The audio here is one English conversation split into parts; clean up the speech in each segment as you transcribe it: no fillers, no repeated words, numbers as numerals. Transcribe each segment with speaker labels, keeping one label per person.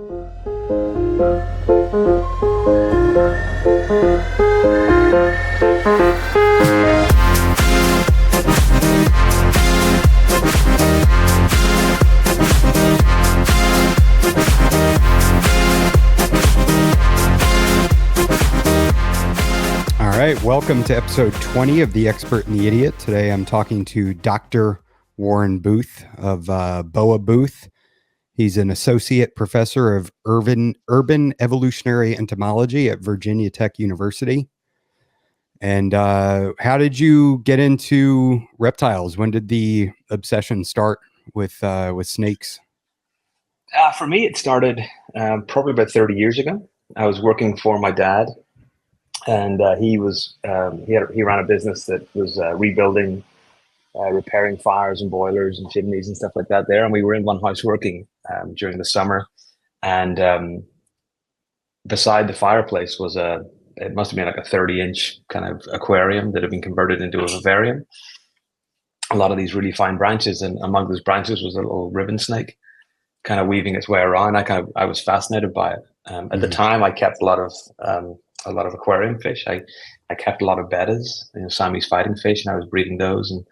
Speaker 1: All right, welcome to episode 20 of The Expert and the Idiot. Today I'm talking to Dr. Warren Booth of BOA Booth. He's an associate professor of urban evolutionary entomology at Virginia Tech University. And how did you get into reptiles? When did the obsession start with snakes?
Speaker 2: For me, it started probably about 30 years ago. I was working for my dad, and he ran a business that was rebuilding, repairing fires and boilers and chimneys and stuff like that there. And we were in one house working during the summer, and beside the fireplace was it must have been like a 30-inch kind of aquarium that had been converted into a vivarium. A lot of these really fine branches, and among those branches was a little ribbon snake kind of weaving its way around. I was fascinated by it. At the time, I kept a lot of aquarium fish. I kept a lot of bettas, Siamese fighting fish, and I was breeding those, and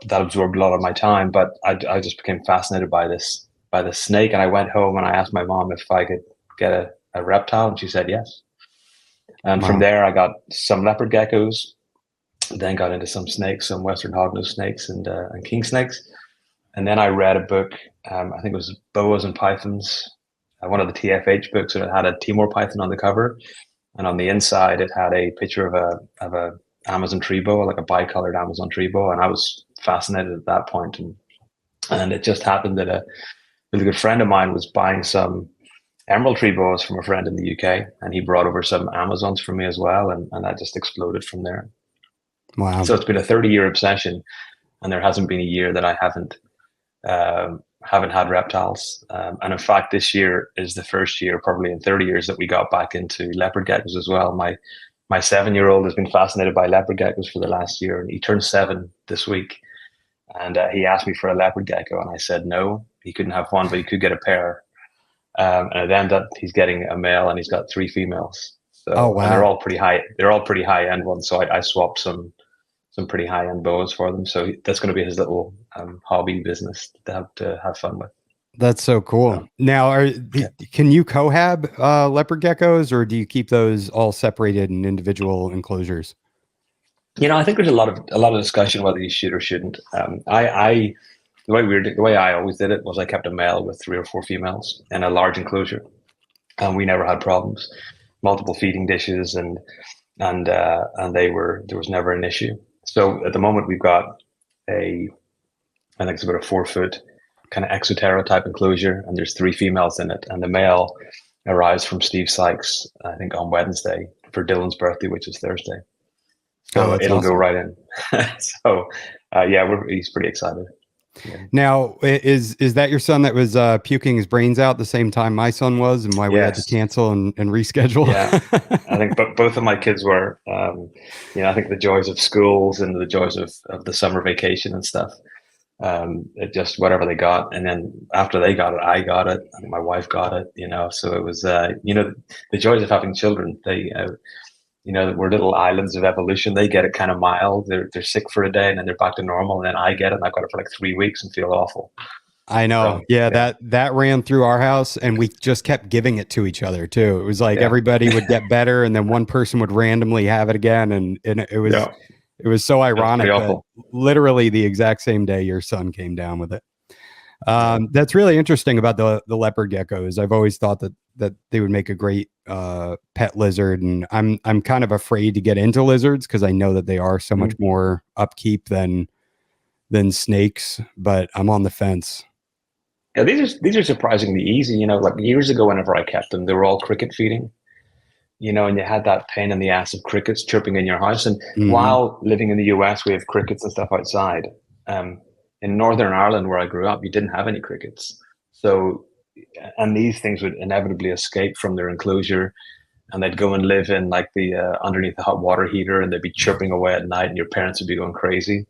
Speaker 2: that absorbed a lot of my time. But I just became fascinated by this snake, and I went home and I asked my mom if I could get a reptile, and she said yes. And from there, I got some leopard geckos, then got into some snakes, some western hognose snakes, and king snakes. And then I read a book, I think it was Boas and Pythons, one of the TFH books, and it had a Timor python on the cover. And on the inside, it had a picture of a Amazon tree boa, like a bicolored Amazon tree boa. And I was fascinated at that point. And it just happened that a really good friend of mine was buying some emerald tree boas from a friend in the UK. And he brought over some Amazons for me as well. And that just exploded from there.
Speaker 1: Wow.
Speaker 2: So it's been a 30-year obsession. And there hasn't been a year that I haven't had reptiles. And in fact, this year is the first year probably in 30 years that we got back into leopard geckos as well. My 7-year-old has been fascinated by leopard geckos for the last year, and he turned 7 this week. And he asked me for a leopard gecko, and I said no, he couldn't have one, but he could get a pair. And it ended up he's getting a male, and he's got 3 females. So,
Speaker 1: oh wow!
Speaker 2: And they're all pretty high. They're all pretty high end ones. So I swapped some pretty high end boas for them. So that's going to be his little hobby business to have fun with.
Speaker 1: That's so cool. Now, can you cohab leopard geckos, or do you keep those all separated in individual enclosures?
Speaker 2: I think there's a lot of discussion whether you should or shouldn't. The way I always did it was I kept a male with 3 or 4 females in a large enclosure, and we never had problems. Multiple feeding dishes, and there was never an issue. So at the moment we've got I think it's about a 4-foot kind of exoterra type enclosure, and there's 3 females in it. And the male arrives from Steve Sykes, I think on Wednesday for Dylan's birthday, which is Thursday. So it'll awesome. Go right in. So he's pretty excited. Yeah.
Speaker 1: Now, is that your son that was puking his brains out the same time my son was, and why we had to cancel and reschedule?
Speaker 2: Yeah, I think both of my kids were. I think the joys of schools and the joys of the summer vacation and stuff. It just whatever they got, and then after they got it, I got it. I think my wife got it. So it was the joys of having children. They we're little islands of evolution. They get it kind of mild. They're sick for a day, and then they're back to normal. And then I get it, and I've got it for like 3 weeks and feel awful.
Speaker 1: I know. So, that ran through our house, and we just kept giving it to each other too. It was like everybody would get better, and then one person would randomly have it again, and it was it was so ironic that literally the exact same day your son came down with it. That's really interesting about the leopard geckos. I've always thought that they would make a great pet lizard, and I'm kind of afraid to get into lizards because I know that they are so much more upkeep than snakes, but I'm on the fence.
Speaker 2: Yeah, these are surprisingly easy. Like years ago, whenever I kept them, they were all cricket feeding. And you had that pain in the ass of crickets chirping in your house. And while living in the US, we have crickets and stuff outside. In Northern Ireland, where I grew up, you didn't have any crickets. So, and these things would inevitably escape from their enclosure, and they'd go and live in like the underneath the hot water heater, and they'd be chirping away at night, and your parents would be going crazy.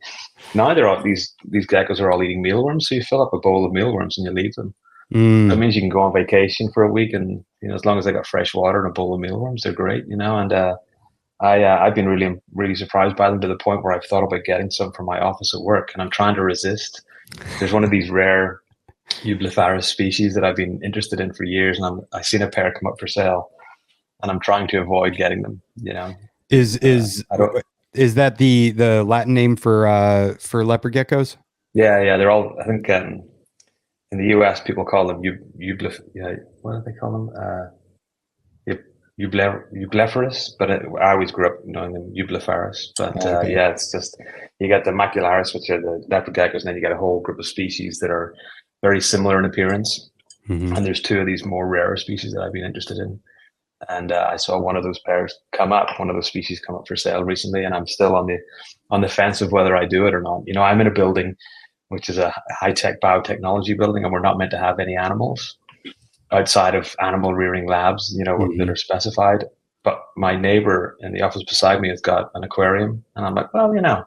Speaker 2: Now these geckos are all eating mealworms, so you fill up a bowl of mealworms and you leave them. That means you can go on vacation for a week, and as long as they got fresh water and a bowl of mealworms, they're great. And I've been really surprised by them, to the point where I've thought about getting some for my office at work, and I'm trying to resist. There's one of these rare Eublepharis species that I've been interested in for years, and I've seen a pair come up for sale, and I'm trying to avoid getting them.
Speaker 1: Is that the Latin name for leopard geckos?
Speaker 2: Yeah, they're all. I think in the US people call them what do they call them? Eublepharis, but I always grew up knowing them Eublepharis. But
Speaker 1: Okay.
Speaker 2: it's just, you get the macularis, which are the leopard geckos, and then you get a whole group of species that are very similar in appearance. And there's two of these more rarer species that I've been interested in. And I saw one of those pairs come up, one of those species come up for sale recently, and I'm still on the fence of whether I do it or not. I'm in a building which is a high-tech biotechnology building, and we're not meant to have any animals outside of animal rearing labs, that are specified. But my neighbor in the office beside me has got an aquarium, and I'm like, well,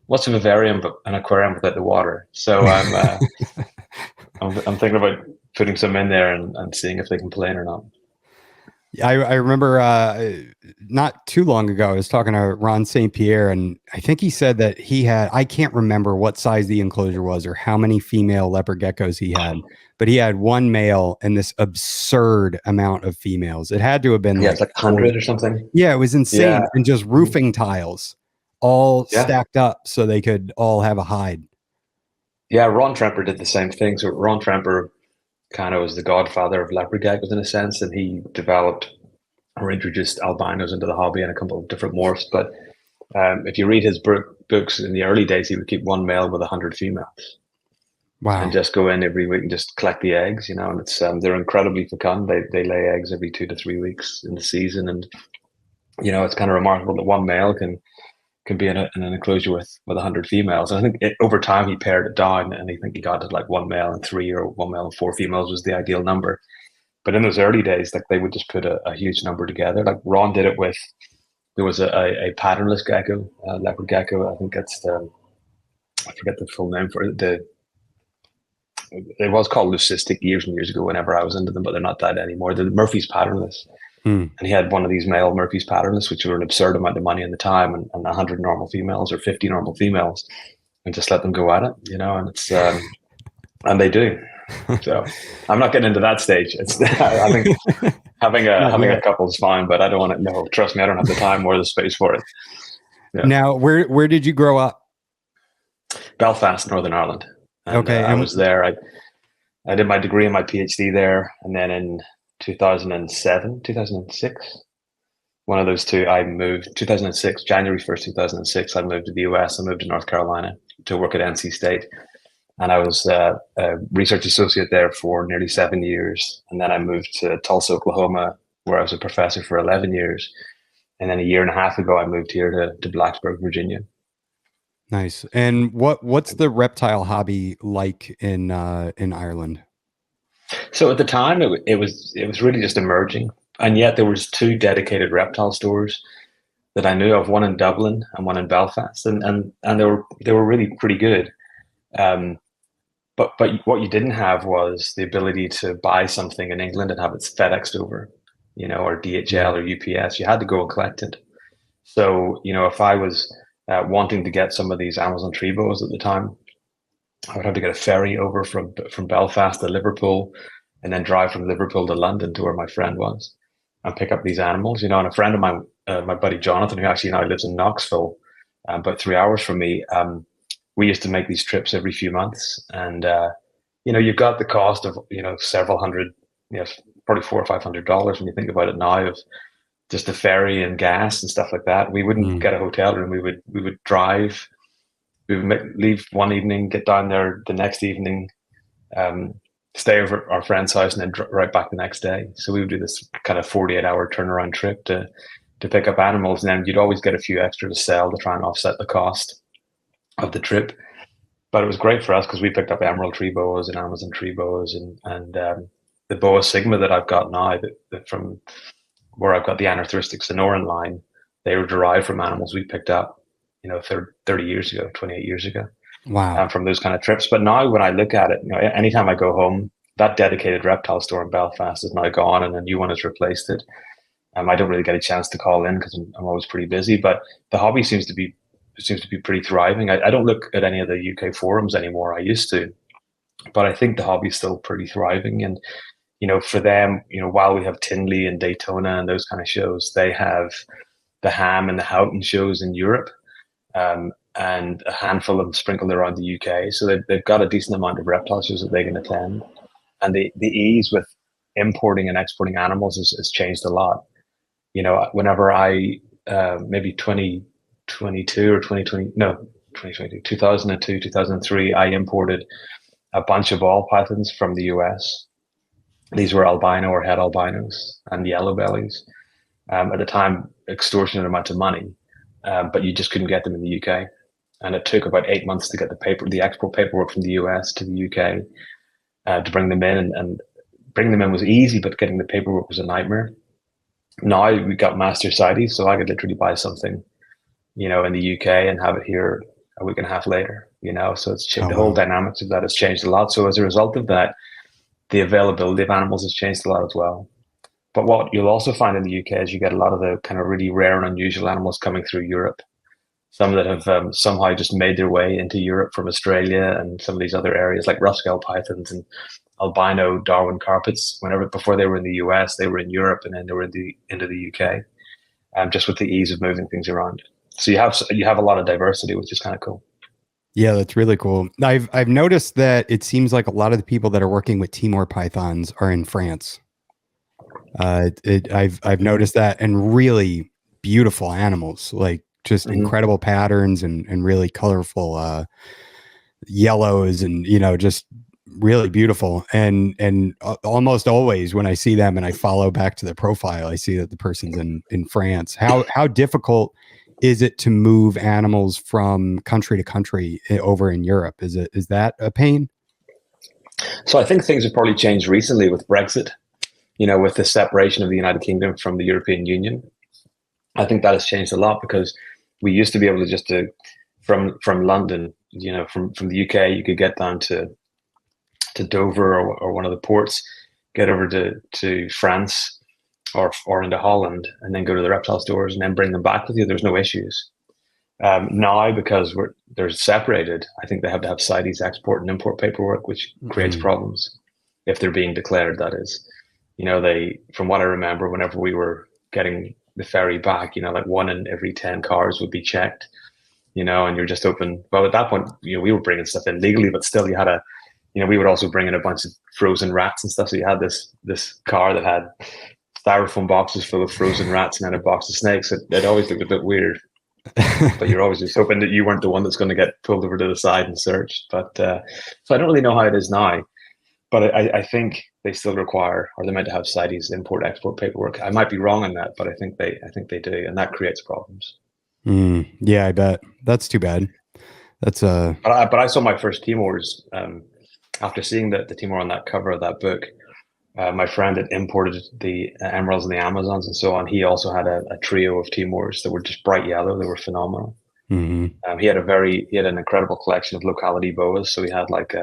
Speaker 2: what's a vivarium but an aquarium without the water? So I'm thinking about putting some in there and seeing if they can play in or not.
Speaker 1: I remember not too long ago, I was talking to Ron St. Pierre, and I think he said that he had, I can't remember what size the enclosure was or how many female leopard geckos he had, but he had one male and this absurd amount of females. It had to have been
Speaker 2: it's like 100 or something.
Speaker 1: Yeah, it was insane. Yeah. And just roofing tiles all stacked up so they could all have a hide.
Speaker 2: Yeah, Ron Tremper did the same thing. So Ron Tremper kind of was the godfather of leopard geckos in a sense, and he developed or introduced albinos into the hobby and a couple of different morphs. But if you read his books, in the early days, he would keep one male with 100 females.
Speaker 1: Wow.
Speaker 2: And just go in every week and just collect the eggs, and it's they're incredibly fecund. They lay eggs every 2 to 3 weeks in the season, and it's kind of remarkable that one male can be in an enclosure with 100 females. And I think over time he pared it down, and I think he got to like one male and 3, or one male and 4 females was the ideal number. But in those early days, like, they would just put a huge number together. Like Ron did it with, there was a patternless gecko, leopard gecko. I think that's I forget the full name for it. It was called leucistic years and years ago whenever I was into them, but they're not that anymore. The Murphy's patternless. And he had one of these male Murphy's patternless, which were an absurd amount of money in the time, and 100 normal females or 50 normal females, and just let them go at it, and it's, and they do. So I'm not getting into that stage. It's, I think having a couple is fine, but I don't want to, no, trust me, I don't have the time or the space for it.
Speaker 1: Yeah. Now, where did you grow up?
Speaker 2: Belfast, Northern Ireland. And, I was there. I did my degree and my PhD there, and then in 2006, one of those two, I moved. 2006, January 1st, 2006, I moved to the US. I moved to North Carolina to work at NC State, and I was a research associate there for nearly 7 years. And then I moved to Tulsa, Oklahoma, where I was a professor for 11 years. And then a year and a half ago, I moved here to Blacksburg, Virginia.
Speaker 1: Nice. And what's the reptile hobby like in Ireland?
Speaker 2: So at the time, it was really just emerging, and yet there was 2 dedicated reptile stores that I knew of, one in Dublin and one in Belfast, and they were really pretty good. But what you didn't have was the ability to buy something in England and have it FedExed over, or DHL or UPS. You had to go and collect it. So if I was wanting to get some of these Amazon tree boas at the time, I would have to get a ferry over from Belfast to Liverpool, and then drive from Liverpool to London to where my friend was, and pick up these animals. And a friend of mine, my buddy Jonathan, who actually now lives in Knoxville, about 3 hours from me, we used to make these trips every few months. And you've got the cost of several hundred, probably $400 or $500 when you think about it now, of just the ferry and gas and stuff like that. We wouldn't get a hotel room. We would drive. We would leave one evening, get down there the next evening, stay over at our friend's house, and then right back the next day. So we would do this kind of 48-hour turnaround trip to pick up animals, and then you'd always get a few extra to sell to try and offset the cost of the trip. But it was great for us because we picked up emerald tree boas and Amazon tree boas, and the boa sigma that I've got now, that from where I've got the Anarthristic Sonoran line, they were derived from animals we picked up 30 years ago, 28 years ago.
Speaker 1: Wow.
Speaker 2: From those kind of trips. But now when I look at it, anytime I go home that dedicated reptile store in Belfast is now gone, and a new one has replaced it. I don't really get a chance to call in because I'm always pretty busy, but the hobby seems to be pretty thriving. I don't look at any of the UK forums anymore. I used to, but I think the hobby is still pretty thriving. And for them, while we have Tinley and Daytona and those kind of shows, they have the Ham and the Houghton shows in Europe, and a handful of them sprinkled around the UK. So they've got a decent amount of reptile shows that they can attend. And the ease with importing and exporting animals has changed a lot. Whenever I, maybe 2022 or 2020, no, 2022, 2002, 2003, I imported a bunch of ball pythons from the US. These were albino or het albinos and yellow bellies. At the time, extortionate amount of money, but you just couldn't get them in the UK. And it took about 8 months to get the export paperwork from the US to the UK, to bring them in. And bringing them in was easy, but getting the paperwork was a nightmare. Now we got master CITES, so I could literally buy something, in the UK and have it here a week and a half later, so it's changed. The whole dynamics of that has changed a lot. So as a result of that, the availability of animals has changed a lot as well. But what you'll also find in the UK is you get a lot of the kind of really rare and unusual animals coming through Europe. Some that have somehow just made their way into Europe from Australia and some of these other areas, like rough-scale pythons and albino Darwin carpets. Before they were in the US, they were in Europe, and then they were into the UK, just with the ease of moving things around. So you have a lot of diversity, which is kind of cool.
Speaker 1: Yeah, that's really cool. I've noticed that it seems like a lot of the people that are working with Timor pythons are in France. I've noticed that, and really beautiful animals, like just incredible patterns and really colorful yellows, and just really beautiful. And almost always when I see them and I follow back to the profile, I see that the person's in France. How difficult is it to move animals from country to country over in Europe? Is that a pain?
Speaker 2: So I think things have probably changed recently with Brexit, with the separation of the United Kingdom from the European Union. I think that has changed a lot, because we used to be able to from London, from the UK, you could get down to Dover or one of the ports, get over to France or into Holland, and then go to the reptile stores and then bring them back with you. There's no issues. Now, because they're separated, I think they have to have CITES export and import paperwork, which creates problems if they're being declared, that is. From what I remember, whenever we were getting the ferry back, like 1 in every 10 cars would be checked, and you're just open. Well, at that point, we were bringing stuff in legally, but still you had we would also bring in a bunch of frozen rats and stuff. So you had this car that had styrofoam boxes full of frozen rats and then a box of snakes. It always looked a bit weird, but you're always just hoping that you weren't the one that's going to get pulled over to the side and searched. But so I don't really know how it is now, but I think they still require, or they're meant to have CITES import export paperwork. I might be wrong on that, but I think they do, and that creates problems.
Speaker 1: Yeah, I bet. That's too bad. That's
Speaker 2: But I saw my first Timors after seeing the Timor on that cover of that book. My friend had imported the emeralds and the Amazons and so on. He also had a trio of Timors that were just bright yellow. They were phenomenal. He had an incredible collection of locality boas. So he had like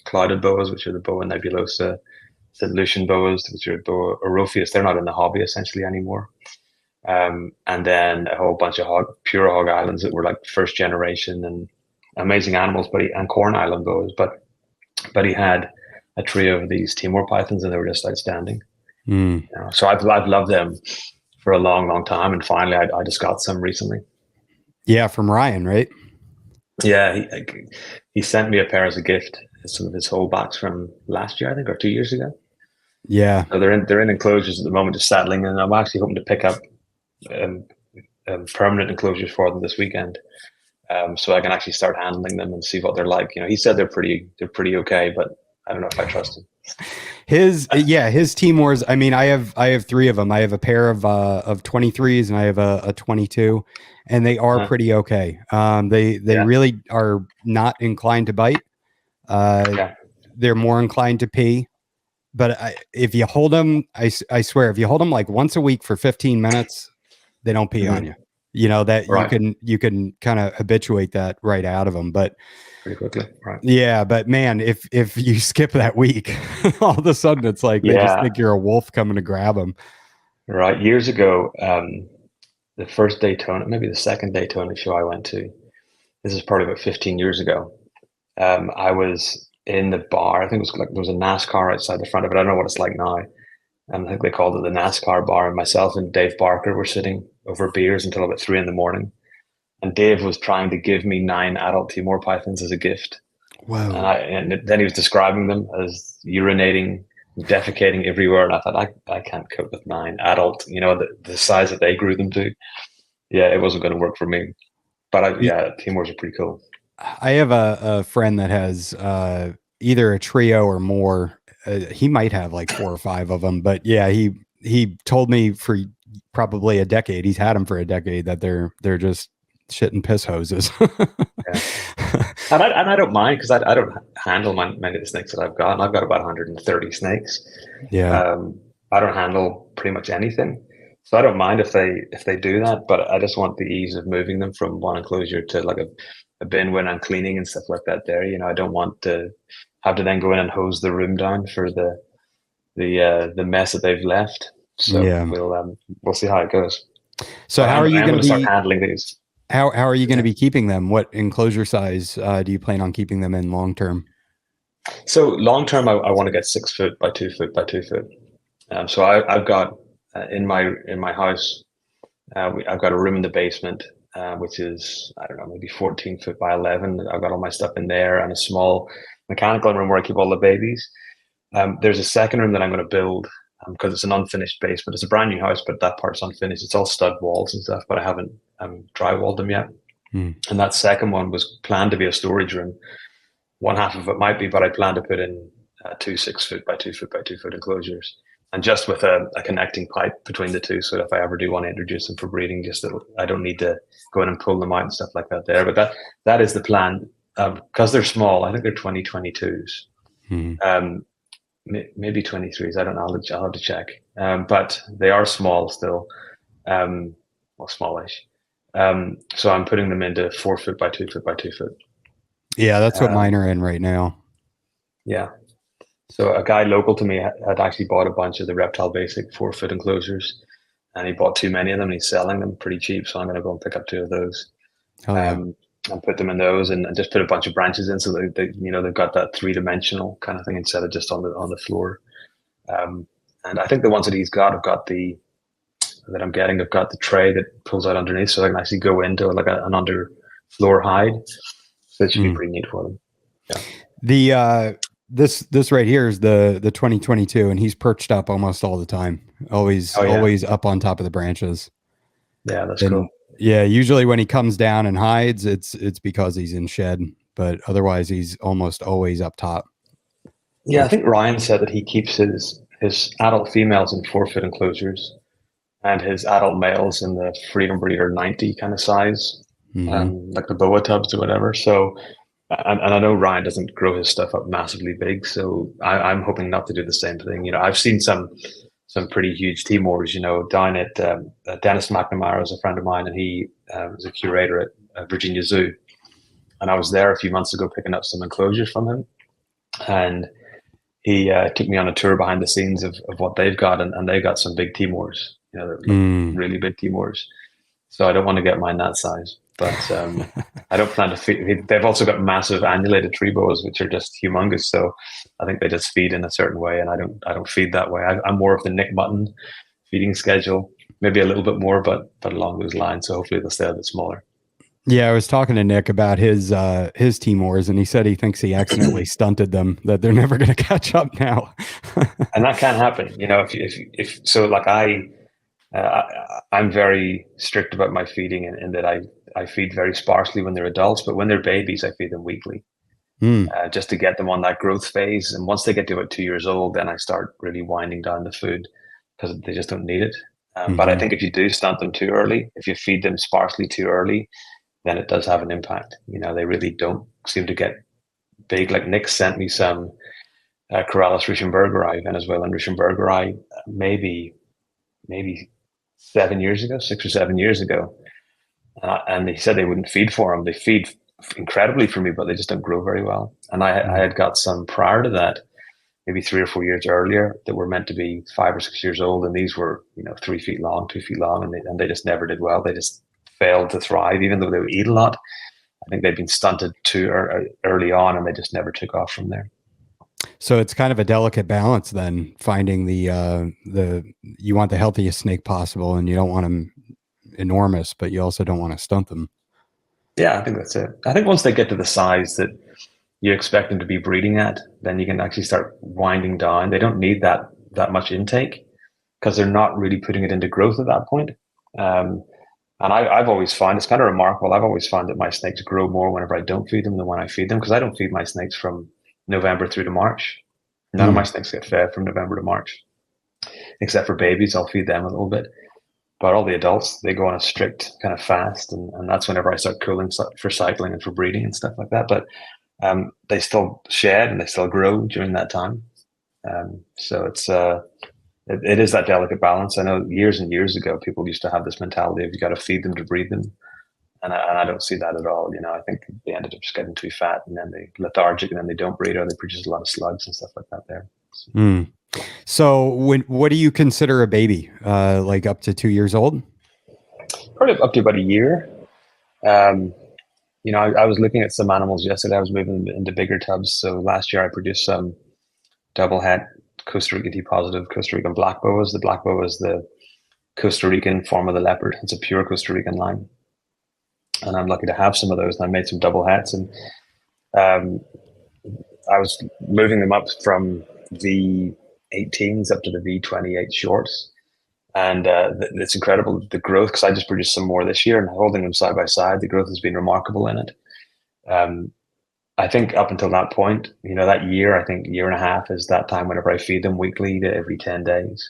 Speaker 2: clouded boas, which are the boa nebulosa, St. Lucian boas, which are boa Orpheus. They're not in the hobby essentially anymore. And then a whole bunch of pure hog islands that were like first generation and amazing animals, and Corn Island boas. But he had a trio of these Timor pythons, and they were just outstanding. So I've loved them for a long, long time, and finally I just got some recently.
Speaker 1: Yeah, from Ryan, right?
Speaker 2: Yeah, he sent me a pair as a gift. Some of his holdbacks from last year, I think, or 2 years ago.
Speaker 1: Yeah,
Speaker 2: so they're in enclosures at the moment, just settling, and I'm actually hoping to pick up permanent enclosures for them this weekend, so I can actually start handling them and see what they're like. He said they're pretty okay, but I don't know if I trust him.
Speaker 1: His Timors. I mean, I have 3 of them. I have a pair of 23s, and I have a 22, and they are pretty okay. They really are not inclined to bite. They're more inclined to pee. But if you hold them, I swear, if you hold them like once a week for 15 minutes, they don't pee on you. that
Speaker 2: Right.
Speaker 1: you can kind of habituate that right out of them. But
Speaker 2: Pretty quickly. Right.
Speaker 1: yeah, but man, if you skip that week, all of a sudden it's like they just
Speaker 2: Yeah.
Speaker 1: think you're a wolf coming to grab them.
Speaker 2: Right. Years ago, the first Daytona, maybe the second Daytona show I went to, this is probably about 15 years ago. I was in the bar. I think it was like there was a NASCAR outside the front of it. I don't know what it's like now. I think they called it the NASCAR bar. And myself and Dave Barker were sitting over beers until about 3 in the morning. And Dave was trying to give me 9 adult Timor pythons as a gift.
Speaker 1: Whoa.
Speaker 2: And then he was describing them as urinating, defecating everywhere. And I thought, I can't cope with 9 adult, the size that they grew them to. Yeah, it wasn't going to work for me. But yeah, Timors are pretty cool.
Speaker 1: I have a friend that has either a trio or more. He might have like 4 or 5 of them, but yeah, he told me for probably a decade, he's had them for a decade, that they're just shit and piss hoses.
Speaker 2: Yeah. And I don't mind, because I don't handle many of the snakes that I've got. And I've got about 130 snakes.
Speaker 1: Yeah.
Speaker 2: I don't handle pretty much anything. So I don't mind if they do that, but I just want the ease of moving them from one enclosure to like a bin when I'm cleaning and stuff like that there. I don't want to have to then go in and hose the room down for the mess that they've left. So
Speaker 1: Yeah.
Speaker 2: we'll see how it goes.
Speaker 1: So
Speaker 2: But
Speaker 1: how are you going to
Speaker 2: start
Speaker 1: be
Speaker 2: handling these?
Speaker 1: how are you going to be keeping them? What enclosure size do you plan on keeping them in long term?
Speaker 2: So long term, I want to get 6 foot by 2 foot by 2 foot. So I've got in my house, I've got a room in the basement, which is, I don't know, maybe 14 foot by 11. I've got all my stuff in there, and a small mechanical room where I keep all the babies. There's a second room that I'm going to build, because it's an unfinished basement. It's a brand new house, but that part's unfinished. It's all stud walls and stuff, but I haven't drywalled them yet. And that second one was planned to be a storage room. One half of it might be, but I plan to put in 2 6 foot by 2 foot by 2 foot enclosures, and just with a connecting pipe between the two. So if I ever do want to introduce them for breeding, I don't need to go in and pull them out and stuff like that there. But that is the plan, because they're small. I think they're 2022s, maybe 23s. I don't know. I'll have to check. But they are small still, well, smallish. So I'm putting them into 4 foot by 2 foot by 2 foot.
Speaker 1: Yeah, that's what mine are in right now.
Speaker 2: Yeah. So a guy local to me had actually bought a bunch of the Reptile Basic 4 foot enclosures, and he bought too many of them, and he's selling them pretty cheap. So I'm going to go and pick up 2 of those, and put them in those, and just put a bunch of branches in, so they've got that 3-dimensional kind of thing instead of just on the floor. And I think the ones that he's got, I've got the tray that pulls out underneath, so I can actually go into like an underfloor hide. So it should be pretty neat for them. Yeah.
Speaker 1: This right here is the 2022, and he's perched up almost all the time. Always up on top of the branches.
Speaker 2: Yeah, that's cool.
Speaker 1: Yeah, usually when he comes down and hides, it's because he's in shed, but otherwise he's almost always up top.
Speaker 2: Yeah, I think Ryan said that he keeps his adult females in 4 foot enclosures, and his adult males in the Freedom Breeder 90 kind of size, like the boa tubs or whatever. So, and I know Ryan doesn't grow his stuff up massively big, so I'm hoping not to do the same thing. I've seen some pretty huge Timors, down at Dennis McNamara is a friend of mine, and he was a curator at Virginia Zoo. And I was there a few months ago picking up some enclosures from him. And he took me on a tour behind the scenes of what they've got, and they've got some big Timors, they're really big Timors. So I don't want to get mine that size, but I don't plan to feed. They've also got massive annulated tree boas, which are just humongous. So I think they just feed in a certain way, and I don't feed that way. I'm more of the Nick Mutton feeding schedule, maybe a little bit more, but along those lines. So hopefully they'll stay a bit smaller.
Speaker 1: Yeah, I was talking to Nick about his Timors, and he said he thinks he accidentally stunted them, that they're never going to catch up now.
Speaker 2: And that can happen, if so. Like I'm very strict about my feeding, in that I feed very sparsely when they're adults, but when they're babies, I feed them weekly, just to get them on that growth phase. And once they get to about 2 years old, then I start really winding down the food, because they just don't need it. But I think if you do stunt them too early, if you feed them sparsely too early, then it does have an impact. They really don't seem to get big. Like Nick sent me some Corrales Richenbergeri, Venezuelan Richenbergeri, maybe 6 or 7 years ago. And he said they wouldn't feed for him. They feed incredibly for me, but they just don't grow very well. And I had got some prior to that, maybe 3 or 4 years earlier, that were meant to be 5 or 6 years old, and these were 3 feet long, 2 feet long, and they just never did well. They just failed to thrive, even though they would eat a lot. I think they'd been stunted too early on, and they just never took off from there.
Speaker 1: So it's kind of a delicate balance then, finding the you want the healthiest snake possible, and you don't want them enormous, but you also don't want to stunt them.
Speaker 2: Yeah, I think that's it. I think once they get to the size that you expect them to be breeding at, then you can actually start winding down. They don't need that much intake because they're not really putting it into growth at that point. And I've always found, it's kind of remarkable, I've always found that my snakes grow more whenever I don't feed them than when I feed them, because I don't feed my snakes from November through to March. None of my snakes get fed from November to March, except for babies. I'll feed them a little bit. But all the adults, they go on a strict kind of fast, and that's whenever I start cooling for cycling and for breeding and stuff like that. But they still shed and they still grow during that time. So it is that delicate balance. I know years and years ago, people used to have this mentality of you got to feed them to breed them. And I don't see that at all. I think they ended up just getting too fat, and then they lethargic, and then they don't breed, or they produce a lot of slugs and stuff like that there.
Speaker 1: So what do you consider a baby? Like up to 2 years old?
Speaker 2: Probably up to about a year. I was looking at some animals yesterday. I was moving them into bigger tubs. So last year I produced some double het Costa Rican T-positive Costa Rican black boas. The black boa is the Costa Rican form of the leopard. It's a pure Costa Rican line. And I'm lucky to have some of those. And I made some double hets. And I was moving them up from V18s up to the V28 shorts. And it's incredible, the growth, because I just produced some more this year, and holding them side by side, the growth has been remarkable in it. I think up until that point, that year, I think year and a half is that time whenever I feed them weekly to every 10 days.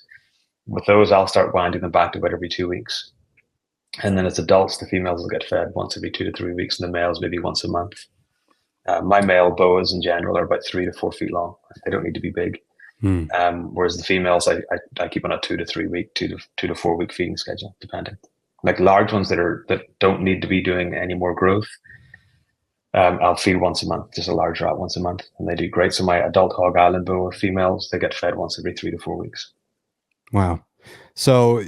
Speaker 2: With those, I'll start winding them back to about every 2 weeks. And then as adults, the females will get fed once every 2 to 3 weeks, and the males maybe once a month. My male boas in general are about 3 to 4 feet long. They don't need to be big. Whereas the females, I keep on a 2 to 3 week, 2 to 4 week feeding schedule, depending. Like large ones that don't need to be doing any more growth, I'll feed once a month, just a large rat once a month, and they do great. So my adult Hog Island boa females, they get fed once every 3 to 4 weeks.
Speaker 1: Wow. So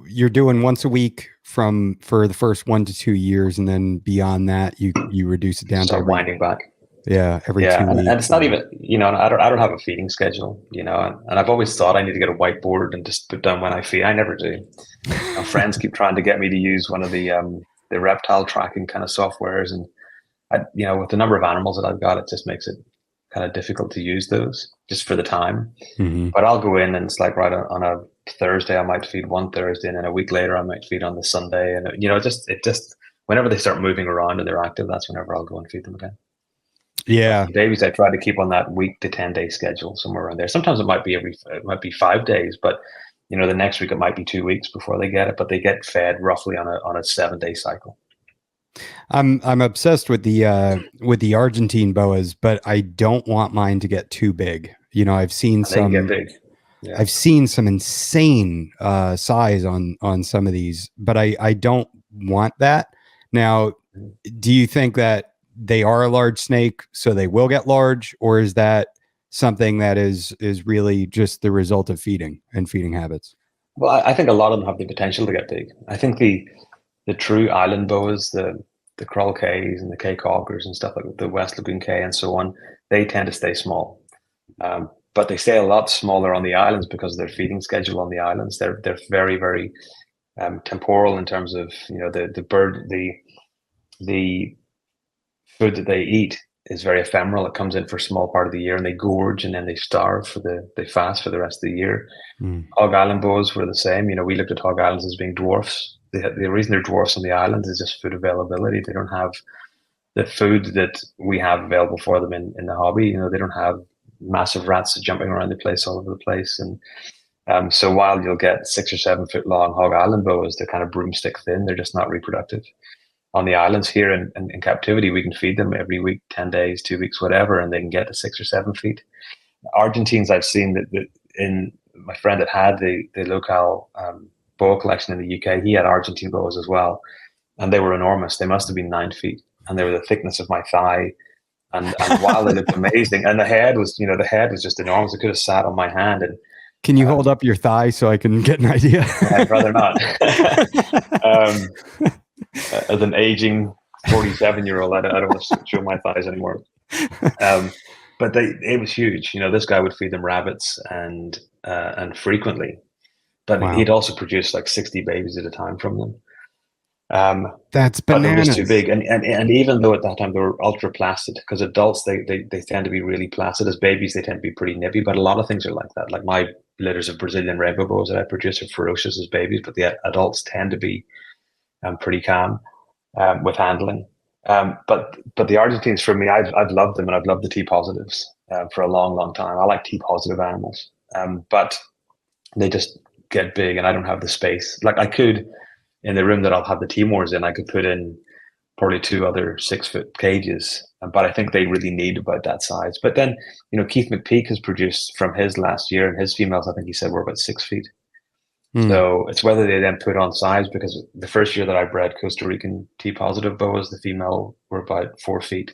Speaker 1: you're doing once a week for the first 1 to 2 years, and then beyond that, you reduce it down
Speaker 2: to winding back.
Speaker 1: Yeah, every 2 weeks.
Speaker 2: And it's not even, I don't have a feeding schedule, and I've always thought I need to get a whiteboard and just put down when I feed. I never do. My friends keep trying to get me to use one of the Reptile tracking kind of softwares, and with the number of animals that I've got, it just makes it kind of difficult to use those just for the time. But I'll go in, and it's like right on a Thursday, I might feed one Thursday, and then a week later I might feed on the Sunday, and it just whenever they start moving around and they're active, that's whenever I'll go and feed them again.
Speaker 1: Yeah,
Speaker 2: babies, I try to keep on that week to 10 day schedule, somewhere around there. Sometimes it might be 5 days, but the next week it might be 2 weeks before they get it, but they get fed roughly on a 7-day cycle.
Speaker 1: I'm obsessed with the Argentine boas, but I don't want mine to get too big. I've seen some
Speaker 2: get big.
Speaker 1: Yeah. I've seen some insane size on some of these, but I don't want that. Now, do you think that they are a large snake, so they will get large, or is that something that is really just the result of feeding and feeding habits?
Speaker 2: Well, I think a lot of them have the potential to get big. I think the true island boas, the Krull Ks and the K Cockers and stuff like the West Lagoon K and so on, they tend to stay small. But they stay a lot smaller on the islands because of their feeding schedule on the islands. They're very, very temporal in terms of the food that they eat is very ephemeral. It comes in for a small part of the year, and they gorge, and then they starve they fast for the rest of the year. Hog Island boas were the same. We looked at Hog Islands as being dwarfs. The reason they're dwarfs on the islands is just food availability. They don't have the food that we have available for them in the hobby. They don't have massive rats jumping around the place all over the place. And so while you'll get 6 or 7 foot long Hog Island boas, they're kind of broomstick thin. They're just not reproductive. On the islands here in captivity, we can feed them every week, 10 days, 2 weeks, whatever, and they can get to 6 or 7 feet. Argentines, I've seen that in my friend that had the local boa collection in the UK, he had Argentine boas as well. and they were enormous. They must have been 9 feet, and they were the thickness of my thigh. And while they looked amazing, and the head was just enormous. It could have sat on my hand. And
Speaker 1: can you hold up your thigh so I can get an idea?
Speaker 2: I'd rather not. As an aging 47-year-old, I don't want to show my thighs anymore. But it was huge. This guy would feed them rabbits and frequently, but
Speaker 1: Wow.
Speaker 2: he'd also produce like 60 babies at a time from them.
Speaker 1: That's bananas.
Speaker 2: But they were just too big, and even though at that time they were ultra placid, because adults they tend to be really placid. As babies, they tend to be pretty nippy. But a lot of things are like that. Like my litters of Brazilian rainbow boas that I produce are ferocious as babies, but the adults tend to be pretty calm with handling. But the Argentines, for me, I've loved them, and I've loved the T positives for a long, long time. I like T positive animals, but they just get big, and I don't have the space. Like I could. In the room that I'll have the Timors in, I could put in probably 2 other 6-foot cages, but I think they really need about that size. But then, Keith McPeak has produced from his last year, and his females, I think he said, were about 6 feet. So it's whether they then put on size, because the first year that I bred Costa Rican T positive boas, the female were about 4 feet,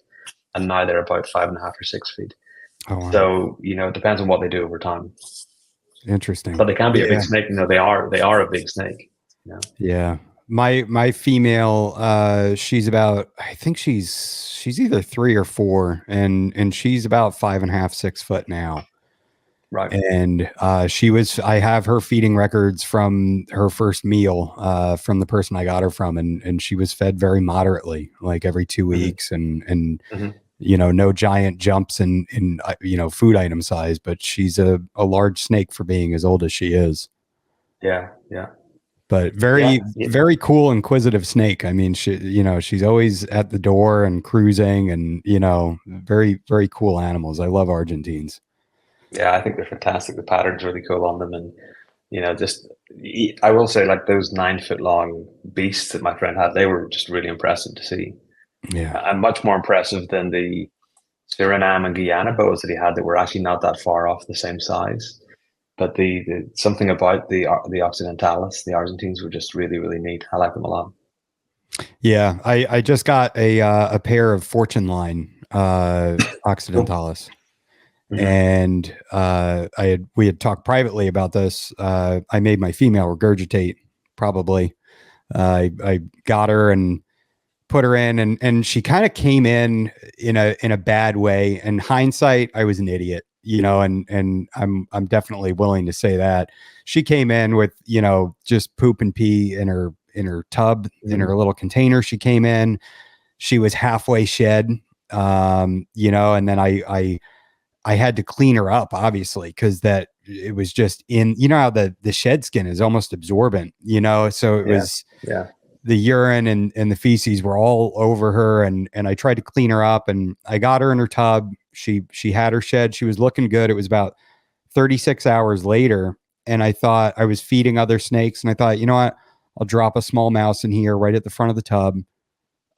Speaker 2: and now they're about 5.5 or 6 feet. Oh, wow. So, it depends on what they do over time.
Speaker 1: Interesting.
Speaker 2: But they can be a big snake. They are a big snake.
Speaker 1: Yeah. My female, she's about, I think she's either 3 or 4, and she's about 5.5, 6 foot now.
Speaker 2: Right.
Speaker 1: And I have her feeding records from her first meal, from the person I got her from, and she was fed very moderately, like every 2 weeks, and no giant jumps in food item size, but she's a large snake for being as old as she is.
Speaker 2: Yeah.
Speaker 1: But very cool, inquisitive snake. I mean, she's always at the door and cruising, and very, very cool animals. I love Argentines.
Speaker 2: Yeah, I think they're fantastic. The pattern's really cool on them, and I will say, like those 9-foot long beasts that my friend had, they were just really impressive to see.
Speaker 1: Yeah,
Speaker 2: and much more impressive than the Suriname and Guyana boas that he had that were actually not that far off the same size. But the something about the Occidentalis, the Argentines, were just really, really neat. I like them a lot.
Speaker 1: Yeah, I just got a pair of Fortune line Occidentalis, and we had talked privately about this. I made my female regurgitate. Probably, I got her and put her in, and she kind of came in a bad way. In hindsight, I was an idiot. And I'm definitely willing to say that. She came in with, just poop and pee in her tub, in her little container. She came in, she was halfway shed, and then I had to clean her up, obviously, because that it was just in, how the shed skin is almost absorbent, so it was, the urine and the feces were all over her, and I tried to clean her up, and I got her in her tub. She had her shed. She was looking good. It was about 36 hours later, and I thought, I was feeding other snakes, and I thought, you know what? I'll drop a small mouse in here right at the front of the tub.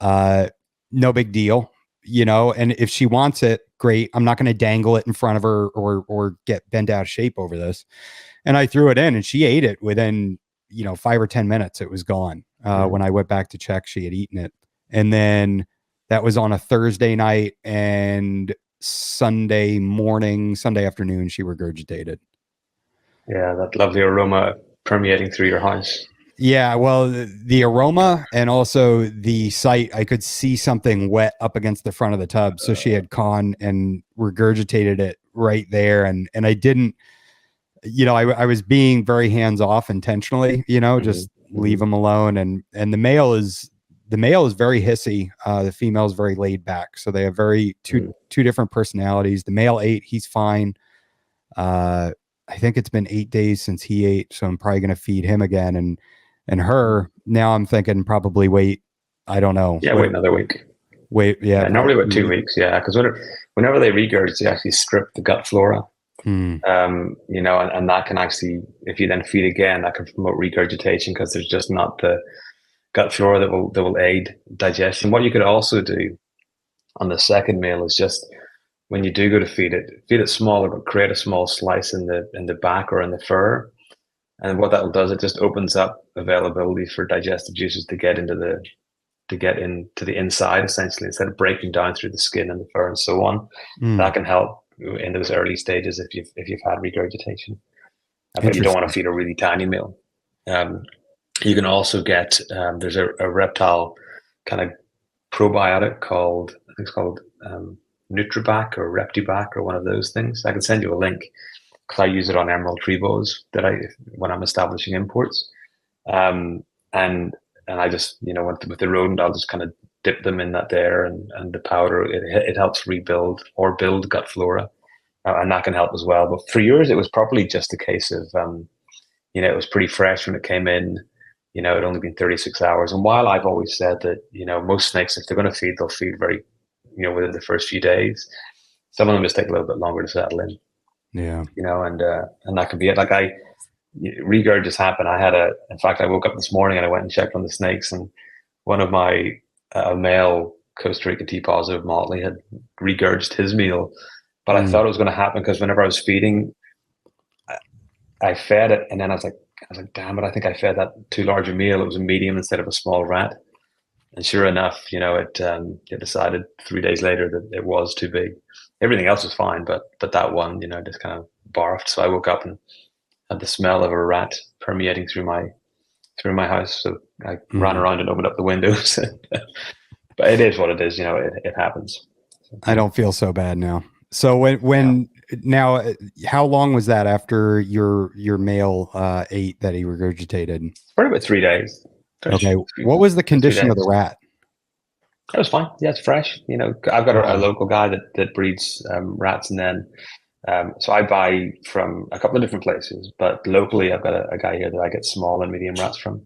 Speaker 1: No big deal, and if she wants it, great. I'm not going to dangle it in front of her or get bent out of shape over this. And I threw it in, and she ate it within, 5 or 10 minutes. It was gone. When I went back to check, she had eaten it. And then that was on a Thursday night, and Sunday afternoon, she regurgitated.
Speaker 2: Yeah, that lovely aroma permeating through your house.
Speaker 1: Yeah, well, the aroma and also the sight, I could see something wet up against the front of the tub. So she had gone and regurgitated it right there. And I didn't, I was being very hands off intentionally, just leave them alone. And the male is very hissy. The female is very laid back. So they have two different personalities. The male ate, he's fine. I think it's been 8 days since he ate. So I'm probably going to feed him again. And her, now I'm thinking probably wait, I don't know.
Speaker 2: Yeah, wait another week.
Speaker 1: Yeah.
Speaker 2: Normally about 2 weeks. Yeah. Because whenever they regurgitate, they actually strip the gut flora. And that can actually, if you then feed again, that can promote regurgitation, because there's just not the gut flora that will aid digestion. What you could also do on the second meal is just, when you do go to feed it smaller, but create a small slice in the back or in the fur. And what that does, it just opens up availability for digestive juices to get into to get into the inside, essentially, instead of breaking down through the skin and the fur and so on.
Speaker 1: Mm.
Speaker 2: That can help in those early stages if you've had regurgitation. But you don't want to feed a really tiny meal. You can also get there's a reptile kind of probiotic called, I think it's called Nutribac or Reptibac or one of those things. I can send you a link because I use it on emerald tree boas when I'm establishing imports. And I just, with the rodent, I'll just kind of dip them in that there, and the powder, it helps rebuild or build gut flora, and that can help as well. But for yours, it was probably just a case of, it was pretty fresh when it came in. It had only been 36 hours. And while I've always said that, most snakes, if they're going to feed, they'll feed very, within the first few days. Some of them just take a little bit longer to settle in.
Speaker 1: Yeah.
Speaker 2: And that can be it. Like regurg just happened. In fact, I woke up this morning and I went and checked on the snakes, and one of my male Costa Rica T positive motley had regurged his meal, but I thought it was going to happen because whenever I was feeding, I fed it, and then I was like, damn it, I think I fed that too large a meal. It was a medium instead of a small rat. And sure enough, it decided 3 days later that it was too big. Everything else was fine, but that one, just kind of barfed. So I woke up and had the smell of a rat permeating through my house. So I ran around and opened up the windows. But it is what it is, it happens.
Speaker 1: I don't feel so bad now. So now, how long was that after your male ate that he regurgitated?
Speaker 2: Probably about 3 days.
Speaker 1: Okay. What was the condition of the rat?
Speaker 2: It was fine. Yeah, it's fresh. I've got a local guy that breeds rats, and then so I buy from a couple of different places, but locally I've got a guy here that I get small and medium rats from.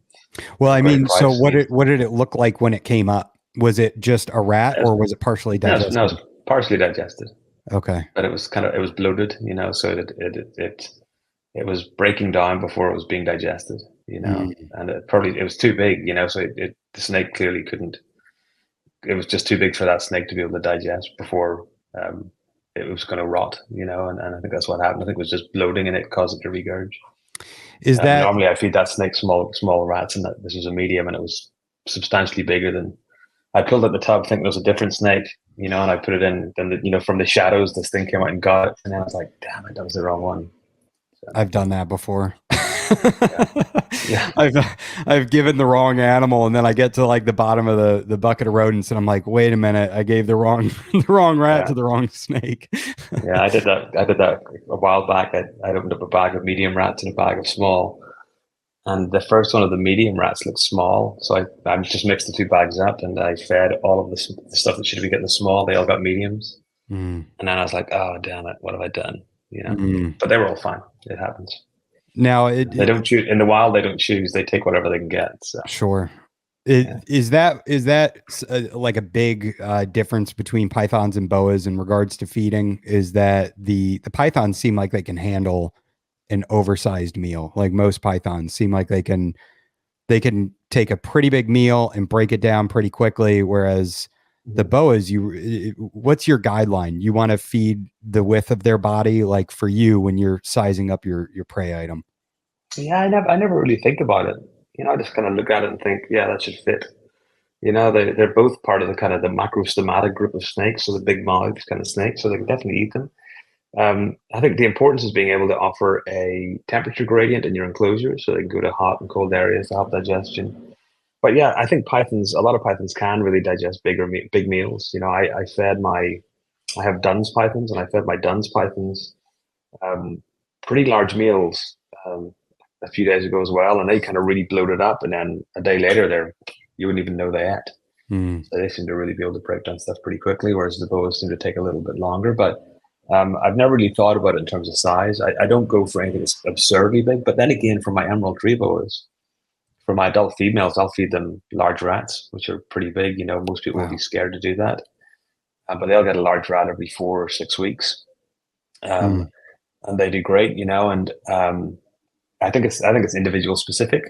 Speaker 1: Well, I mean, so what did it look like when it came up? Was it just a rat, or was it partially digested?
Speaker 2: No, it was partially digested.
Speaker 1: Okay.
Speaker 2: But it was bloated, so that it was breaking down before it was being digested, and it was too big, so the snake clearly couldn't. It was just too big for that snake to be able to digest before it was going to rot, and I think that's what happened. I think it was just bloating and it caused it to regurg.
Speaker 1: Is that
Speaker 2: normally I feed that snake small rats, and this was a medium, and it was substantially bigger than. I pulled at the tub thinking it was a different snake, and I put it in. Then, from the shadows, this thing came out and got it. And I was like, damn it, that was the wrong one. So,
Speaker 1: I've done that before.
Speaker 2: Yeah.
Speaker 1: I've given the wrong animal, and then I get to like the bottom of the bucket of rodents, and I'm like, wait a minute, I gave the wrong rat to the wrong snake.
Speaker 2: Yeah, I did that a while back. I opened up a bag of medium rats and a bag of small. And the first one of the medium rats looked small. So I just mixed the two bags up, and I fed all of the stuff that should be getting the small. They all got mediums. And then I was like, oh, damn it. What have I done? But they were all fine. It happens.
Speaker 1: Now
Speaker 2: they don't choose in the wild. They don't choose. They take whatever they can get. So.
Speaker 1: Sure. Is that like a big difference between pythons and boas in regards to feeding? Is that the pythons seem like they can handle an oversized meal? Like most pythons seem like they can take a pretty big meal and break it down pretty quickly, whereas the boas, what's your guideline? You want to feed the width of their body, like for you when you're sizing up your prey item?
Speaker 2: Yeah, I never really think about it. I just kind of look at it and think, yeah, that should fit. They're both part of the kind of the macrostomatic group of snakes, so the big mouthed kind of snakes, so they can definitely eat them. I think the importance is being able to offer a temperature gradient in your enclosure, so they can go to hot and cold areas to help digestion. But yeah, I think a lot of pythons can really digest big meals. I have Dunn's pythons, and I fed my Dunn's pythons pretty large meals a few days ago as well, and they kind of really bloated up, and then a day later you wouldn't even know they ate. So they seem to really be able to break down stuff pretty quickly, whereas the boas seem to take a little bit longer. But I've never really thought about it in terms of size. I don't go for anything that's absurdly big. But then again, for my emerald tree boas, for my adult females, I'll feed them large rats, which are pretty big. Most people will be scared to do that. But they'll get a large rat every 4 or 6 weeks. And they do great, and I think it's individual specific.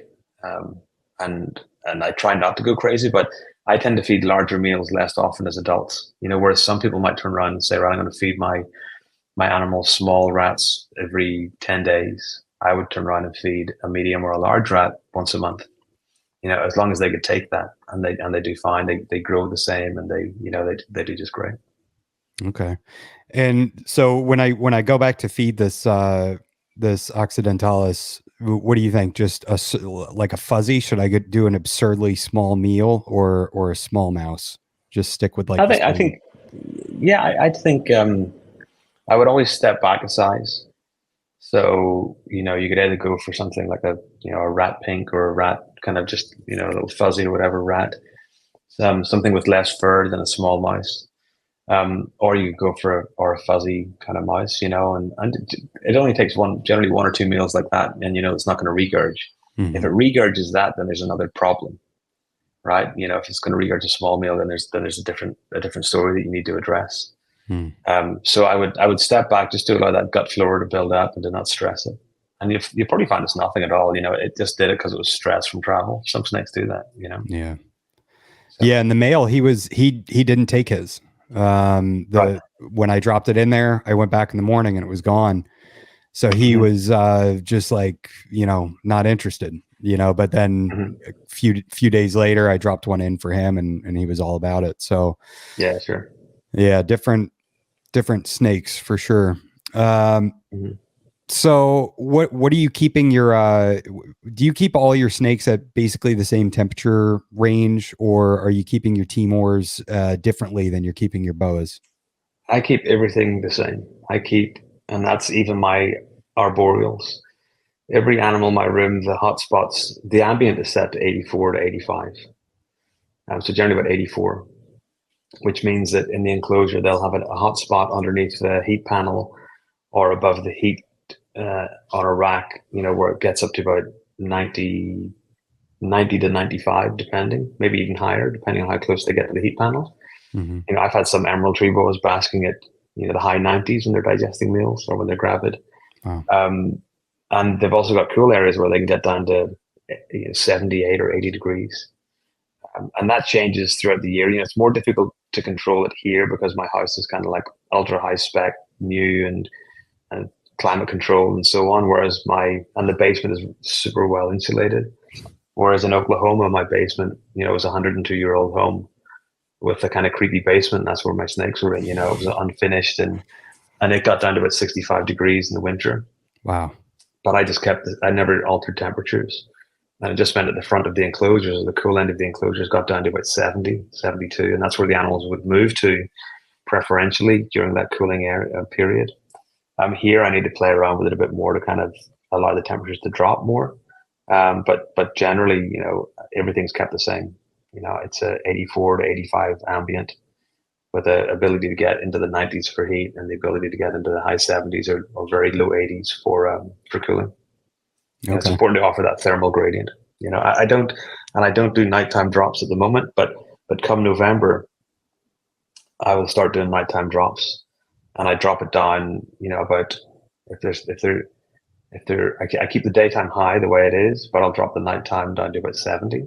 Speaker 2: And I try not to go crazy, but I tend to feed larger meals less often as adults, whereas some people might turn around and say, right, I'm going to feed my animals small rats every 10 days. I would turn around and feed a medium or a large rat once a month. as long as they could take that, and they do fine. They grow the same, and they do just great.
Speaker 1: Okay. And so when I go back to feed this occidentalis, what do you think? Just like a fuzzy? Should I do an absurdly small meal or a small mouse? Just stick with like
Speaker 2: I think, yeah, I think I would always step back a size. So you could either go for something like a rat pink, or a rat kind of just a little fuzzy or whatever rat, something with less fur than a small mouse. Or you go for a fuzzy kind of mouse, and it only takes generally one or two meals like that, and it's not going to regurge.
Speaker 1: Mm-hmm.
Speaker 2: If it regurges that, then there's another problem, right? If it's going to regurge a small meal, then there's a different story that you need to address. So I would step back just to allow that gut flora to build up and to not stress it. And you probably find it's nothing at all. It just did it because it was stress from travel. Some snakes do that.
Speaker 1: Yeah.
Speaker 2: So.
Speaker 1: Yeah, and the male, he didn't take his.
Speaker 2: Right.
Speaker 1: When I dropped it in there, I went back in the morning and it was gone. So he was just like, not interested, but then a few days later I dropped one in for him and he was all about it. So
Speaker 2: yeah, sure.
Speaker 1: Yeah, different snakes for sure. So what are you keeping your do you keep all your snakes at basically the same temperature range, or are you keeping your Timors differently than you're keeping your boas?
Speaker 2: I keep everything the same. And that's even my arboreals. Every animal in my room, the hotspots, the ambient is set to 84 to 85. So generally about 84, which means that in the enclosure, they'll have a hotspot underneath the heat panel or above the heat on a rack, where it gets up to about 90 to 95, depending, maybe even higher, depending on how close they get to the heat panel.
Speaker 1: Mm-hmm.
Speaker 2: I've had some emerald tree boas basking at the high 90s when they're digesting meals or when they're gravid.
Speaker 1: Wow.
Speaker 2: And they've also got cool areas where they can get down to 78 or 80 degrees. And that changes throughout the year. It's more difficult to control it here because my house is kind of like ultra high spec, new and climate control and so on. Whereas the basement is super well insulated. Whereas in Oklahoma, my basement, was a 102-year-old home with a kind of creepy basement. That's where my snakes were in. It was unfinished and it got down to about 65 degrees in the winter.
Speaker 1: Wow.
Speaker 2: But I never altered temperatures. And it just meant at the front of the enclosures, the cool end of the enclosures got down to about 70, 72. And that's where the animals would move to preferentially during that cooling period. Here, I need to play around with it a bit more to kind of allow the temperatures to drop more. But generally, everything's kept the same. It's a 84 to 85 ambient with the ability to get into the 90s for heat and the ability to get into the high 70s or very low 80s for cooling. Okay. It's important to offer that thermal gradient. I don't do nighttime drops at the moment, but come November, I will start doing nighttime drops, and I drop it down. About I keep the daytime high the way it is, but I'll drop the nighttime down to about 70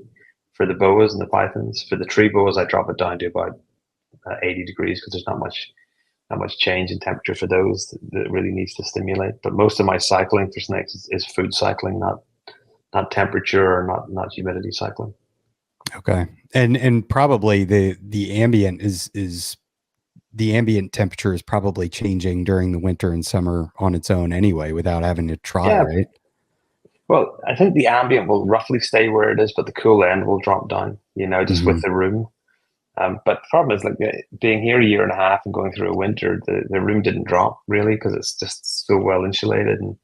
Speaker 2: for the boas and the pythons. For the tree boas, I drop it down to about 80 degrees because there's not much change in temperature for those that really needs to stimulate. But most of my cycling for snakes is food cycling, not temperature or not humidity cycling.
Speaker 1: Okay. And probably the ambient is the ambient temperature is probably changing during the winter and summer on its own anyway, without having to try, right?
Speaker 2: Well, I think the ambient will roughly stay where it is, but the cool end will drop down, just with the room. But the problem is, like, being here a year and a half and going through a winter, the room didn't drop really because it's just so well insulated. And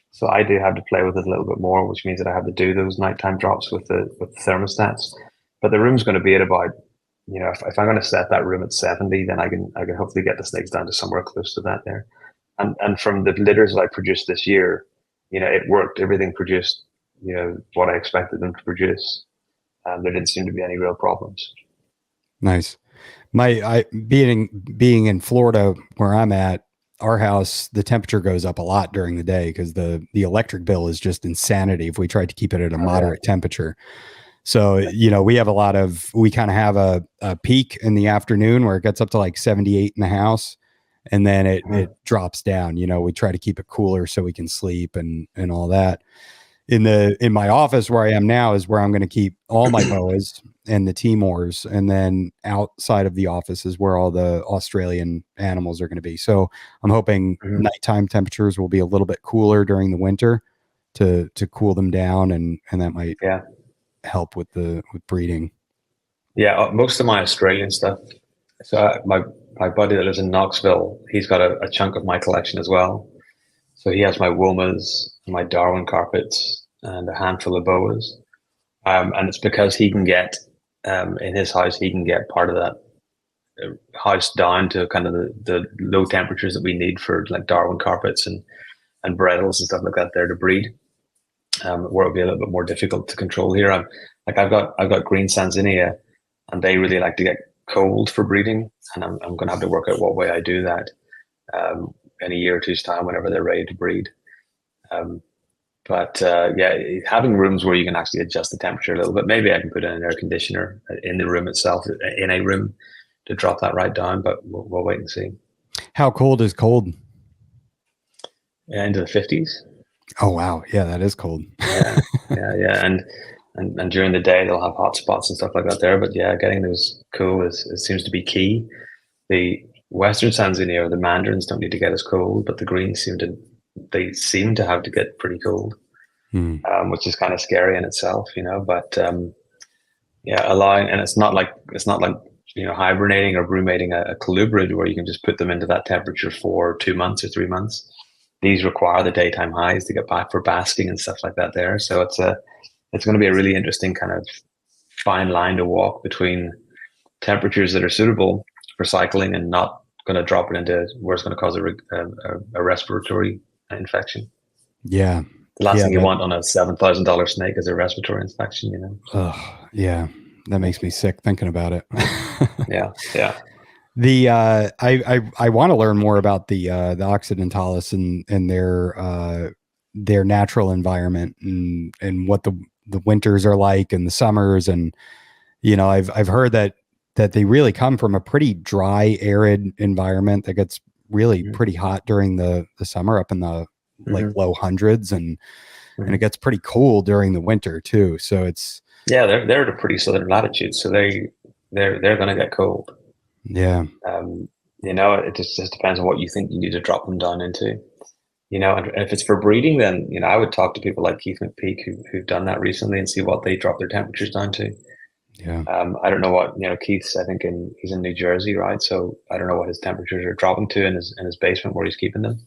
Speaker 2: so I do have to play with it a little bit more, which means that I have to do those nighttime drops with the thermostats. But the room's going to be at about, if I'm going to set that room at 70, then I can hopefully get the snakes down to somewhere close to that there. And from the litters that I produced this year, it worked. Everything produced, what I expected them to produce. There didn't seem to be any real problems.
Speaker 1: Nice. Being in Florida where I'm at, our house, the temperature goes up a lot during the day because the electric bill is just insanity if we tried to keep it at a moderate temperature. So, we have we kind of have a peak in the afternoon where it gets up to like 78 in the house, and then it drops down. We try to keep it cooler so we can sleep and all that. in my office where I am now is where I'm going to keep all my boas and the Timors, and then outside of the office is where all the Australian animals are going to be. So I'm hoping nighttime temperatures will be a little bit cooler during the winter to cool them down, and that might help with breeding.
Speaker 2: Yeah, most of my Australian stuff. So my buddy that lives in Knoxville, he's got a chunk of my collection as well. So he has my Womas, my Darwin carpets, and a handful of boas. And it's because he can get, in his house, he can get part of that house down to kind of the low temperatures that we need for like Darwin carpets and Brettles and stuff like that there to breed. Where it'll be a little bit more difficult to control here. I've got green Sanzinia, and they really like to get cold for breeding, and I'm going to have to work out what way I do that in a year or two's time whenever they're ready to breed. But having rooms where you can actually adjust the temperature a little bit. Maybe I can put in an air conditioner in the room itself, in a room, to drop that right down. But we'll wait and see.
Speaker 1: How cold is cold?
Speaker 2: Into the 50s.
Speaker 1: Oh wow, yeah, that is cold.
Speaker 2: yeah, and during the day they'll have hot spots and stuff like that there. But yeah, getting those cool seems to be key. The Western Sanzinia or the Mandarins don't need to get as cold, but the greens seem to have to get pretty cold, which is kind of scary in itself, you know. But allowing, and it's not like hibernating or brumating a colubrid where you can just put them into that temperature for 2 months or 3 months. These require the daytime highs to get back for basking and stuff like that there. So it's going to be a really interesting kind of fine line to walk between temperatures that are suitable for cycling and not going to drop it into where it's going to cause a respiratory infection.
Speaker 1: Yeah.
Speaker 2: The last thing you want on a $7,000 snake is a respiratory infection, you know?
Speaker 1: Oh, yeah. That makes me sick thinking about it.
Speaker 2: Yeah.
Speaker 1: The I want to learn more about the Occidentalis and their natural environment and what the winters are like and the summers, and you know I've heard that they really come from a pretty dry, arid environment that gets really pretty hot during the summer, up in the like low hundreds, and it gets pretty cool during the winter too. So it's
Speaker 2: they're at a pretty southern latitude, so they're going to get cold.
Speaker 1: Yeah.
Speaker 2: You know, it just depends on what you think you need to drop them down into. You know, and if it's for breeding, then, you know, I would talk to people like Keith McPeak who've done that recently and see what they drop their temperatures down to.
Speaker 1: Yeah.
Speaker 2: I don't know what, you know, Keith's, I think he's in New Jersey, right? So I don't know what his temperatures are dropping to in his basement where he's keeping them.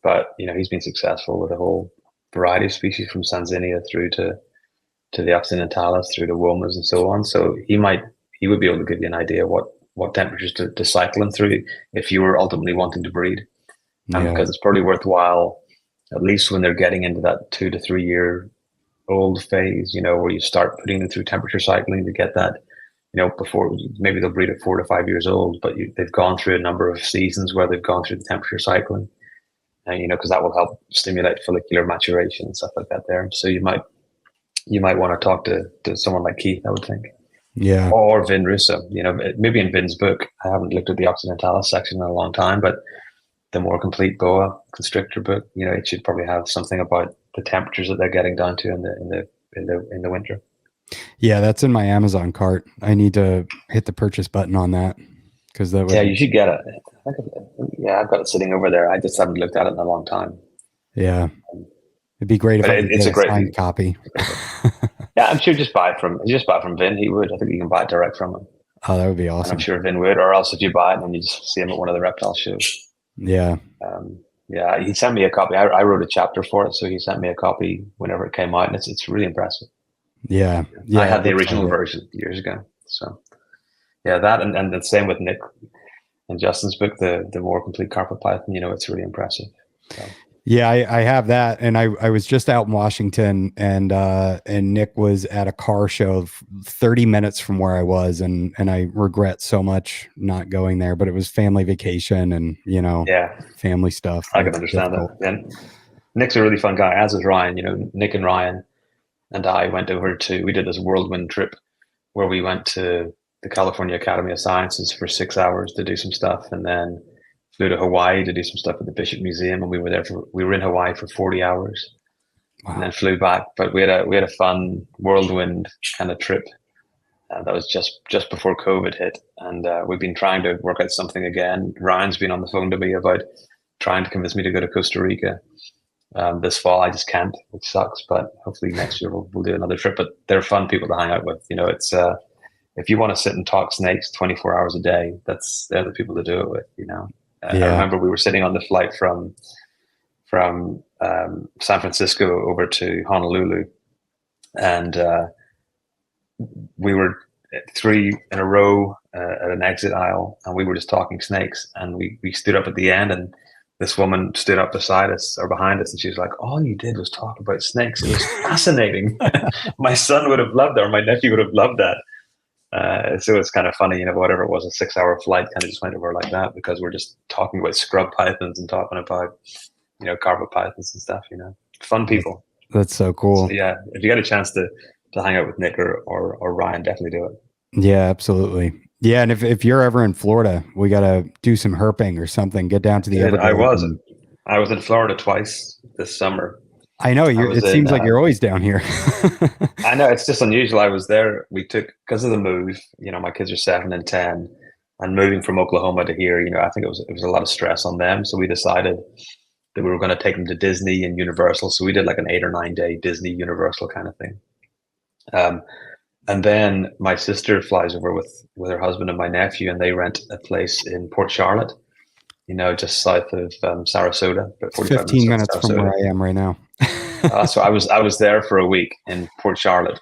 Speaker 2: But, you know, he's been successful with a whole variety of species from Sanzinia through to the Occidentalis, through to Womas and so on. So he would be able to give you an idea what temperatures to cycle them through if you were ultimately wanting to breed. Because it's probably worthwhile, at least when they're getting into that 2 to 3 year old phase, you know, where you start putting them through temperature cycling to get that, you know, before maybe they'll breed at 4 to 5 years old, but they've gone through a number of seasons where they've gone through the temperature cycling, and you know, because that will help stimulate follicular maturation and stuff like that there. So you might want to talk to someone like Keith, I would think.
Speaker 1: Yeah.
Speaker 2: Or Vin Russo, you know, maybe in Vin's book. I haven't looked at the Occidentalis section in a long time, but the more complete boa constrictor book, you know, it should probably have something about the temperatures that they're getting down to in the winter.
Speaker 1: Yeah, that's in my Amazon cart. I need to hit the purchase button on that because that would.
Speaker 2: Yeah, you should get it. I've got it sitting over there. I just haven't looked at it in a long time.
Speaker 1: Yeah, it'd be great if I could get a signed copy.
Speaker 2: Yeah, I'm sure just buy it from Vin. He would. I think you can buy it direct from him.
Speaker 1: Oh, that would be awesome.
Speaker 2: And I'm sure Vin would, or else if you buy it and then you just see him at one of the reptile shows.
Speaker 1: Yeah.
Speaker 2: He sent me a copy. I wrote a chapter for it, so he sent me a copy whenever it came out, and it's really impressive.
Speaker 1: Yeah.
Speaker 2: I had the original version years ago. So yeah, that and the same with Nick and Justin's book, the more complete carpet python. You know, it's really impressive. So.
Speaker 1: Yeah, I have that, and I was just out in Washington, and Nick was at a car show 30 minutes from where I was, and I regret so much not going there, but it was family vacation and, you know, family stuff.
Speaker 2: I can understand that. And Nick's a really fun guy, as is Ryan. You know, Nick and Ryan and I went over we did this whirlwind trip where we went to the California Academy of Sciences for 6 hours to do some stuff, and then flew to Hawaii to do some stuff at the Bishop Museum, and we were in Hawaii for 40 hours. and then flew back. But we had a fun whirlwind kind of trip. That was just before COVID hit, and we've been trying to work out something again. Ryan's been on the phone to me about trying to convince me to go to Costa Rica this fall. I just can't, which sucks. But hopefully next year we'll do another trip. But they're fun people to hang out with. You know, it's if you want to sit and talk snakes 24 hours a day, they're the people to do it with. You know, I remember we were sitting on the flight from San Francisco over to Honolulu, and we were 3 in a row at an exit aisle, and we were just talking snakes. And we stood up at the end, and this woman stood up beside us or behind us, and she was like, "All you did was talk about snakes. It was fascinating." My son would have loved that, or my nephew would have loved that. So it's kind of funny, you know, whatever it was, a 6-hour flight kind of just went over like that because we're just talking about scrub pythons and talking about, you know, carpet pythons and stuff, you know, fun people.
Speaker 1: That's so cool.
Speaker 2: So, yeah. If you get a chance to hang out with Nick or Ryan, definitely do it.
Speaker 1: Yeah, absolutely. Yeah. And if you're ever in Florida, we got to do some herping or something, get down to the Everglades.
Speaker 2: I was in Florida twice this summer.
Speaker 1: I know it seems like you're always down here.
Speaker 2: I know, it's just unusual. I was there. We took, because of the move, you know, my kids are 7 and 10, and moving from Oklahoma to here, you know, I think it was a lot of stress on them. So we decided that we were going to take them to Disney and Universal. So we did like an 8 or 9 day Disney Universal kind of thing. And then my sister flies over with her husband and my nephew, and they rent a place in Port Charlotte, you know, just south of Sarasota.
Speaker 1: 15 minutes from where I am right now.
Speaker 2: So I was there for a week in Port Charlotte,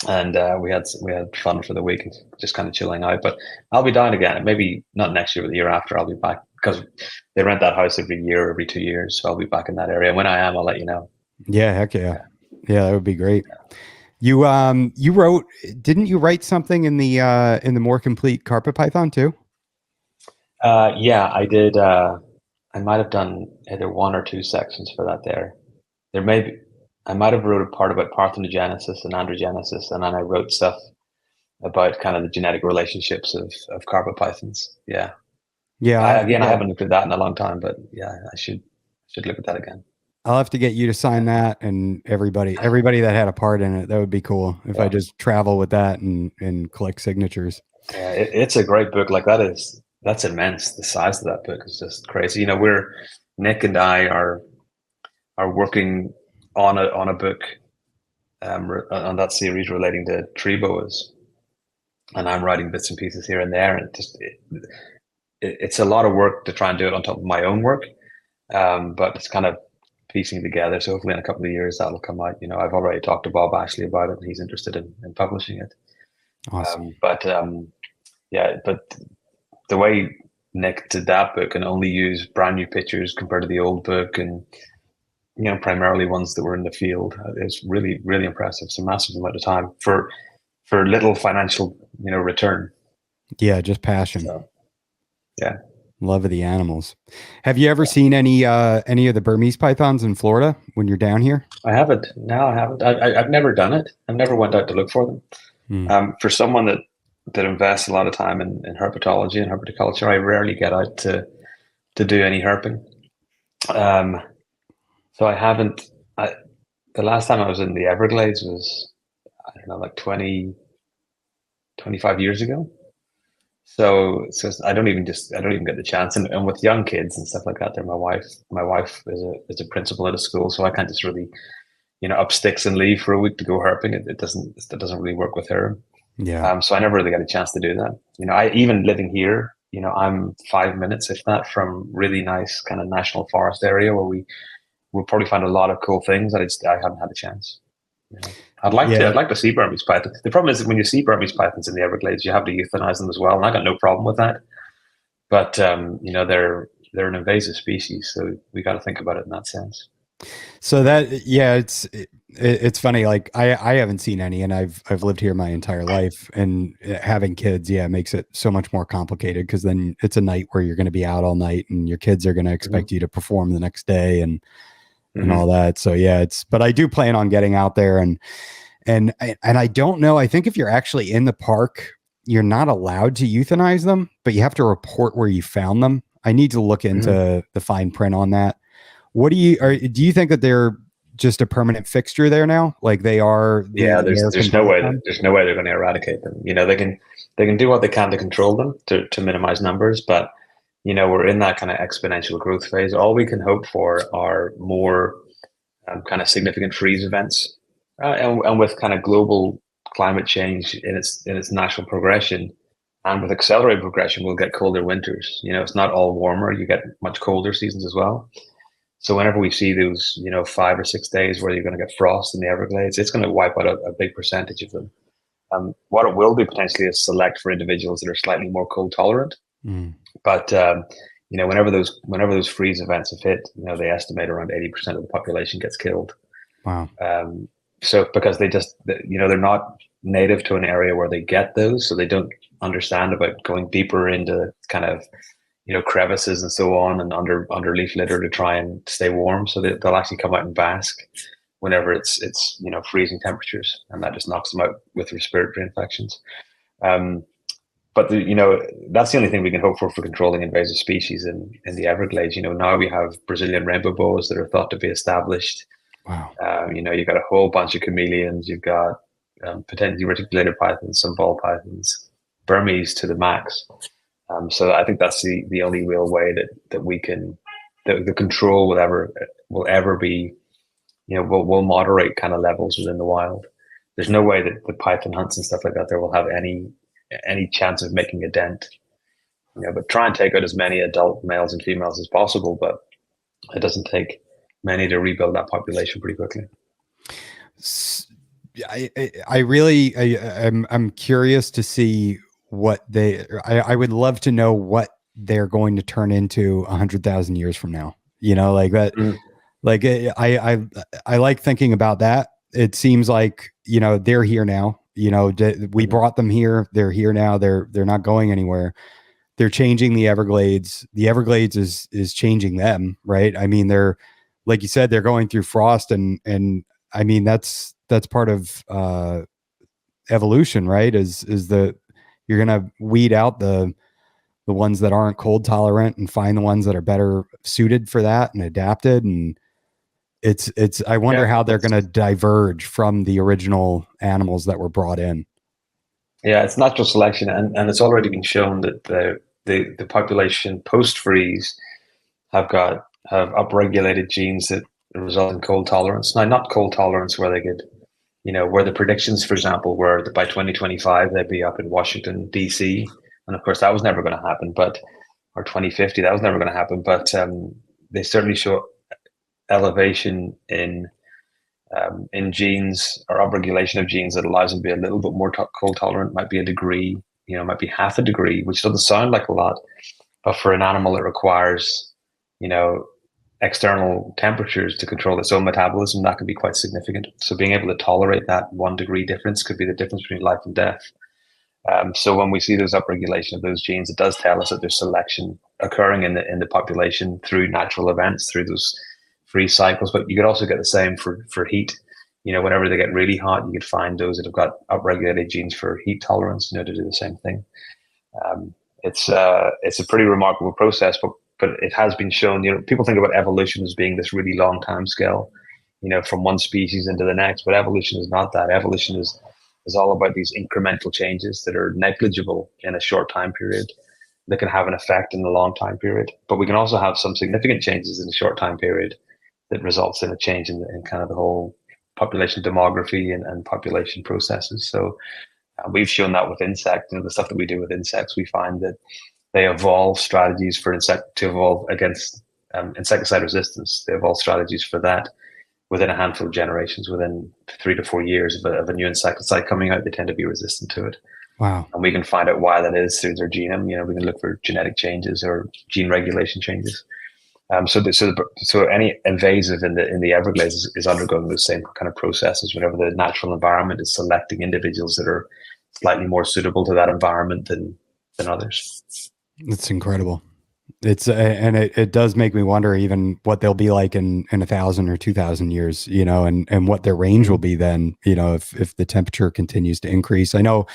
Speaker 2: and we had fun for the week, just kind of chilling out. But I'll be down again. Maybe not next year, but the year after. I'll be back because they rent that house every year, every 2 years. So I'll be back in that area. When I am, I'll let you know.
Speaker 1: Yeah, heck yeah, that would be great. You didn't you write something in the more complete carpet python too?
Speaker 2: Yeah, I did. I might have done either 1 or 2 sections for that there. I might have wrote a part about parthenogenesis and androgenesis, and then I wrote stuff about kind of the genetic relationships of carpet pythons. Yeah. Yeah. I haven't looked at that in a long time, but yeah, I should look at that again.
Speaker 1: I'll have to get you to sign that, and everybody that had a part in it. That would be cool if I just travel with that and collect signatures.
Speaker 2: Yeah, it's a great book. Like that's immense. The size of that book is just crazy. You know, Nick and I are working on a book on that series relating to tree boas, and I'm writing bits and pieces here and there, and it's a lot of work to try and do it on top of my own work, but it's kind of piecing together. So hopefully in a couple of years that'll come out. You know, I've already talked to Bob Ashley about it, and he's interested in publishing it.
Speaker 1: Awesome.
Speaker 2: But the way Nick did that book and only use brand new pictures compared to the old book, and you know, primarily ones that were in the field, is really, really impressive. It's a massive amount of time for little financial, you know, return.
Speaker 1: Yeah, just passion.
Speaker 2: So, yeah.
Speaker 1: Love of the animals. Have you ever seen any of the Burmese pythons in Florida when you're down here?
Speaker 2: I haven't. No, I haven't. I've never done it. I've never went out to look for them. For someone that invests a lot of time in herpetology and herpetoculture, I rarely get out to do any herping. So I haven't. The last time I was in the Everglades was, I don't know, like 25 years ago. So I don't even get the chance, and with young kids and stuff like that. My wife is a principal at a school, so I can't just really, you know, up sticks and leave for a week to go herping. It doesn't really work with her.
Speaker 1: Yeah.
Speaker 2: So I never really got a chance to do that. You know, even living here, you know, I'm 5 minutes, if that, from really nice kind of national forest area where we'll probably find a lot of cool things. I haven't had a chance. You know? I'd like to see Burmese pythons. The problem is that when you see Burmese pythons in the Everglades, you have to euthanize them as well, and I got no problem with that. But you know, they're an invasive species, so we got to think about it in that sense.
Speaker 1: So that, yeah, it's funny. Like I haven't seen any, and I've lived here my entire life, and having kids, yeah, makes it so much more complicated because then it's a night where you're going to be out all night, and your kids are going to expect you to perform the next day, and all that. So yeah, but I do plan on getting out there, and I don't know. I think if you're actually in the park, you're not allowed to euthanize them, but you have to report where you found them. I need to look into the fine print on that. What do you think that just a permanent fixture there now? Like they are
Speaker 2: Yeah, there's no way they're going to eradicate them. They can do what they can to control them to minimize numbers, but we're in that kind of exponential growth phase. All we can hope for are more kind of significant freeze events, and with kind of global climate change in its natural progression, and with accelerated progression, we'll get colder winters. It's not all warmer; you get much colder seasons as well. So whenever we see those, 5 or 6 days where you're going to get frost in the Everglades, it's going to wipe out a big percentage of them. What it will do potentially is select for individuals that are slightly more cold tolerant. But whenever those freeze events have hit, they estimate around 80% of the population gets killed.
Speaker 1: Wow.
Speaker 2: So because they're not native to an area where they get those, so they don't understand about going deeper into kind of crevices and so on, and under leaf litter to try and stay warm. So they'll actually come out and bask whenever it's freezing temperatures, and that just knocks them out with respiratory infections. But that's the only thing we can hope for controlling invasive species in the Everglades. Now we have Brazilian rainbow boas that are thought to be established.
Speaker 1: Wow.
Speaker 2: You've got a whole bunch of chameleons. You've got potentially reticulated pythons, some ball pythons, Burmese to the max. So I think that's the only real way that we can, that the control will ever be, will moderate kind of levels within the wild. There's no way that the python hunts and stuff like that there will have any chance of making a dent. But try and take out as many adult males and females as possible, but it doesn't take many to rebuild that population pretty quickly.
Speaker 1: I'm curious to see what I would love to know what they're going to turn into 100,000 years from now, like that. Like I like thinking about that. It seems like, they're here now, we brought them here. They're here now. They're not going anywhere. They're changing the Everglades. The Everglades is changing them. Right. I mean, they're, like you said, they're going through frost and I mean, that's part of, evolution, right? Is the, you're going to weed out the ones that aren't cold tolerant and find the ones that are better suited for that and adapted. And I wonder how they're going to diverge from the original animals that were brought in.
Speaker 2: Yeah, it's natural selection, and it's already been shown that the population post freeze have upregulated genes that result in cold tolerance. Now, not cold tolerance where they could, where the predictions, for example, were that by 2025 they'd be up in Washington D.C. And of course that was never going to happen, or 2050 that was never going to happen. But they certainly show elevation in genes, or upregulation of genes that allows them to be a little bit more cold tolerant. Might be a degree, might be half a degree, which doesn't sound like a lot, but for an animal that requires, external temperatures to control its own metabolism, that can be quite significant. So being able to tolerate that 1 degree difference could be the difference between life and death. So when we see those upregulation of those genes, it does tell us that there's selection occurring in the population through natural events, through those freeze cycles. But you could also get the same for heat. Whenever they get really hot, you could find those that have got upregulated genes for heat tolerance, to do the same thing. It's a pretty remarkable process, but it has been shown. People think about evolution as being this really long time scale, from one species into the next. But evolution is not that. Evolution is all about these incremental changes that are negligible in a short time period that can have an effect in a long time period. But we can also have some significant changes in a short time period that results in a change in kind of the whole population demography and population processes. So we've shown that with insects. The stuff that we do with insects, we find that they evolve strategies to evolve against insecticide resistance. They evolve strategies for that within a handful of generations. Within 3 to 4 years of a new insecticide coming out, they tend to be resistant to it.
Speaker 1: Wow.
Speaker 2: And we can find out why that is through their genome. We can look for genetic changes or gene regulation changes. So any invasive in the Everglades is undergoing the same kind of processes whenever the natural environment is selecting individuals that are slightly more suitable to that environment than others. It's
Speaker 1: incredible. And it does make me wonder even what they'll be like in 1,000 or 2,000 years, and what their range will be then, if the temperature continues to increase. I know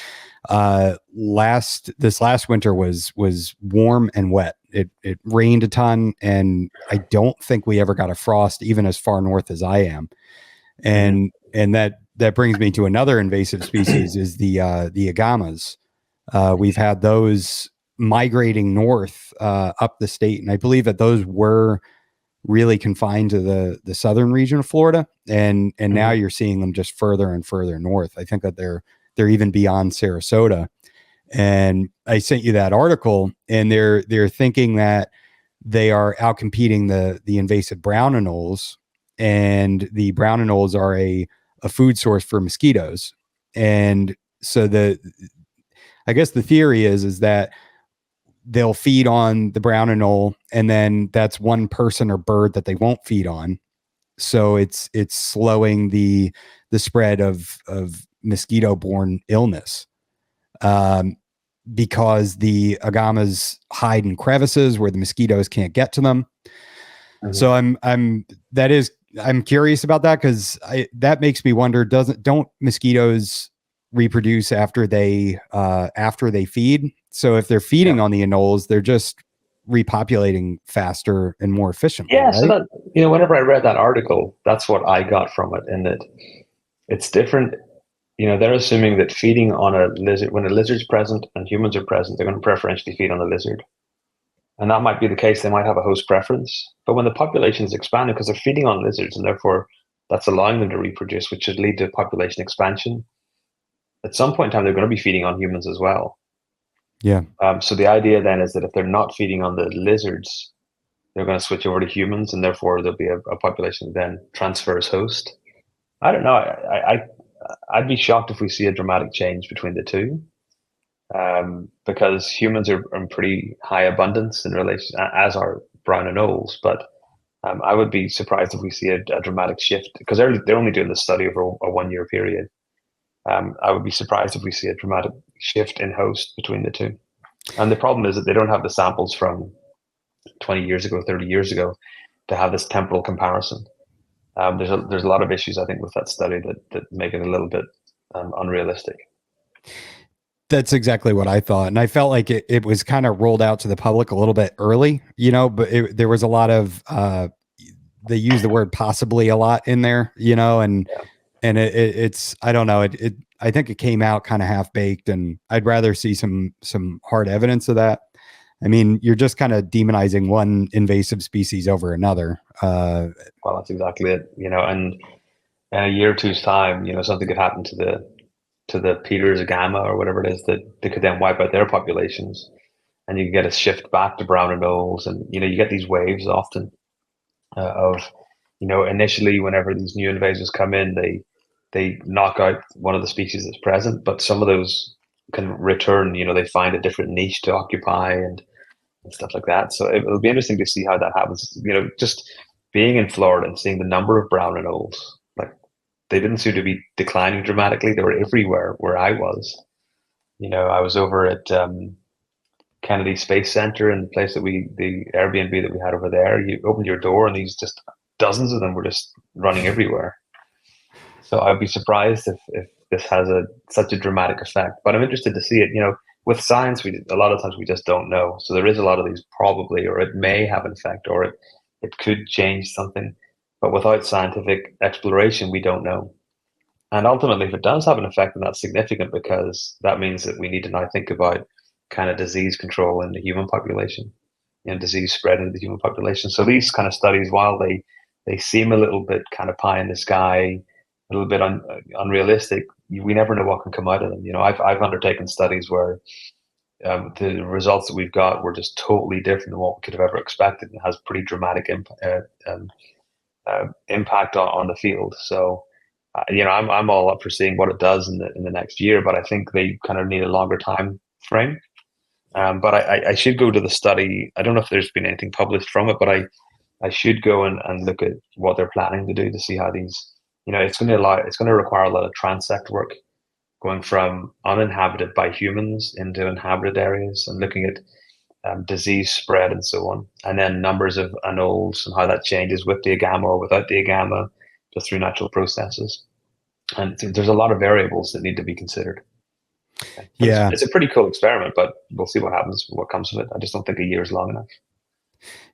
Speaker 1: this last winter was warm and wet. it rained a ton, and I don't think we ever got a frost even as far north as I am. And that brings me to another invasive species is the agamas. We've had those migrating north up the state, and I believe that those were really confined to the southern region of Florida, and now you're seeing them just further and further north. I think that they're even beyond Sarasota. And I sent you that article, and they're thinking that they are outcompeting the invasive brown anoles, and the brown anoles are a food source for mosquitoes. And so I guess the theory is that they'll feed on the brown anole, and then that's one person or bird that they won't feed on. So it's slowing the spread of mosquito-borne illness. Because the agamas hide in crevices where the mosquitoes can't get to them. So I'm curious about that, because that makes me wonder, don't mosquitoes reproduce after they feed? So if they're feeding on the anoles, they're just repopulating faster and more efficiently.
Speaker 2: Yeah.
Speaker 1: Right?
Speaker 2: So that, whenever I read that article, that's what I got from it, in that it's different. They're assuming that feeding on a lizard, when a lizard's present and humans are present, they're going to preferentially feed on the lizard. And that might be the case. They might have a host preference. But when the population is expanding, because they're feeding on lizards, and therefore that's allowing them to reproduce, which should lead to population expansion, at some point in time, they're going to be feeding on humans as well.
Speaker 1: Yeah.
Speaker 2: So the idea then is that if they're not feeding on the lizards, they're going to switch over to humans, and therefore there'll be a population that then transfers host. I don't know. I'd be shocked if we see a dramatic change between the two, because humans are in pretty high abundance in relation, as are brown anoles. But I would be surprised if we see a dramatic shift, because they're only doing this study over a 1 year period. I would be surprised if we see a dramatic shift in host between the two. And the problem is that they don't have the samples from 20 years ago, 30 years ago, to have this temporal comparison. There's a lot of issues, I think, with that study that make it a little bit unrealistic.
Speaker 1: That's exactly what I thought. And I felt like it was kind of rolled out to the public a little bit early, but there was a lot of, they use the word possibly a lot in there, and it's, I don't know, I think it came out kind of half baked, and I'd rather see some hard evidence of that. I mean, you're just kind of demonizing one invasive species over another.
Speaker 2: Well, that's exactly it. And in a year or two's time, something could happen to the Peter's agama or whatever it is, that they could then wipe out their populations, and you get a shift back to brown anoles, and you get these waves often of initially, whenever these new invasives come in, they knock out one of the species that's present, but some of those can return. They find a different niche to occupy and stuff like that. So it'll be interesting to see how that happens. Just being in Florida and seeing the number of brown anoles, like, they didn't seem to be declining dramatically. They were everywhere where I was. I was over at Kennedy Space Center, and the place the Airbnb that we had over there. You opened your door, and these just dozens of them were just running everywhere. So I'd be surprised if this has such a dramatic effect. But I'm interested to see it. With science, a lot of times we just don't know. So there is a lot of these probably, or it may have an effect, or it could change something. But without scientific exploration, we don't know. And ultimately, if it does have an effect, then that's significant, because that means that we need to now think about kind of disease control in the human population, disease spread into the human population. So these kind of studies, while they seem a little bit kind of pie in the sky, a little bit unrealistic, we never know what can come out of them. I've undertaken studies where the results that we've got were just totally different than what we could have ever expected, and has pretty dramatic impact on the field. So, I'm all up for seeing what it does in the next year, but I think they kind of need a longer time frame. But I should go to the study. I don't know if there's been anything published from it, but I should go and look at what they're planning to do to see how these. It's going to require a lot of transect work, going from uninhabited by humans into inhabited areas, and looking at disease spread and so on, and then numbers of anoles and how that changes with the agama or without the agama, just through natural processes. And there's a lot of variables that need to be considered. But
Speaker 1: Yeah.
Speaker 2: it's a pretty cool experiment, but we'll see what happens, what comes of it. I just don't think a year is long enough.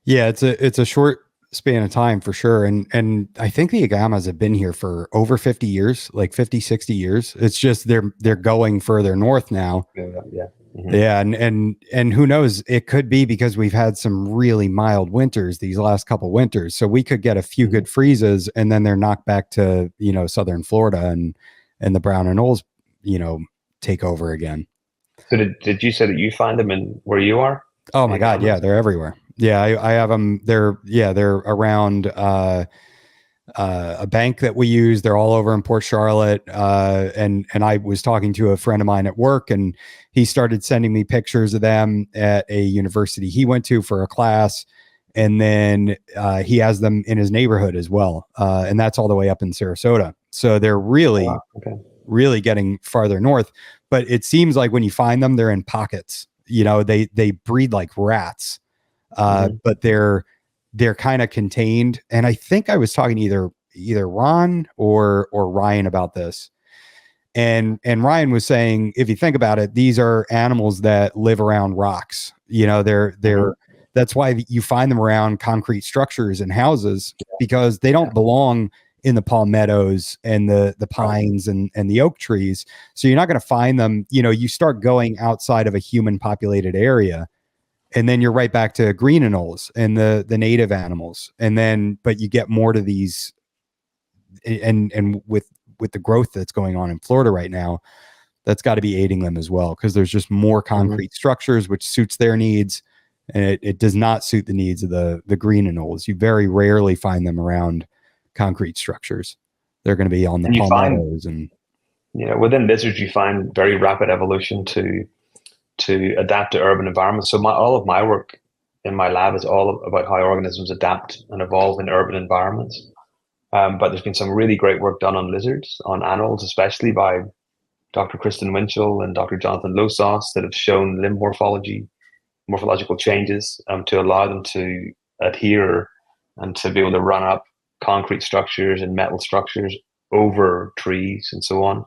Speaker 1: Yeah, it's a short span of time for sure. And I think the agamas have been here for over 50 years, like 50, 60 years. It's just they're going further north now.
Speaker 2: Yeah. Mm-hmm.
Speaker 1: Yeah, and who knows? It could be because we've had some really mild winters these last couple winters. So we could get a few good freezes and then they're knocked back to, southern Florida and the brown and Knowles, take over again.
Speaker 2: So did you say that you find them in where you are?
Speaker 1: Oh my God, yeah, they're everywhere. Yeah, I have them. They're around a bank that we use. They're all over in Port Charlotte. And I was talking to a friend of mine at work, and he started sending me pictures of them at a university he went to for a class. And then he has them in his neighborhood as well, and that's all the way up in Sarasota. So they're really, really getting farther north. But it seems like when you find them, they're in pockets. They breed like rats, but they're kind of contained. And I think I was talking to either Ron or Ryan about this. And Ryan was saying, if you think about it, these are animals that live around rocks. They're that's why you find them around concrete structures and houses, because they don't belong in the palmettos and the pines and the oak trees. So you're not going to find them. You start going outside of a human populated area, and then you're right back to green anoles and the native animals. And then, but you get more to these, and with the growth that's going on in Florida right now, that's got to be aiding them as well, because there's just more concrete structures, which suits their needs, and it does not suit the needs of the green anoles. You very rarely find them around concrete structures. They're going to be on the palmettos
Speaker 2: within lizards, you find very rapid evolution to adapt to urban environments. So all of my work in my lab is all about how organisms adapt and evolve in urban environments. But there's been some really great work done on lizards, on animals, especially by Dr. Kristen Winchell and Dr. Jonathan Losos, that have shown limb morphological changes to allow them to adhere and to be able to run up concrete structures and metal structures over trees and so on.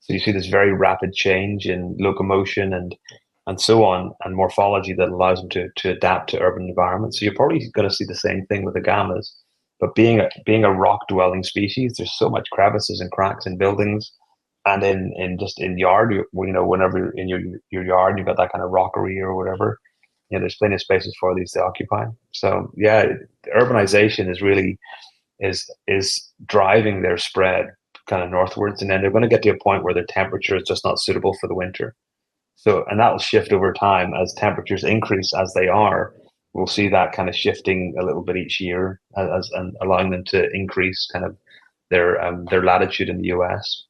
Speaker 2: So you see this very rapid change in locomotion and so on, and morphology that allows them to adapt to urban environments. So you're probably going to see the same thing with the agamas. But being a rock dwelling species, there's so much crevices and cracks in buildings, and in yard, whenever you're in your yard, you've got that kind of rockery or whatever. There's plenty of spaces for these to occupy. So yeah, urbanization is really is driving their spread kind of northwards, and then they're going to get to a point where their temperature is just not suitable for the winter. So, and that will shift over time as temperatures increase, as they are. We'll see that kind of shifting a little bit each year, and allowing them to increase kind of their latitude in the US.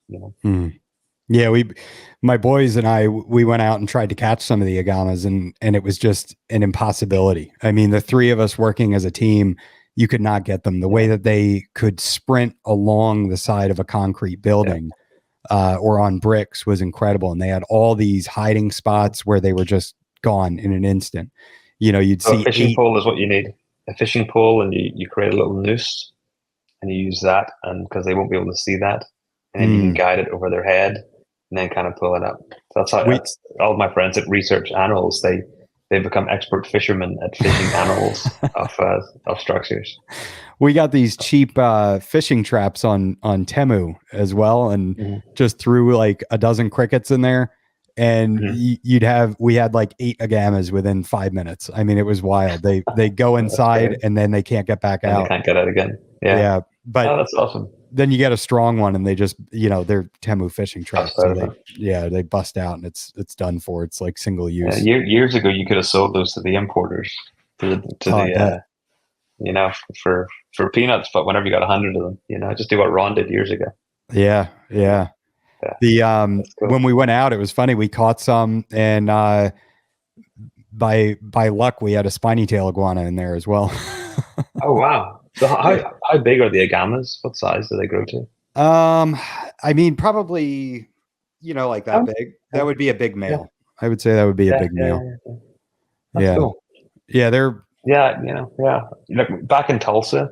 Speaker 1: Yeah, my boys and I, we went out and tried to catch some of the agamas, and it was just an impossibility. I mean, the three of us working as a team, you could not get them. The way that they could sprint along the side of a concrete building or on bricks was incredible. And they had all these hiding spots where they were just gone in an instant. You'd see
Speaker 2: a fishing pole is what you need. A fishing pole, and you create a little noose, and you use that, and because they won't be able to see that, and then you can guide it over their head, and then kind of pull it up. So that's how all of my friends that research animals, they become expert fishermen at fishing animals of structures.
Speaker 1: We got these cheap fishing traps on Temu as well, and just threw like a dozen crickets in there, and we had like 8 agamas within 5 minutes. I mean, it was wild. They go inside and then they can't get back out.
Speaker 2: They can't get out again.
Speaker 1: Yeah. But
Speaker 2: that's awesome.
Speaker 1: Then you get a strong one, and they just they're Temu fishing traps. So they bust out, and it's done for. It's like single use.
Speaker 2: Years ago, you could have sold those to the importers for peanuts. But whenever you got 100 of them, just do what Ron did years ago.
Speaker 1: Yeah. The cool. When we went out, it was funny. We caught some, and by luck, we had a spiny tail iguana in there as well.
Speaker 2: Oh wow! So how big are the agamas? What size do they grow to?
Speaker 1: I mean, probably like that big. That would be a big male. Yeah. I would say that would be a big male.
Speaker 2: That's cool.
Speaker 1: Yeah, they're.
Speaker 2: Look, back in Tulsa,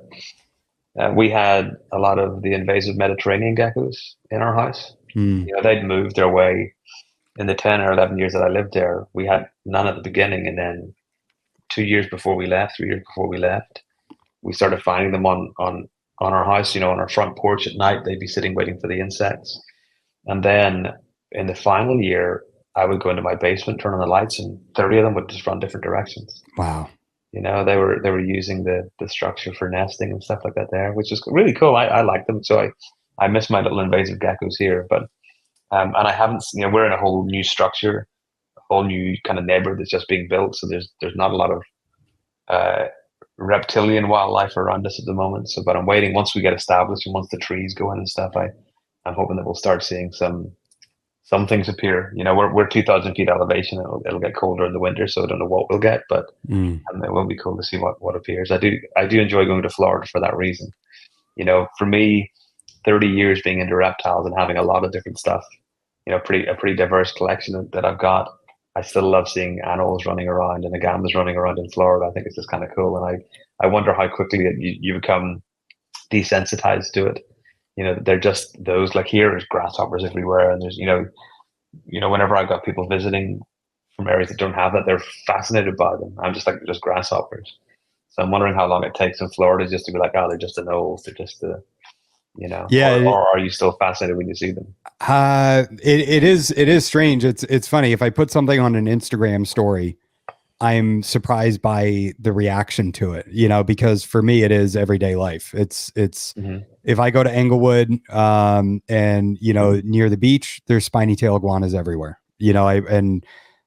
Speaker 2: we had a lot of the invasive Mediterranean geckos in our house. They'd moved their way in the 10 or 11 years that I lived there, we had none at the beginning, and then 2 years before we left, 3 years before we left, we started finding them on our house, on our front porch at night. They'd be sitting waiting for the insects. And then in the final year, I would go into my basement, turn on the lights, and 30 of them would just run different directions.
Speaker 1: Wow.
Speaker 2: They were using the structure for nesting and stuff like that there, which is really cool. I like them. So I miss my little invasive geckos here, but and I haven't, we're in a whole new structure, a whole new kind of neighborhood that's just being built. So there's not a lot of reptilian wildlife around us at the moment. So, but I'm waiting once we get established and once the trees go in and stuff. I'm hoping that we'll start seeing some things appear. We're 2,000 feet elevation. It'll get colder in the winter, so I don't know what we'll get, but it will be cool to see what appears. I do enjoy going to Florida for that reason. For me, 30 years being into reptiles and having a lot of different stuff, a pretty diverse collection that I've got. I still love seeing animals running around and agamas running around in Florida. I think it's just kind of cool, and I wonder how quickly you become desensitized to it. They're just those, like here there's grasshoppers everywhere, and there's whenever I've got people visiting from areas that don't have that, they're fascinated by them. I'm just like, they're just grasshoppers. So I'm wondering how long it takes in Florida just to be like, oh, they're just anoles, they're just
Speaker 1: Yeah.
Speaker 2: or are you still fascinated when you see them?
Speaker 1: It is strange. It's funny. If I put something on an Instagram story, I'm surprised by the reaction to it, because for me it is everyday life. It's if I go to Englewood, and near the beach, there's spiny tail iguanas everywhere. And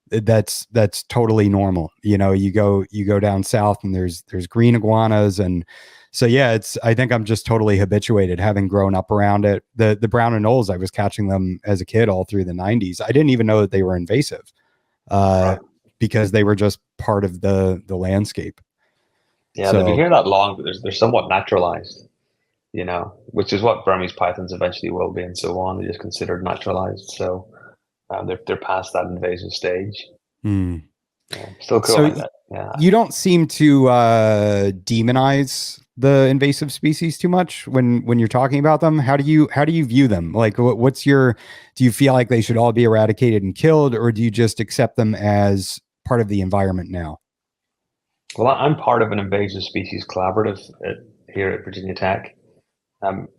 Speaker 1: that's totally normal. You go down south and there's green iguanas, and so yeah, I think I'm just totally habituated, having grown up around it. The brown and anoles, I was catching them as a kid all through the 90s. I didn't even know that they were invasive. Because they were just part of the landscape.
Speaker 2: Yeah, they've been here that long, but they're somewhat naturalized, which is what Burmese pythons eventually will be, and so on. They're just considered naturalized, so they're past that invasive stage.
Speaker 1: Yeah,
Speaker 2: still cool.
Speaker 1: So
Speaker 2: like that. Yeah.
Speaker 1: You don't seem to demonize the invasive species too much when you're talking about them. How do you view them? Like, do you feel like they should all be eradicated and killed, or do you just accept them as part of the environment now?
Speaker 2: Well, I'm part of an invasive species collaborative here at Virginia Tech.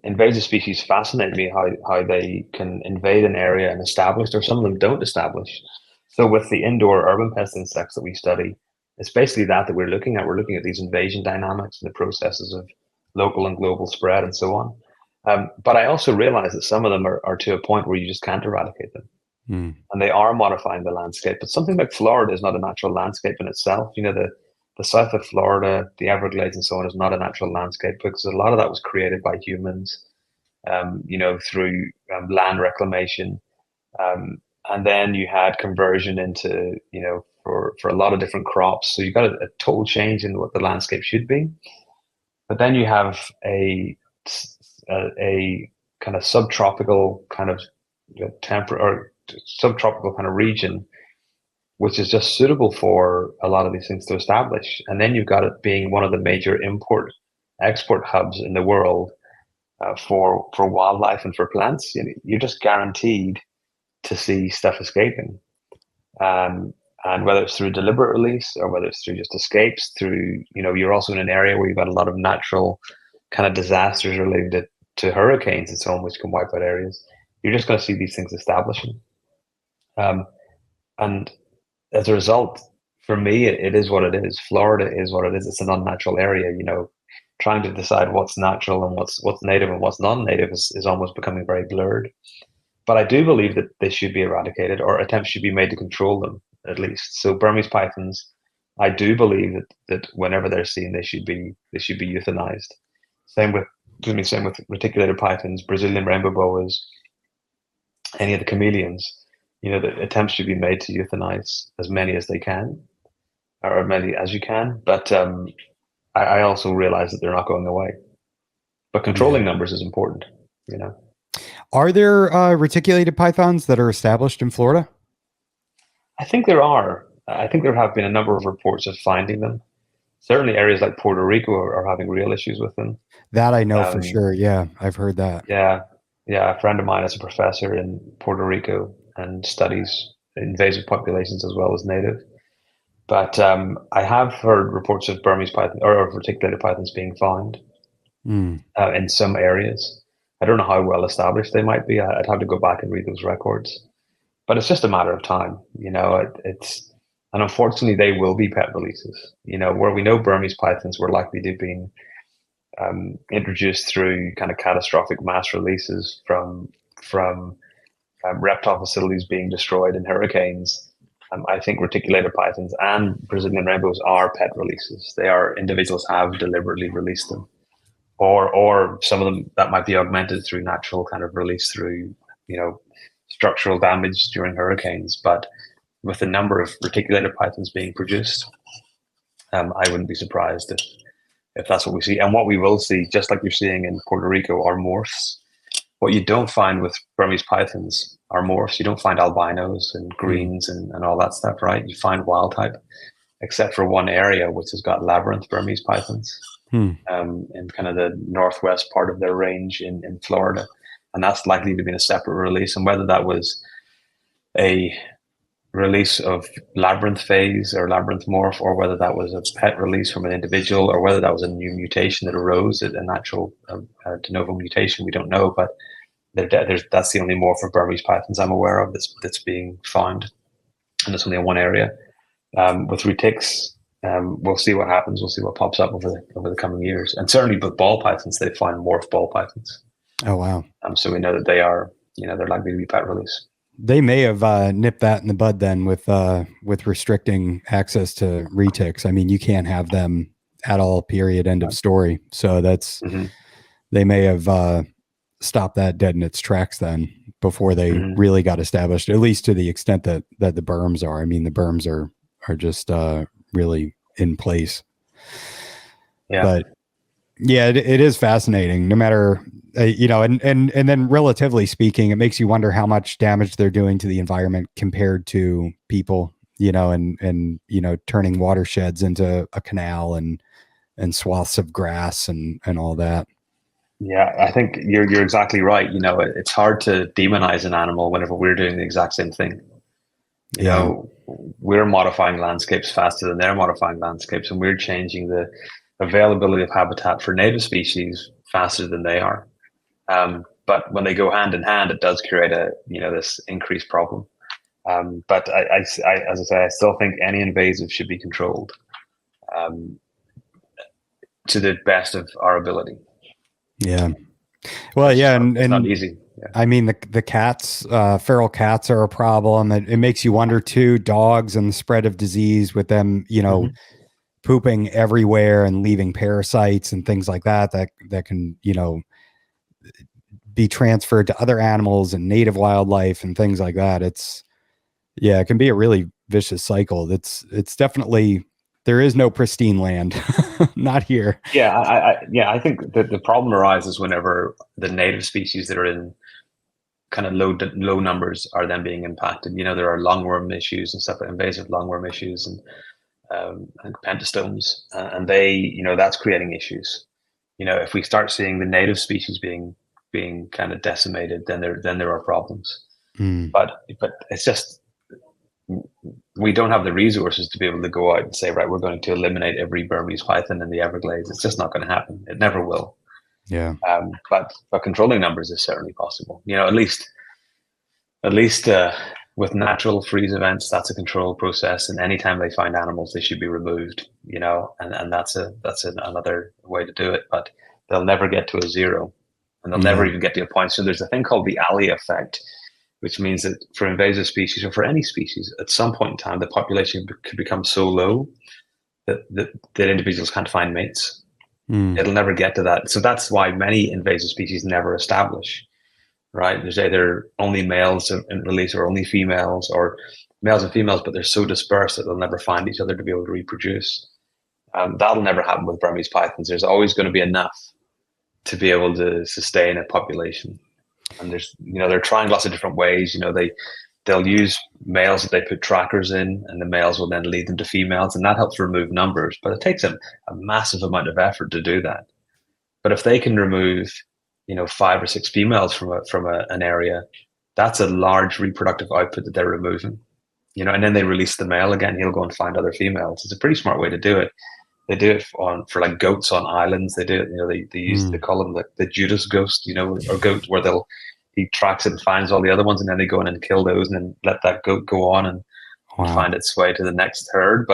Speaker 2: Invasive species fascinate me, how they can invade an area and establish, or some of them don't establish. So with the indoor urban pest insects that we study, it's basically that we're looking at. We're looking at these invasion dynamics and the processes of local and global spread and so on. But I also realize that some of them are to a point where you just can't eradicate them. And they are modifying the landscape. But something like Florida is not a natural landscape in itself. The south of Florida, the Everglades and so on, is not a natural landscape because a lot of that was created by humans, through land reclamation. And then you had conversion into, for a lot of different crops. So you've got a total change in what the landscape should be. But then you have a kind of subtropical kind of or subtropical kind of region, which is just suitable for a lot of these things to establish. And then you've got it being one of the major export hubs in the world for wildlife and for plants. You're just guaranteed to see stuff escaping. And whether it's through deliberate release or whether it's through just escapes, you're also in an area where you've got a lot of natural kind of disasters related to hurricanes and so on, which can wipe out areas. You're just going to see these things establishing. And as a result, for me, it is what it is. Florida is what it is. It's an unnatural area. Trying to decide what's natural and what's native and what's non-native is almost becoming very blurred. But I do believe that they should be eradicated, or attempts should be made to control them, at least. So Burmese pythons, I do believe that whenever they're seen, they should be euthanized. Same with reticulated pythons, Brazilian rainbow boas, any of the chameleons. The attempts should be made to euthanize as many as they can, or as many as you can. But I also realize that they're not going away. But controlling numbers is important.
Speaker 1: Are there reticulated pythons that are established in Florida?
Speaker 2: I think there are. I think there have been a number of reports of finding them. Certainly areas like Puerto Rico are having real issues with them.
Speaker 1: That I know for sure. Yeah, I've heard that.
Speaker 2: Yeah. A friend of mine is a professor in Puerto Rico and studies invasive populations as well as native. But I have heard reports of Burmese python or of reticulated pythons being found in some areas. I don't know how well established they might be. I'd have to go back and read those records. But it's just a matter of time, and unfortunately they will be pet releases. Where we know Burmese pythons were likely to have been introduced through kind of catastrophic mass releases from reptile facilities being destroyed in hurricanes. I think reticulated pythons and Brazilian rainbows are pet releases. Individuals have deliberately released them, or some of them that might be augmented through natural kind of release through structural damage during hurricanes. But with the number of reticulated pythons being produced, I wouldn't be surprised if that's what we see. And what we will see, just like you're seeing in Puerto Rico, are morphs. What you don't find with Burmese pythons are morphs. You don't find albinos and greens and all that stuff, right? You find wild type, except for one area which has got labyrinth Burmese pythons in kind of the northwest part of their range in Florida. And that's likely to be a separate release. And whether that was a release of labyrinth phase or labyrinth morph, or whether that was a pet release from an individual, or whether that was a new mutation that arose, a natural de novo mutation, we don't know. But that's the only morph of Burmese pythons I'm aware of that's being found, and it's only in one area. With retics, we'll see what happens. We'll see what pops up over the coming years. And certainly with ball pythons, they find morph ball pythons.
Speaker 1: Oh wow!
Speaker 2: So we know that they are, they're likely to be pet release.
Speaker 1: They may have nipped that in the bud then with restricting access to retics. I mean, you can't have them at all. Period. End of story. So that's they may have stopped that dead in its tracks then before they really got established. At least to the extent that the berms are. I mean, the berms are just really in place. Yeah, but yeah, it is fascinating. No matter. And then relatively speaking, it makes you wonder how much damage they're doing to the environment compared to people, and turning watersheds into a canal and swaths of grass and all that.
Speaker 2: Yeah, I think you're exactly right. It's hard to demonize an animal whenever we're doing the exact same thing. We're modifying landscapes faster than they're modifying landscapes, and we're changing the availability of habitat for native species faster than they are. But when they go hand in hand, it does create this increased problem. But as I say, I still think any invasive should be controlled to the best of our ability.
Speaker 1: Yeah. Well,
Speaker 2: it's not easy. Yeah.
Speaker 1: I mean, the cats, feral cats are a problem. It makes you wonder too, dogs and the spread of disease with them, pooping everywhere and leaving parasites and things like that can, be transferred to other animals and native wildlife and things like that. It can be a really vicious cycle. It's definitely, there is no pristine land, not here.
Speaker 2: Yeah. I think that the problem arises whenever the native species that are in kind of low numbers are then being impacted. There are lungworm issues and stuff, invasive lungworm issues and pentastomes, and they, that's creating issues. If we start seeing the native species being kind of decimated, then there are problems. But it's just, we don't have the resources to be able to go out and say, right, we're going to eliminate every Burmese python in the Everglades. It's just not going to happen. It never will.
Speaker 1: Yeah.
Speaker 2: But controlling numbers is certainly possible. At least with natural freeze events, that's a control process. And anytime they find animals, they should be removed. And that's another way to do it. But they'll never get to a zero. And they'll never even get to a point. So there's a thing called the alley effect, which means that for invasive species or for any species, at some point in time, the population could become so low that individuals can't find mates. It'll never get to that. So that's why many invasive species never establish, right? There's either only males in release or only females, or males and females, but they're so dispersed that they'll never find each other to be able to reproduce. That'll never happen with Burmese pythons. There's always going to be enough to be able to sustain a population. And there's, they're trying lots of different ways. They'll use males that they put trackers in, and the males will then lead them to females, and that helps remove numbers. But it takes a massive amount of effort to do that. But if they can remove, 5 or 6 females from an area, that's a large reproductive output that they're removing. and then they release the male again. He'll go and find other females. It's a pretty smart way to do it. They do it for like goats on islands. They do it, they call them the Judas ghost, or goat, where he tracks it and finds all the other ones, and then they go in and kill those, and then let that goat go on and find its way to the next herd.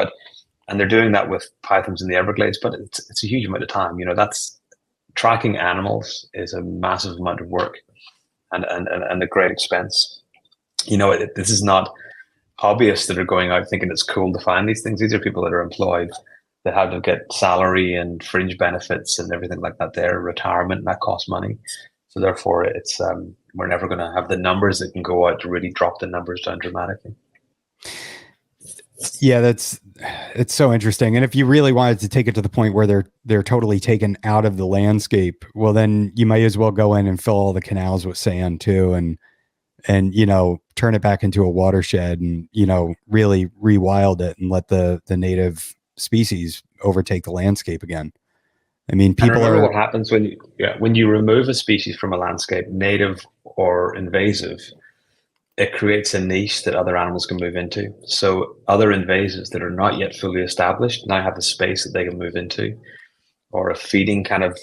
Speaker 2: And they're doing that with pythons in the Everglades, but it's a huge amount of time. That's tracking animals is a massive amount of work and a great expense. This is not hobbyists that are going out thinking it's cool to find these things. These are people that are employed, that have to get salary and fringe benefits and everything like that. Their retirement, and that costs money. So therefore, it's we're never going to have the numbers that can go out to really drop the numbers down dramatically.
Speaker 1: Yeah, it's so interesting. And if you really wanted to take it to the point where they're totally taken out of the landscape, well, then you might as well go in and fill all the canals with sand too, and turn it back into a watershed, and really rewild it and let the native species overtake the landscape again. I mean,
Speaker 2: what happens when you remove a species from a landscape, native or invasive, it creates a niche that other animals can move into. So other invasives that are not yet fully established now have the space that they can move into, or a feeding kind of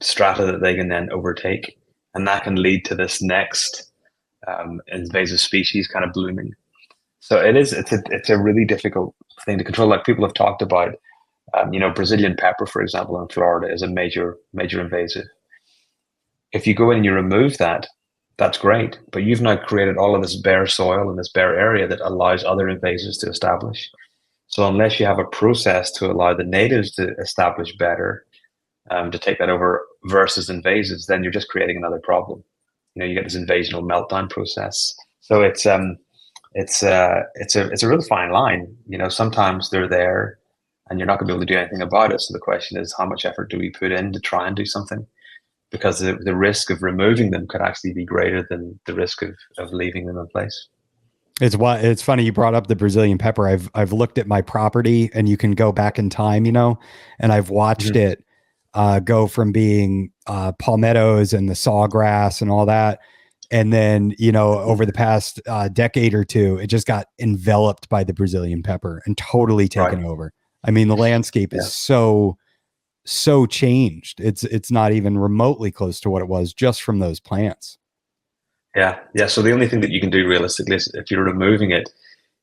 Speaker 2: strata that they can then overtake, and that can lead to this next invasive species kind of blooming. So it's a really difficult thing to control. Like people have talked about, Brazilian pepper, for example, in Florida is a major invasive. If you go in and you remove that, that's great, but you've now created all of this bare soil and this bare area that allows other invasives to establish. So unless you have a process to allow the natives to establish better, to take that over versus invasives, then you're just creating another problem. You get this invasional meltdown process. So it's a real fine line. Sometimes they're there and you're not going to be able to do anything about it. So the question is, how much effort do we put in to try and do something? Because the risk of removing them could actually be greater than the risk of leaving them in place.
Speaker 1: It's funny you brought up the Brazilian pepper. I've looked at my property, and you can go back in time, and I've watched it go from being palmettos and the sawgrass and all that. And then, over the past decade or two, it just got enveloped by the Brazilian pepper and totally taken over. I mean, the landscape is so changed. It's not even remotely close to what it was just from those plants.
Speaker 2: Yeah. So the only thing that you can do realistically is, if you're removing it,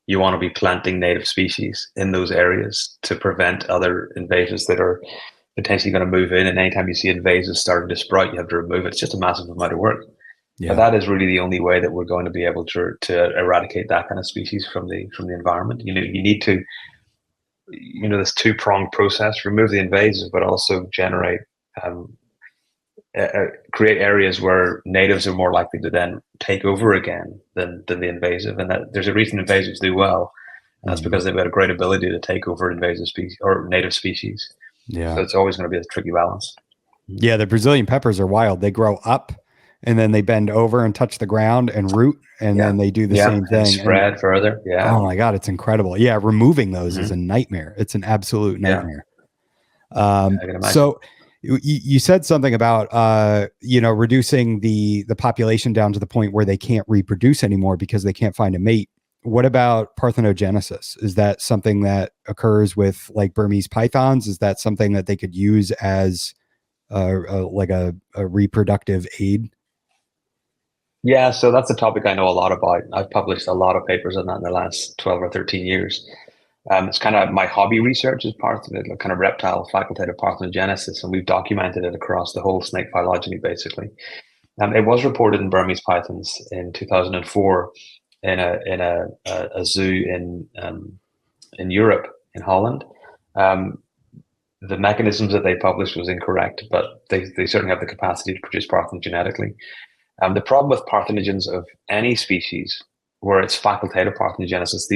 Speaker 2: you want to be planting native species in those areas to prevent other invasives that are potentially going to move in. And anytime you see invasives starting to sprout, you have to remove it. It's just a massive amount of work. Yeah. But that is really the only way that we're going to be able to eradicate that kind of species from the environment. You need to, this two-pronged process: remove the invasive, but also generate, create areas where natives are more likely to then take over again than the invasive. And that there's a reason invasives do well, and that's because they've got a great ability to take over invasive species or native species. Yeah. So it's always going to be a tricky balance.
Speaker 1: Yeah, the Brazilian peppers are wild. They grow up, and then they bend over and touch the ground and root, and then they do the same thing.
Speaker 2: And spread further. Yeah.
Speaker 1: Oh my God, it's incrable. Yeah, removing those is a nightmare. It's an absolute nightmare. So you said something about reducing the population down to the point where they can't reproduce anymore because they can't find a mate. What about parthenogenesis? Is that something that occurs with like Burmese pythons? Is that something that they could use as like a reproductive aid?
Speaker 2: Yeah, so that's a topic I know a lot about. I've published a lot of papers on that in the last 12 or 13 years. It's kind of my hobby research is part of it, like kind of reptile facultative parthenogenesis, and we've documented it across the whole snake phylogeny, basically. It was reported in Burmese pythons in 2004 in a zoo in Europe, in Holland. The mechanisms that they published was incorrect, but they certainly have the capacity to produce parthenogenetically. The problem with parthenogens of any species, where it's facultative parthenogenesis,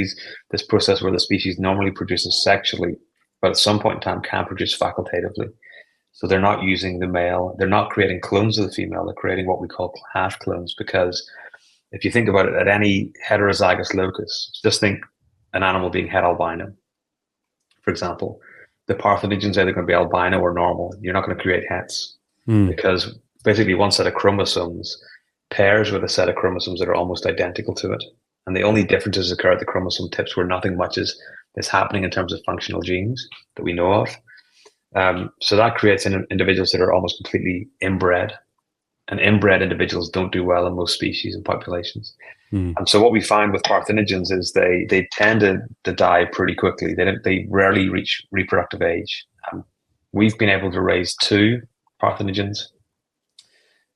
Speaker 2: this process where the species normally produces sexually, but at some point in time can produce facultatively. So they're not using the male, they're not creating clones of the female, they're creating what we call half clones. Because if you think about it, at any heterozygous locus, just think an animal being het albino, for example. The parthenogens are either going to be albino or normal. You're not going to create hets because basically one set of chromosomes pairs with a set of chromosomes that are almost identical to it. and the only differences occur at the chromosome tips where nothing much is happening in terms of functional genes that we know of. So that creates individuals that are almost completely inbred, and inbred individuals don't do well in most species and populations. And so what we find with parthenogens is they tend to die pretty quickly. They rarely reach reproductive age. We've been able to raise 2 parthenogens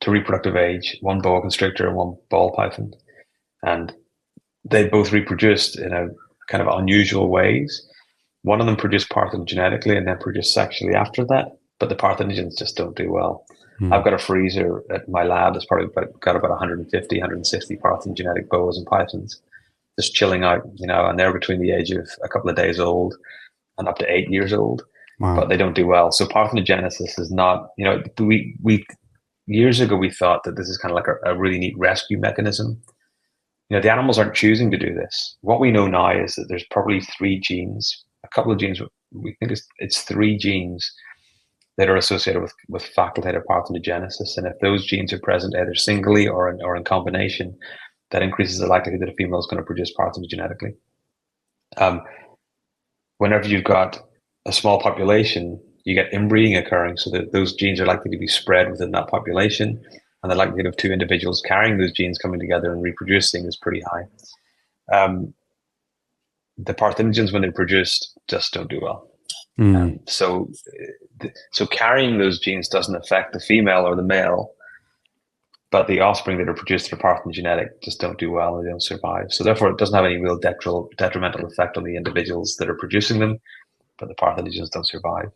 Speaker 2: to reproductive age, one boa constrictor and one ball python, and they both reproduced in a kind of unusual ways. One of them produced parthenogenetically and then produced sexually after that, but the parthenogens just don't do well. I've got a freezer at my lab that's probably got about 150, 160 parthenogenetic boas and pythons just chilling out, and they're between the age of a couple of days old and up to 8 years old. Wow. But they don't do well. So parthenogenesis is not, we years ago, we thought that this is kind of like a really neat rescue mechanism. The animals aren't choosing to do this. What we know now is that there's probably 3 genes, a couple of genes, we think it's 3 genes that are associated with facultative parthenogenesis. And if those genes are present either singly or in combination, that increases the likelihood that a female is going to produce parthenogenetically. Whenever you've got a small population, you get inbreeding occurring, so that those genes are likely to be spread within that population, and the likelihood of 2 individuals carrying those genes coming together and reproducing is pretty high. The parthenogens, when they're produced, just don't do well. So carrying those genes doesn't affect the female or the male, but the offspring that are produced that are parthenogenetic just don't do well and they don't survive. So therefore, it doesn't have any real detrimental effect on the individuals that are producing them, but the parthenogens don't survive.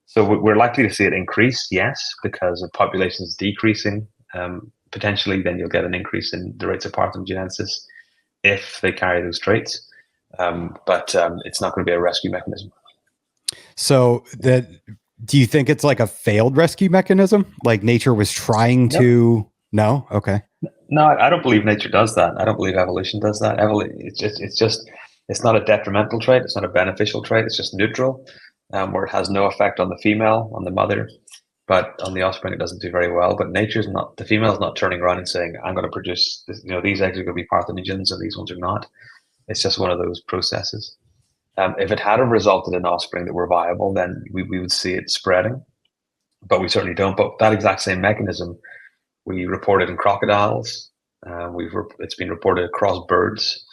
Speaker 2: So we're likely to see it increase, yes, because the population is decreasing. Potentially, then you'll get an increase in the rates of parthenogenesis if they carry those traits. But it's not going to be a rescue mechanism.
Speaker 1: So do you think it's like a failed rescue mechanism? Like nature was trying to? No. Okay.
Speaker 2: No, I don't believe nature does that. I don't believe evolution does that. It's not a detrimental trait. It's not a beneficial trait. It's just neutral, where it has no effect on the female, on the mother, but on the offspring it doesn't do very well. But the female is not turning around and saying, I'm going to produce this, these eggs are going to be parthenogens and these ones are not. It's just one of those processes. If it had resulted in offspring that were viable, then we would see it spreading, but we certainly don't. But that exact same mechanism we reported in crocodiles. It's been reported across birds.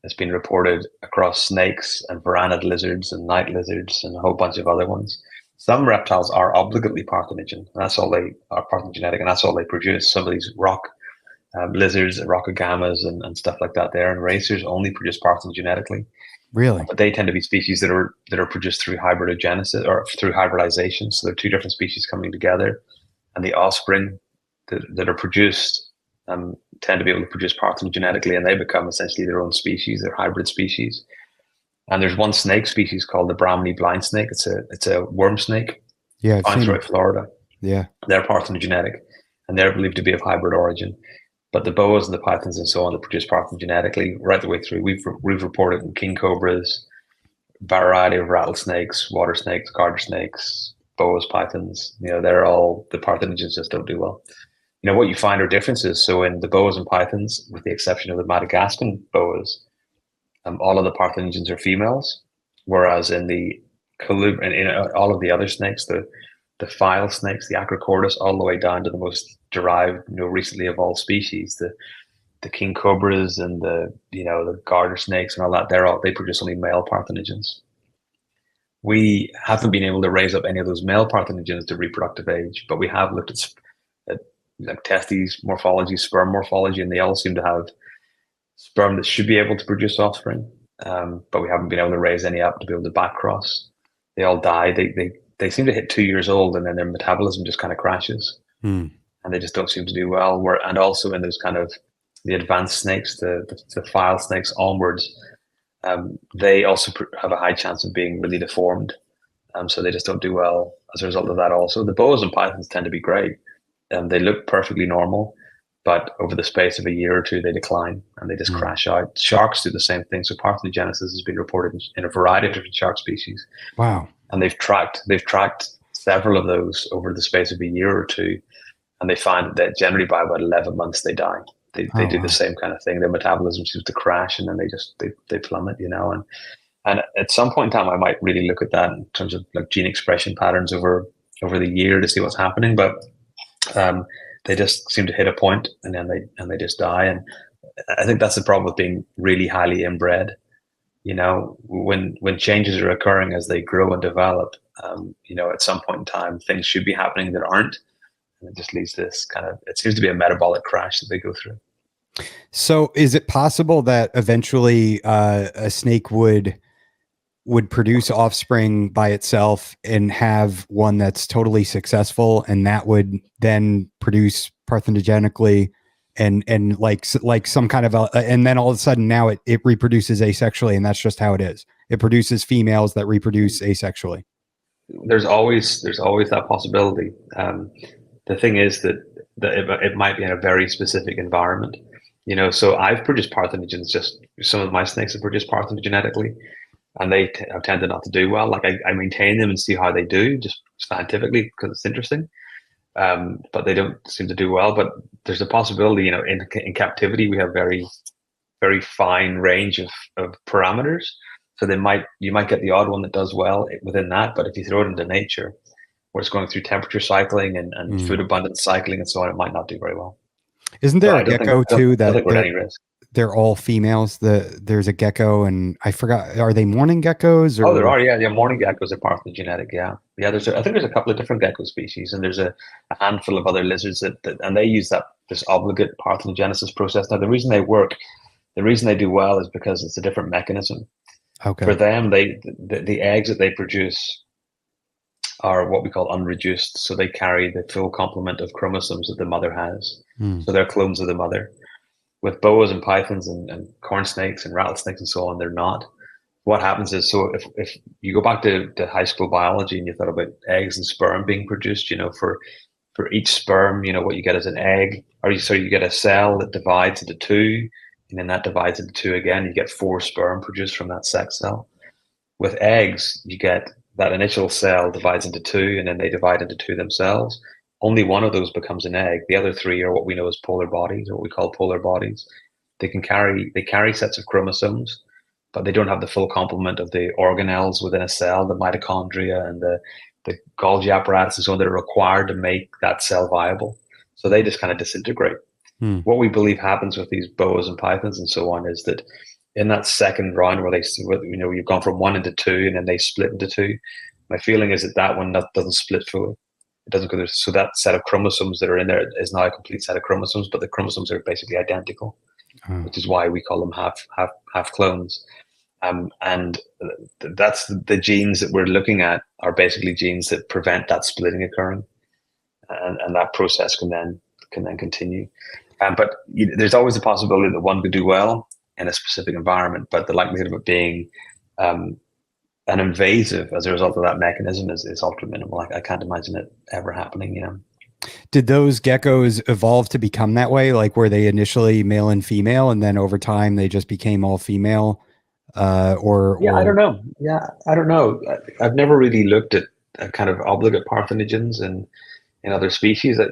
Speaker 2: It's been reported across snakes and varanid lizards and night lizards and a whole bunch of other ones. Some reptiles are obligately parthenogen, and that's all they are, parthenogenetic, and that's all they produce. Some of these rock lizards, rockogamas, and stuff like that, there, and racers only produce parthenogenetically.
Speaker 1: Really?
Speaker 2: But they tend to be species that are produced through hybridogenesis or through hybridization. So they're 2 different species coming together, and the offspring that are produced tend to be able to produce parthenogenetically, and they become essentially their own species. They're hybrid species. And there's one snake species called the Brahminy blind snake. It's a worm snake.
Speaker 1: Yeah,
Speaker 2: found throughout Florida.
Speaker 1: Yeah,
Speaker 2: they're parthenogenetic, and they're believed to be of hybrid origin. But the boas and the pythons and so on that produce parthenogenetically right the way through. We've reported in king cobras, variety of rattlesnakes, water snakes, garter snakes, boas, pythons. They're all, the parthenogens just don't do well. What you find are differences. So in the boas and pythons, with the exception of the Madagascan boas, all of the parthenogens are females, whereas in the in all of the other snakes, the file snakes, the Acrocortis, all the way down to the most derived, recently evolved species, the king cobras and the garter snakes and all that, they produce only male parthenogens. We haven't been able to raise up any of those male parthenogens to reproductive age, but we have looked at like testes morphology, sperm morphology, and they all seem to have sperm that should be able to produce offspring, but we haven't been able to raise any up to be able to back cross. They all die. They seem to hit 2 years old, and then their metabolism just kind of crashes, and they just don't seem to do well. And also in those kind of the advanced snakes, the file snakes onwards, they also have a high chance of being really deformed, so they just don't do well as a result of that. Also, the boas and pythons tend to be great, they look perfectly normal, but over the space of a year or 2, they decline and they just crash out. Sharks do the same thing. So parthenogenesis has been reported in a variety of different shark species.
Speaker 1: Wow.
Speaker 2: And they've tracked several of those over the space of a year or 2, and they find that generally by about 11 months they die.
Speaker 3: they do the same kind of thing. Their metabolism seems to crash, and then they plummet, And at some point in time, I might really look at that in terms of like gene expression patterns over the year to see what's happening. But they just seem to hit a point, and then they just die. And I think that's the problem with being really highly inbred. When changes are occurring as they grow and develop, at some point in time, things should be happening that aren't. And it just leads to this it seems to be a metabolic crash that they go through.
Speaker 1: So is it possible that eventually a snake would produce offspring by itself and have one that's totally successful, and that would then produce parthenogenically and like some kind of and then all of a sudden now it reproduces asexually, and that's just how it is. It produces females that reproduce asexually.
Speaker 3: There's always that possibility. The thing is that it might be in a very specific environment. So I've produced parthenogens. Just some of my snakes have produced parthenogenetically, and they have tended not to do well. Like I maintain them and see how they do, just scientifically, because it's interesting. But they don't seem to do well. But there's a possibility, in captivity we have very, very fine range of parameters. So you might get the odd one that does well within that. But if you throw it into nature, where it's going through temperature cycling and food abundance cycling and so on, it might not do very well.
Speaker 1: Isn't there a gecko too that
Speaker 3: we're at any risk?
Speaker 1: They're all females? There's a gecko, and I forgot, are they morning geckos? Or?
Speaker 3: Oh, there are, yeah. Morning geckos are parthenogenetic, yeah. Yeah, I think there's a couple of different gecko species, and there's a handful of other lizards and they use this obligate parthenogenesis process. Now, the reason they do well is because it's a different mechanism.
Speaker 1: Okay.
Speaker 3: For them, the eggs that they produce are what we call unreduced, so they carry the full complement of chromosomes that the mother has. So they're clones of the mother. With boas and pythons and corn snakes and rattlesnakes and so on, they're not. What happens is, so if you go back to high school biology and you thought about eggs and sperm being produced, for each sperm, what you get is an egg, so you get a cell that divides into two, and then that divides into two again. You get 4 sperm produced from that sex cell. With eggs, you get that initial cell divides into 2, and then they divide into 2 themselves. Only one of those becomes an egg. The other 3 are what we know as polar bodies, or what we call polar bodies. They carry sets of chromosomes, but they don't have the full complement of the organelles within a cell, the mitochondria and the Golgi apparatus and so on that are required to make that cell viable. So they just kind of disintegrate. What we believe happens with these boas and pythons and so on is that in that second round where you've gone from 1 into 2 and then they split into 2, my feeling is that one doesn't split fully. It doesn't go there. So that set of chromosomes that are in there is now a complete set of chromosomes, but the chromosomes are basically identical, which is why we call them half clones. And that's the genes that we're looking at are basically genes that prevent that splitting occurring, and that process can then continue. But there's always a possibility that one could do well in a specific environment, but the likelihood of it being an invasive as a result of that mechanism is ultra minimal. I can't imagine it ever happening.
Speaker 1: Did those geckos evolve to become that way? Like, were they initially male and female, and then over time they just became all female? I don't know.
Speaker 3: Yeah, I don't know. I've never really looked at kind of obligate parthenogens in other species. That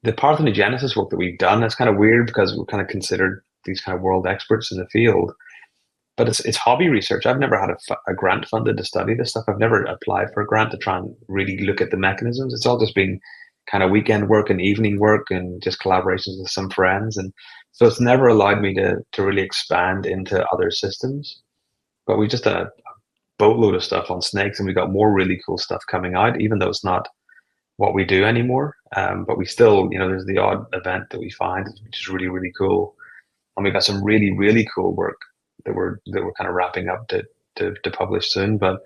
Speaker 3: the parthenogenesis work that we've done, that's kind of weird because we're kind of considered these kind of world experts in the field. But it's hobby research. I've never had a grant funded to study this stuff. I've never applied for a grant to try and really look at the mechanisms. It's all just been kind of weekend work and evening work and just collaborations with some friends. And so it's never allowed me to really expand into other systems. But we just done a boatload of stuff on snakes, and we got more really cool stuff coming out, even though it's not what we do anymore. But we still, there's the odd event that we find, which is really, really cool. And we got some really, really cool work that we're kind of wrapping up to publish soon. But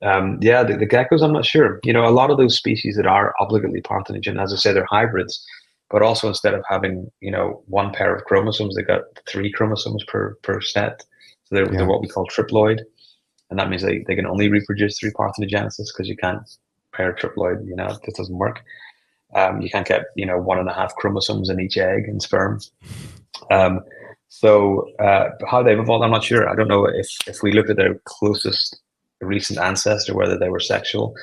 Speaker 3: the geckos, I'm not sure. A lot of those species that are obligately parthenogen, as I say, they're hybrids, but also instead of having 1 pair of chromosomes, they got 3 chromosomes per set. So they're what we call triploid, and that means they can only reproduce through parthenogenesis, because you can't pair triploid. It doesn't work. You can't get 1.5 chromosomes in each egg and sperm. So how they've evolved, I'm not sure. I don't know if we look at their closest recent ancestor, whether they were sexual.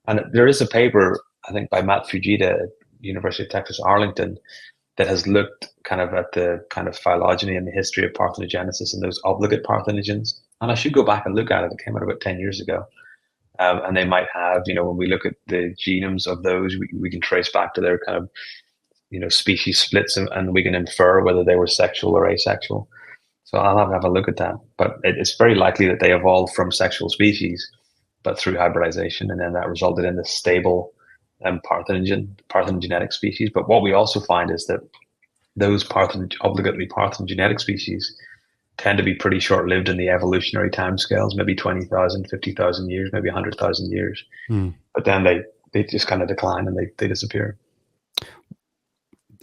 Speaker 3: And there is a paper, I think, by Matt Fujita at University of Texas, Arlington, that has looked kind of at the kind of phylogeny and the history of parthenogenesis and those obligate parthenogens. And I should go back and look at it. It came out about 10 years ago. And they might have, when we look at the genomes of those, we can trace back to their kind of, species splits, and we can infer whether they were sexual or asexual. So I'll have a look at that. But it's very likely that they evolved from sexual species, but through hybridization, and then that resulted in the stable parthenogenetic species. But what we also find is that those obligately parthenogenetic species tend to be pretty short-lived in the evolutionary timescales, maybe 20,000, 50,000 years, maybe 100,000 years. But then they just kind of decline and they disappear.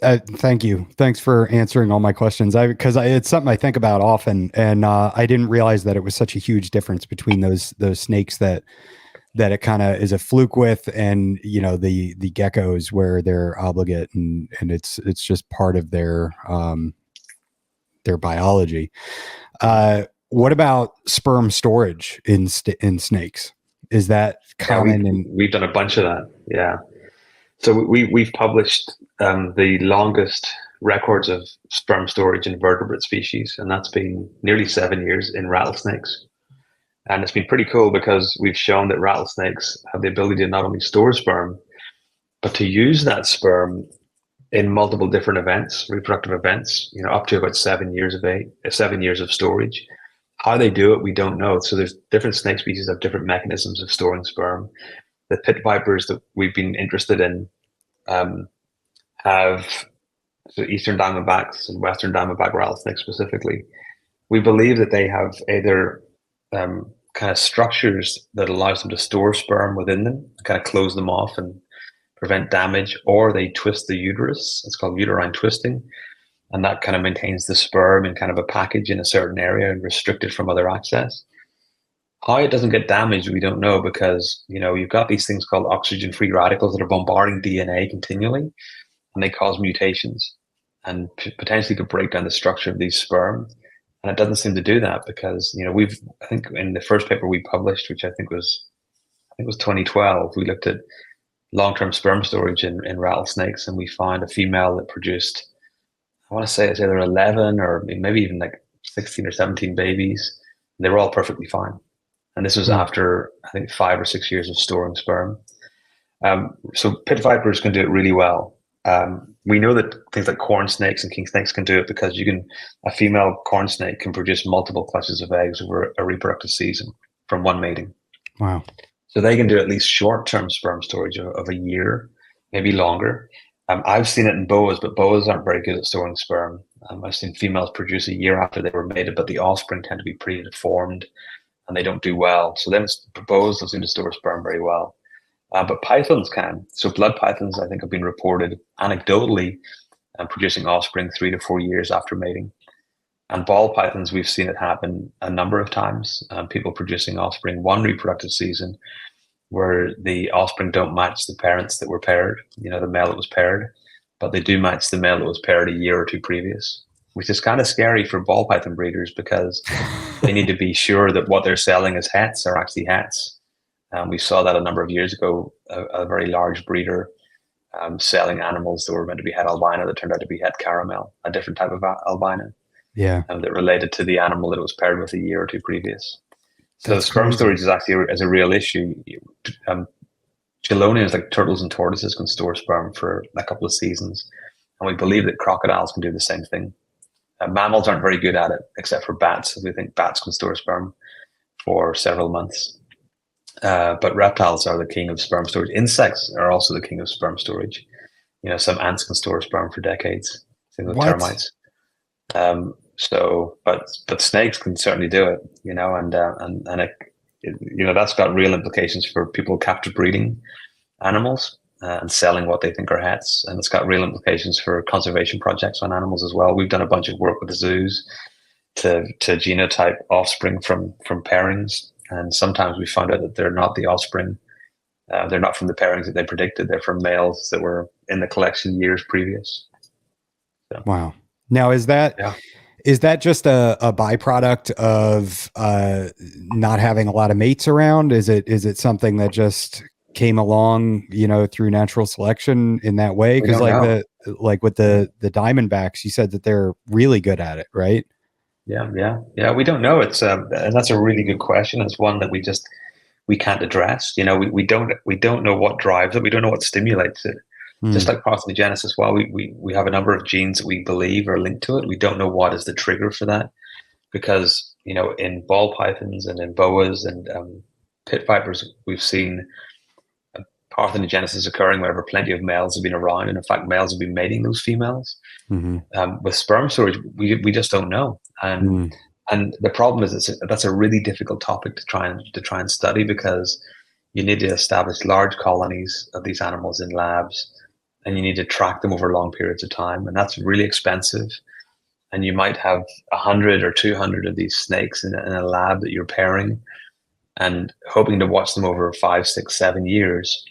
Speaker 1: Thank you. Thanks for answering all my questions. Because it's something I think about often, and I didn't realize that it was such a huge difference between those snakes that it kind of is a fluke with, and the geckos where they're obligate, and it's just part of their biology. What about sperm storage in snakes? Is that common?
Speaker 3: Yeah, we've done a bunch of that. Yeah. So we've published the longest records of sperm storage in vertebrate species, and that's been nearly 7 years in rattlesnakes. And it's been pretty cool because we've shown that rattlesnakes have the ability to not only store sperm, but to use that sperm in multiple different events, reproductive events, up to about 7 years of storage. How they do it, we don't know. So there's different snake species have different mechanisms of storing sperm. The pit vipers that we've been interested in have eastern diamondbacks and western diamondback rattlesnakes specifically. We believe that they have either kind of structures that allows them to store sperm within them, kind of close them off and prevent damage, or they twist the uterus. It's called uterine twisting, and that kind of maintains the sperm in kind of a package in a certain area and restricted from other access. How it doesn't get damaged, we don't know, because you've got these things called oxygen-free radicals that are bombarding DNA continually, and they cause mutations and potentially could break down the structure of these sperm. And it doesn't seem to do that because I think in the first paper we published, which I think was 2012, we looked at long-term sperm storage in rattlesnakes, and we found a female that produced, I want to say it's either 11 or maybe even like 16 or 17 babies. They were all perfectly fine. And this was after, I think, 5 or 6 years of storing sperm. So pit vipers can do it really well. We know that things like corn snakes and king snakes can do it because a female corn snake can produce multiple clutches of eggs over a reproductive season from one mating.
Speaker 1: Wow.
Speaker 3: So they can do at least short-term sperm storage of a year, maybe longer. I've seen it in boas, but boas aren't very good at storing sperm. I've seen females produce a year after they were mated, but the offspring tend to be pretty deformed and they don't do well. So then boas don't seem to store sperm very well. But pythons can. So blood pythons, I think, have been reported anecdotally producing offspring 3 to 4 years after mating. And ball pythons, we've seen it happen a number of times. People producing offspring one reproductive season where the offspring don't match the parents that were paired, the male that was paired, but they do match the male that was paired a year or two previous, which is kind of scary for ball python breeders because they need to be sure that what they're selling as hets are actually hets. We saw that a number of years ago, a very large breeder selling animals that were meant to be het albino that turned out to be het caramel, a different type of albino.
Speaker 1: Yeah,
Speaker 3: that related to the animal that it was paired with a year or two previous. So the sperm storage is actually a real issue. Chelonians like turtles and tortoises can store sperm for a couple of seasons, and we believe that crocodiles can do the same thing. Mammals aren't very good at it, except for bats. We think bats can store sperm for several months. But reptiles are the king of sperm storage. Insects are also the king of sperm storage. Some ants can store sperm for decades. Same with termites. But snakes can certainly do it, and that's got real implications for people captive breeding animals and selling what they think are hets, and it's got real implications for conservation projects on animals as well. We've done a bunch of work with the zoos to genotype offspring from pairings, and sometimes we found out that they're not the offspring. They're not from the pairings that they predicted. They're from males that were in the collection years previous. So.
Speaker 1: Wow. Now, is that just a byproduct of not having a lot of mates around? Is it something that just came along, you know, through natural selection in that way? Because like with the Diamondbacks, you said that they're really good at it, right?
Speaker 3: Yeah. We don't know. It's and that's a really good question. It's one that we can't address. You know, we don't know what drives it. We don't know what stimulates it. Just like parthenogenesis, while we have a number of genes that we believe are linked to it, we don't know what is the trigger for that. Because, you know, in ball pythons and in boas and pit vipers, we've seen parthenogenesis occurring whenever plenty of males have been around, and in fact, males have been mating those females. With sperm storage, we just don't know, and the problem is that's a really difficult topic to try and study, because you need to establish large colonies of these animals in labs, and you need to track them over long periods of time, and that's really expensive. And you might have 100 or 200 of these snakes in a lab that you're pairing, and hoping to watch them over 5, 6, 7 years,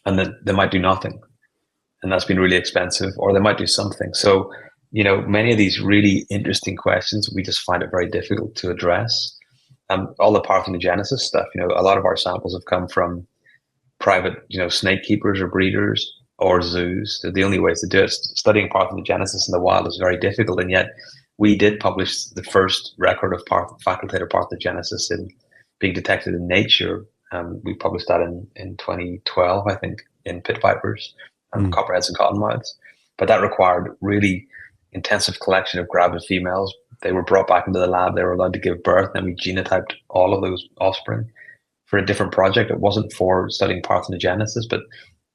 Speaker 3: and then they might do nothing, and that's been really expensive, or they might do something. So, you know, many of these really interesting questions, we just find it very difficult to address. All the parthenogenesis stuff, you know, a lot of our samples have come from private, you know, snake keepers or breeders or zoos. They're the only ways to do it. Studying parthenogenesis in the wild is very difficult, and yet we did publish the first record of facultative parthenogenesis in being detected in nature. We published that in 2012, I think, in pit vipers and copperheads and cottonmouths. But that required really intensive collection of gravid females. They were brought back into the lab. They were allowed to give birth, and we genotyped all of those offspring for a different project. It wasn't for studying parthenogenesis, but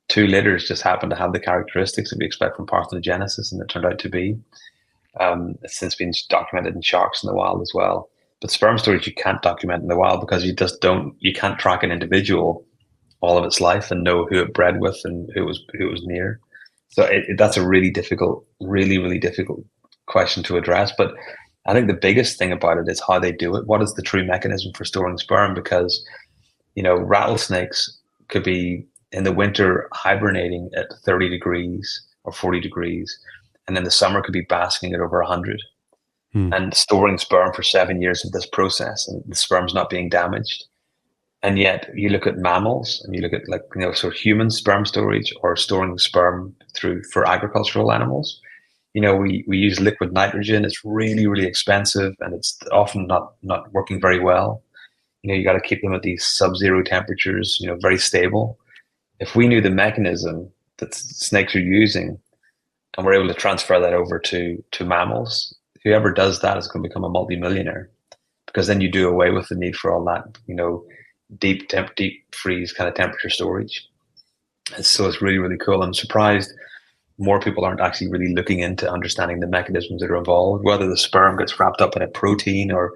Speaker 3: 2 litters just happened to have the characteristics that we expect from parthenogenesis, and it turned out to be. It's since been documented in sharks in the wild as well. But sperm storage you can't document in the wild, because you can't track an individual all of its life and know who it bred with and who it was near. So that's a really difficult, really difficult question to address. But I think the biggest thing about it is how they do it. What is the true mechanism for storing sperm? Because, you know, rattlesnakes could be in the winter hibernating at 30 degrees or 40 degrees, and in the summer could be basking at over 100 and storing sperm for 7 years of this process, and the sperm's not being damaged. And yet you look at mammals and you look at, like, you know, sort of human sperm storage or storing sperm for agricultural animals. You know, we use liquid nitrogen. It's really expensive, and it's often not working very well. You know, you got to keep them at these sub-zero temperatures, you know, very stable. If we knew the mechanism that snakes are using, and we're able to transfer that over to mammals, whoever does that is going to become a multimillionaire, because then you do away with the need for all that, you know, deep freeze kind of temperature storage. And so it's really cool. I'm surprised more people aren't actually really looking into understanding the mechanisms that are involved, whether the sperm gets wrapped up in a protein or,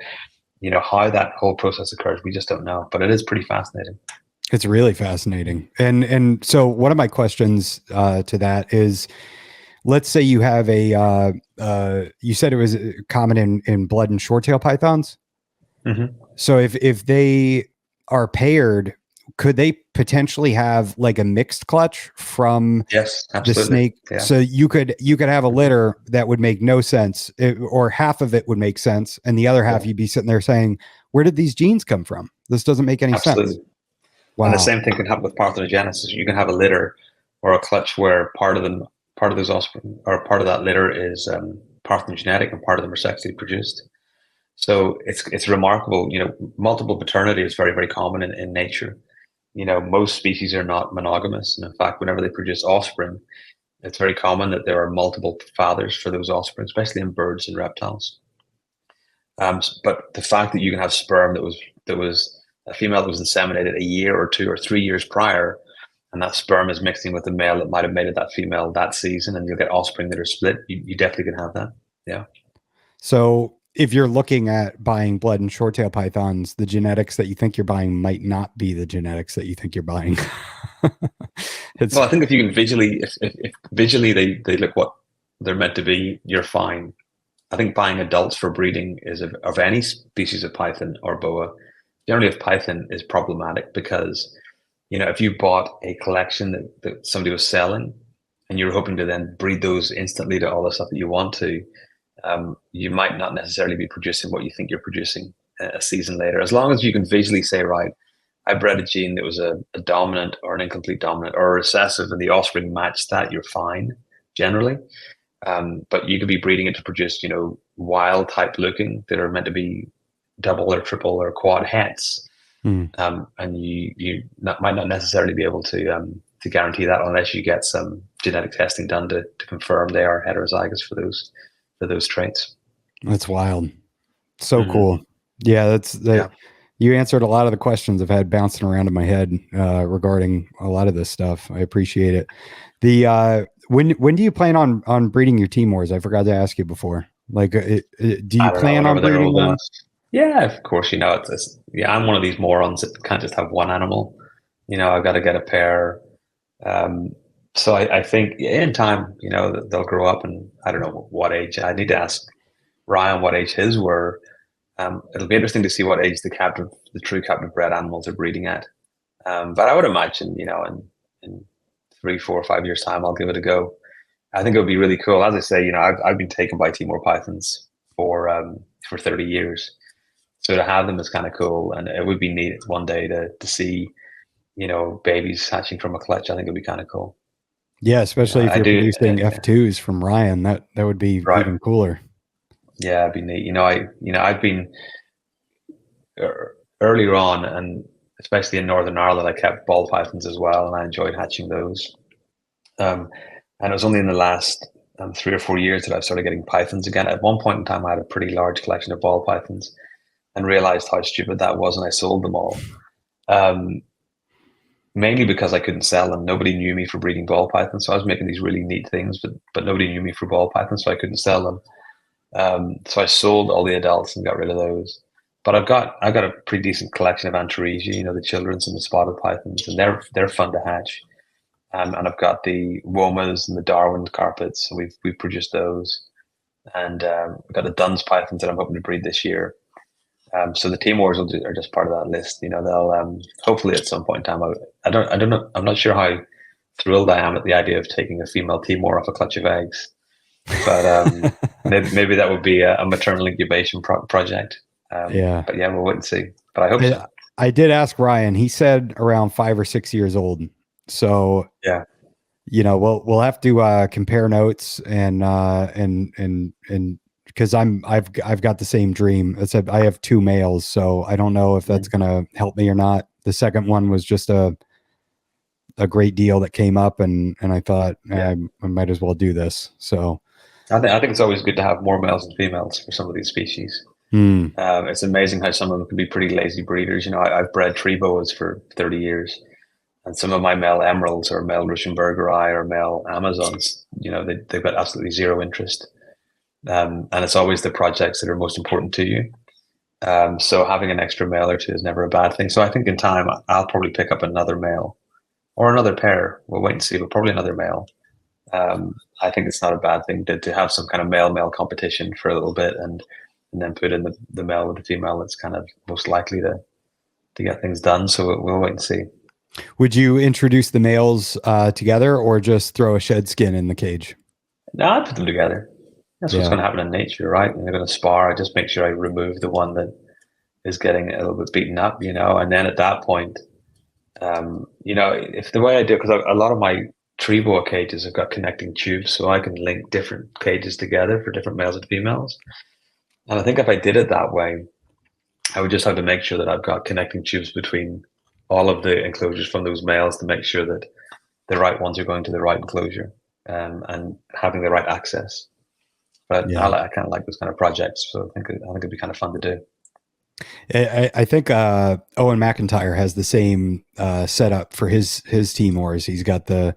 Speaker 3: you know, how that whole process occurs. We just don't know, but it is pretty fascinating.
Speaker 1: It's really fascinating. And so one of my questions to that is, let's say you have you said it was common in blood and short-tail pythons. So if they are paired, could they potentially have like a mixed clutch from the snake? Yeah. So you could have a litter that would make no sense, or half of it would make sense, and the other half you'd be sitting there saying, where did these genes come from? This doesn't make any sense. Wow.
Speaker 3: And the same thing can happen with parthenogenesis. You can have a litter or a clutch where part of those offspring or part of that litter is parthenogenetic and part of them are sexually produced. So it's remarkable. You know, multiple paternity is very common in nature. You know, most species are not monogamous, and in fact, whenever they produce offspring, it's very common that there are multiple fathers for those offspring, especially in birds and reptiles. But the fact that you can have sperm that was a female that was inseminated a year or 2 or 3 years prior, and that sperm is mixing with a male that might have mated that female that season, and you'll get offspring that are split, you definitely can have that. Yeah.
Speaker 1: So if you're looking at buying blood and short-tail pythons, the genetics that you think you're buying might not be the genetics that you think you're buying.
Speaker 3: Well, I think if you can visually, if visually they look what they're meant to be, you're fine. I think buying adults for breeding of any species of python or boa, generally of python, is problematic, because, you know, if you bought a collection that somebody was selling and you're hoping to then breed those instantly to all the stuff that you want to, you might not necessarily be producing what you think you're producing a season later. As long as you can visually say, right, I bred a gene that was a dominant or an incomplete dominant or a recessive, and the offspring matched that, you're fine generally. But you could be breeding it to produce, wild type looking that are meant to be double or triple or quad hets. And might not necessarily be able to guarantee that unless you get some genetic testing done to confirm they are heterozygous for those traits.
Speaker 1: That's wild. So cool. Yeah, you answered a lot of the questions I've had bouncing around in my head regarding a lot of this stuff. I appreciate it. When do you plan on breeding your Timors? I forgot to ask you before. Like, do you plan on breeding them?
Speaker 3: Yeah, of course. I'm one of these morons that can't just have one animal. I've got to get a pair. So I think in time, they'll grow up, and I don't know what age. I need to ask Ryan what age his were. It'll be interesting to see what age the true captive bred animals are breeding at. But I would imagine, in 3, 4, 5 years time, I'll give it a go. I think it would be really cool. As I say, I've been taken by Timor pythons for 30 years. So to have them is kind of cool, and it would be neat one day to see, babies hatching from a clutch. I think it'd be kind of cool.
Speaker 1: Yeah, especially if you're producing F2s from Ryan, that would be even cooler.
Speaker 3: Yeah, it'd be neat. I've been earlier on, and especially in Northern Ireland, I kept ball pythons as well, and I enjoyed hatching those. And it was only in the last 3 or 4 years that I started getting pythons again. At one point in time, I had a pretty large collection of ball pythons, and realized how stupid that was, and I sold them all. Mainly because I couldn't sell them. Nobody knew me for breeding ball pythons, so I was making these really neat things, but nobody knew me for ball pythons, so I couldn't sell them. So I sold all the adults and got rid of those. But I've got a pretty decent collection of Antaresia, the children's and the spotted pythons, and they're fun to hatch. And I've got the womas and the Darwin carpets, so we've produced those, and we've got the Dunn's pythons that I'm hoping to breed this year. So the Timors are just part of that list. They'll hopefully at some point in time. I don't know. I'm not sure how thrilled I am at the idea of taking a female Timor off a clutch of eggs, but maybe that would be a maternal incubation project. But yeah, we'll wait and see. But I hope so.
Speaker 1: I did ask Ryan. He said around 5 or 6 years old. So
Speaker 3: yeah,
Speaker 1: we'll have to compare notes and because I've got the same dream. I said I have 2 males, so I don't know if that's going to help me or not. The second one was just a great deal that came up, and I thought I might as well do this. So
Speaker 3: I think it's always good to have more males than females for some of these species. It's amazing how some of them can be pretty lazy breeders. I've bred tree boas for 30 years, and some of my male emeralds or male Ruschenbergeri or male Amazons, they've got absolutely zero interest. And it's always the projects that are most important to you. So having an extra male or 2 is never a bad thing. So I think in time, I'll probably pick up another male or another pair. We'll wait and see, but probably another male. I think it's not a bad thing to have some kind of male-male competition for a little bit and then put in the male with the female that's kind of most likely to get things done. So we'll wait and see.
Speaker 1: Would you introduce the males together or just throw a shed skin in the cage?
Speaker 3: No, I'd put them together. That's what's going to happen in nature, right? And they're going to spar. I just make sure I remove the one that is getting a little bit beaten up, and then at that point, if the way I do, because a lot of my tree boa cages have got connecting tubes, so I can link different cages together for different males and females. And I think if I did it that way, I would just have to make sure that I've got connecting tubes between all of the enclosures from those males to make sure that the right ones are going to the right enclosure and having the right access. But I kind of like those kind of projects, so I think it'd be kind of fun to do.
Speaker 1: I think Owen McIntyre has the same setup for his Timors. He's got the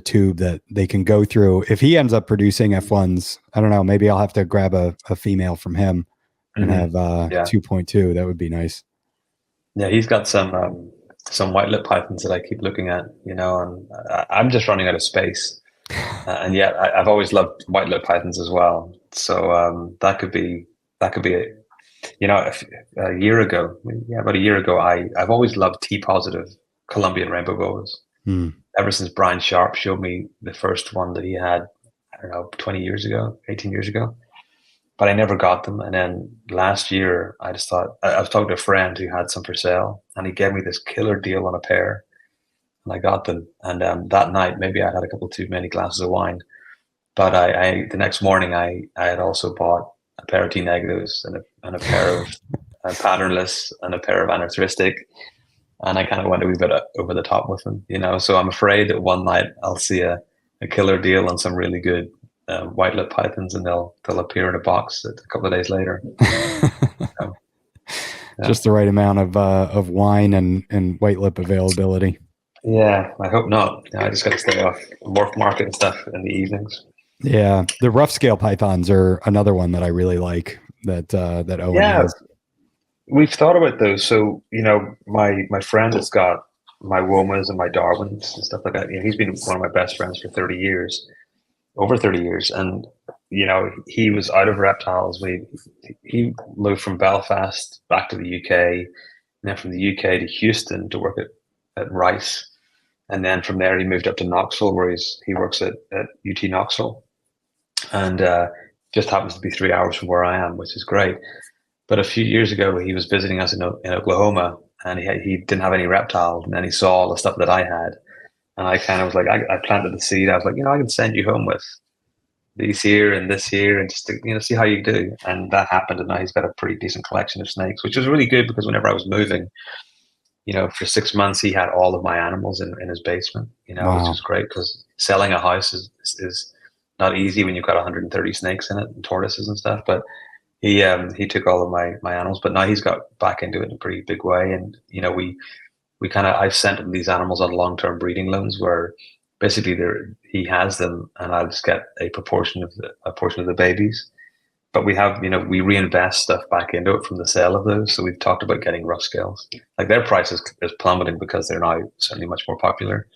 Speaker 1: tube that they can go through. If he ends up producing F1s, I don't know, maybe I'll have to grab a female from him and have 2.2. That would be nice. Yeah,
Speaker 3: he's got some white lip pythons that I keep looking at, and I'm just running out of space. And yet I've always loved white lip pythons as well. So that could be it. A year ago, about a year ago, I've always loved T-positive Colombian rainbow boas. Ever since Brian Sharp showed me the first one that he had, I don't know, 20 years ago, 18 years ago. but I never got them. And then last year, I just thought, I was talking to a friend who had some for sale, and he gave me this killer deal on a pair, and I got them. And that night, maybe I had a couple too many glasses of wine, but I the next morning, I had also bought a pair of T negatives and a pair of patternless and a pair of aneurystic. And I kind of went a wee bit over the top with them, you know. So I'm afraid that one night I'll see a killer deal on some really good white lip pythons, and they'll appear in a box a couple of days later. So, yeah.
Speaker 1: Just the right amount of wine and white lip availability.
Speaker 3: Yeah, I hope not. I just got to stay off morph market and stuff in the evenings.
Speaker 1: Yeah, the rough scale pythons are another one that I really like. That Owen has.
Speaker 3: We've thought about those. So, you know, my friend has got my Womas and my Darwins and stuff like that. You know, he's been one of my best friends for 30 years, over 30 years. And, you know, he was out of reptiles. He moved from Belfast back to the UK, and then from the UK to Houston to work at Rice. And then from there, he moved up to Knoxville, where he works at UT Knoxville. And just happens to be 3 hours from where I am, which is great. But a few years ago, he was visiting us in Oklahoma, and he didn't have any reptiles. And then he saw all the stuff that I had. And I kind of was like, I planted the seed. I was like, you know, I can send you home with these here and this here, and just to, you know, see how you do. And that happened. And now he's got a pretty decent collection of snakes, which was really good, because whenever I was moving, you know, for 6 months, he had all of my animals in his basement, you know, which was great, because selling a house is not easy when you've got 130 snakes in it and tortoises and stuff. But he took all of my animals, but now he's got back into it in a pretty big way. And, you know, I've sent him these animals on long-term breeding loans, where basically he has them, and I'll just get a portion of the babies. But we have, you know, we reinvest stuff back into it from the sale of those. So we've talked about getting rough scales. Like, their price is plummeting because they're now certainly much more popular.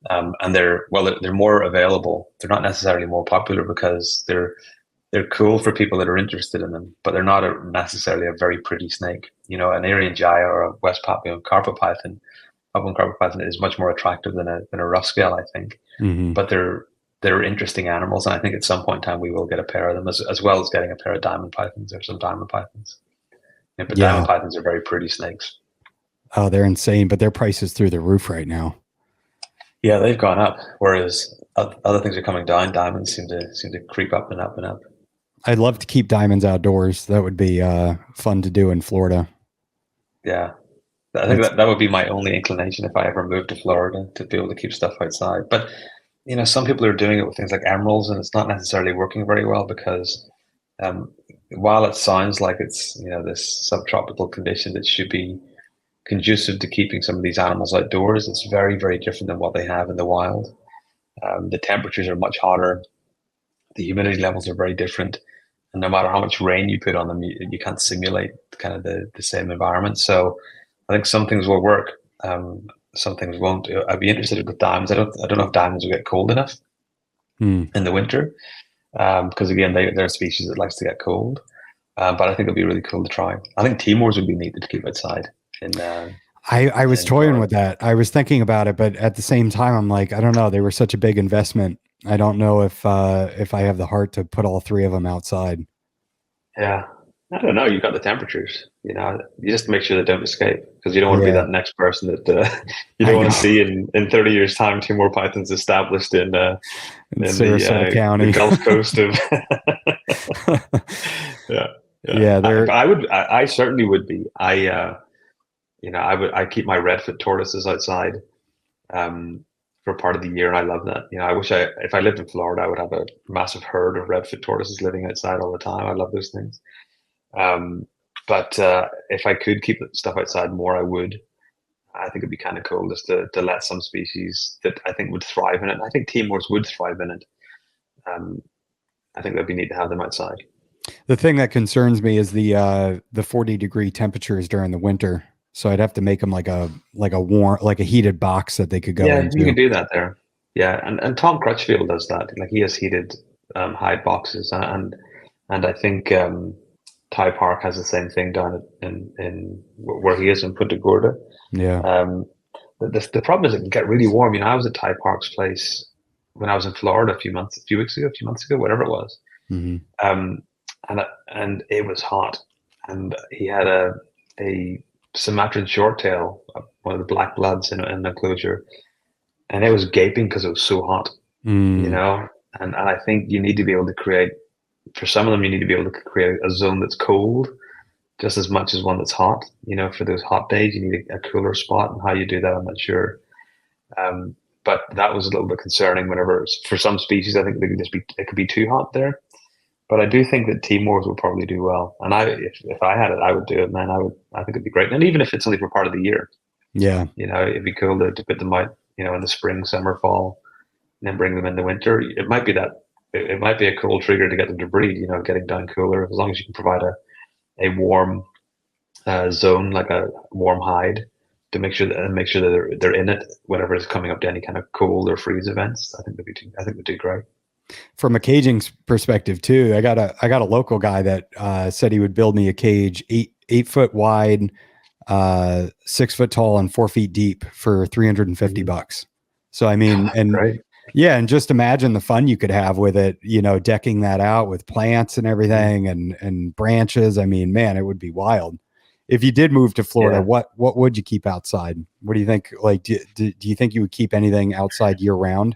Speaker 3: And they're more available. They're not necessarily more popular because they're cool for people that are interested in them, but they're not necessarily a very pretty snake. You know, an Aryan Jaya or a West Papuan carpet python, is much more attractive than a rough scale, I think. Mm-hmm. But they're interesting animals, and I think at some point in time we will get a pair of them, as well as getting a pair of diamond pythons or some diamond pythons. Yeah, but diamond pythons are very pretty snakes.
Speaker 1: Oh, they're insane, but their price is through the roof right now.
Speaker 3: Yeah, they've gone up, whereas other things are coming down. Diamonds seem to creep up and up and up.
Speaker 1: I'd love to keep diamonds outdoors. That would be fun to do in Florida.
Speaker 3: Yeah, I think that would be my only inclination if I ever moved to Florida, to be able to keep stuff outside. But, you know, some people are doing it with things like emeralds, and it's not necessarily working very well, because while it sounds like it's, you know, this subtropical condition that should be conducive to keeping some of these animals outdoors, it's very, very different than what they have in the wild. The temperatures are much hotter. The humidity levels are very different. And no matter how much rain you put on them, you can't simulate kind of the same environment. So I think some things will work. Some things won't. I'd be interested with diamonds. I don't know if diamonds will get cold enough in the winter, because again, they're a species that likes to get cold. But I think it'll be really cool to try. I think Timors would be neat to keep outside.
Speaker 1: I was toying with that. I was thinking about it, but at the same time, I'm like, I don't know. They were such a big investment. I don't know if I have the heart to put all three of them outside.
Speaker 3: Yeah, I don't know. You've got the temperatures. You know, you just make sure they don't escape, because you don't want to be that next person that you don't want to see in 30 years' time. Timor pythons established in
Speaker 1: Sarasota County,
Speaker 3: the Gulf Coast of. Yeah. I certainly would be. I keep my redfoot tortoises outside for part of the year, and I love that. You know, I wish if I lived in Florida, I would have a massive herd of redfoot tortoises living outside all the time. I love those things. But if I could keep stuff outside more, I would. I think it'd be kind of cool just to let some species that I think would thrive in it. I think Timors would thrive in it. I think that'd be neat to have them outside.
Speaker 1: The thing that concerns me is the 40-degree temperatures during the winter. So I'd have to make them like a warm, like a heated box that they could go into.
Speaker 3: You could do that there. Yeah, and Tom Crutchfield does that. Like, he has heated hide boxes, and I think Ty Park has the same thing down in where he is in Punta Gorda.
Speaker 1: Yeah.
Speaker 3: The problem is it can get really warm. You know, I was at Ty Park's place when I was in Florida a few months ago, whatever it was. Mm-hmm. and it was hot, and he had a Sumatran short tail, one of the black bloods in the enclosure, and it was gaping because it was so hot, you know. And I think you need to be able to create, for some of them, you need to be able to create a zone that's cold just as much as one that's hot. You know, for those hot days, you need a cooler spot, and how you do that, I'm not sure. But that was a little bit concerning. Whenever, for some species, I think it could be too hot there. But I do think that Timors will probably do well. And if I had it, I would do it, man. I think it'd be great. And even if it's only for part of the year,
Speaker 1: yeah,
Speaker 3: you know, it'd be cool to put them out, you know, in the spring, summer, fall, and then bring them in the winter. It might be a cool trigger to get them to breed, you know, getting down cooler, as long as you can provide a warm zone, like a warm hide, to make sure that they're in it whenever it's coming up to any kind of cold or freeze events. I think they do great.
Speaker 1: From a caging perspective too, I got a local guy that said he would build me a cage 8 foot wide, 6 foot tall, and 4 feet deep for $350. So I mean, and
Speaker 3: Great.
Speaker 1: yeah, and just imagine the fun you could have with it, you know, decking that out with plants and everything, and branches. I mean, man, it would be wild. If you did move to Florida, what would you keep outside? What do you think? Like, do you think you would keep anything outside year round?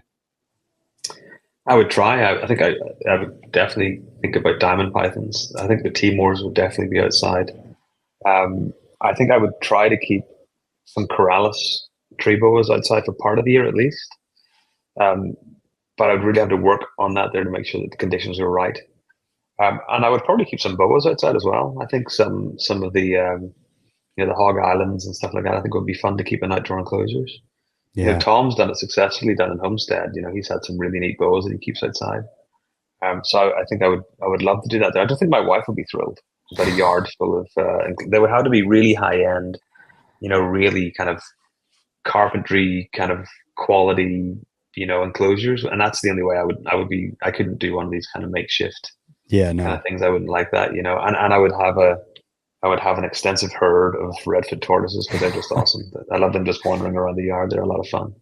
Speaker 3: I would try. I think I would definitely think about diamond pythons. I think the Timors would definitely be outside. I think I would try to keep some Corrales tree boas outside for part of the year at least. But I'd really have to work on that there to make sure that the conditions are right. And I would probably keep some boas outside as well. I think some of the you know, the hog islands and stuff like that, I think would be fun to keep in outdoor enclosures.
Speaker 1: Yeah.
Speaker 3: You know, Tom's done it successfully down in Homestead. You know, he's had some really neat boas that he keeps outside. So I think I would love to do that there. I don't think my wife would be thrilled about a yard full of. They would have to be really high end, you know, really kind of carpentry kind of quality, you know, enclosures, and that's the only way I couldn't do one of these kind of makeshift kind of things. I wouldn't like that, you know. And I would have an extensive herd of redfoot tortoises because they're just awesome. I love them just wandering around the yard. They're a lot of fun.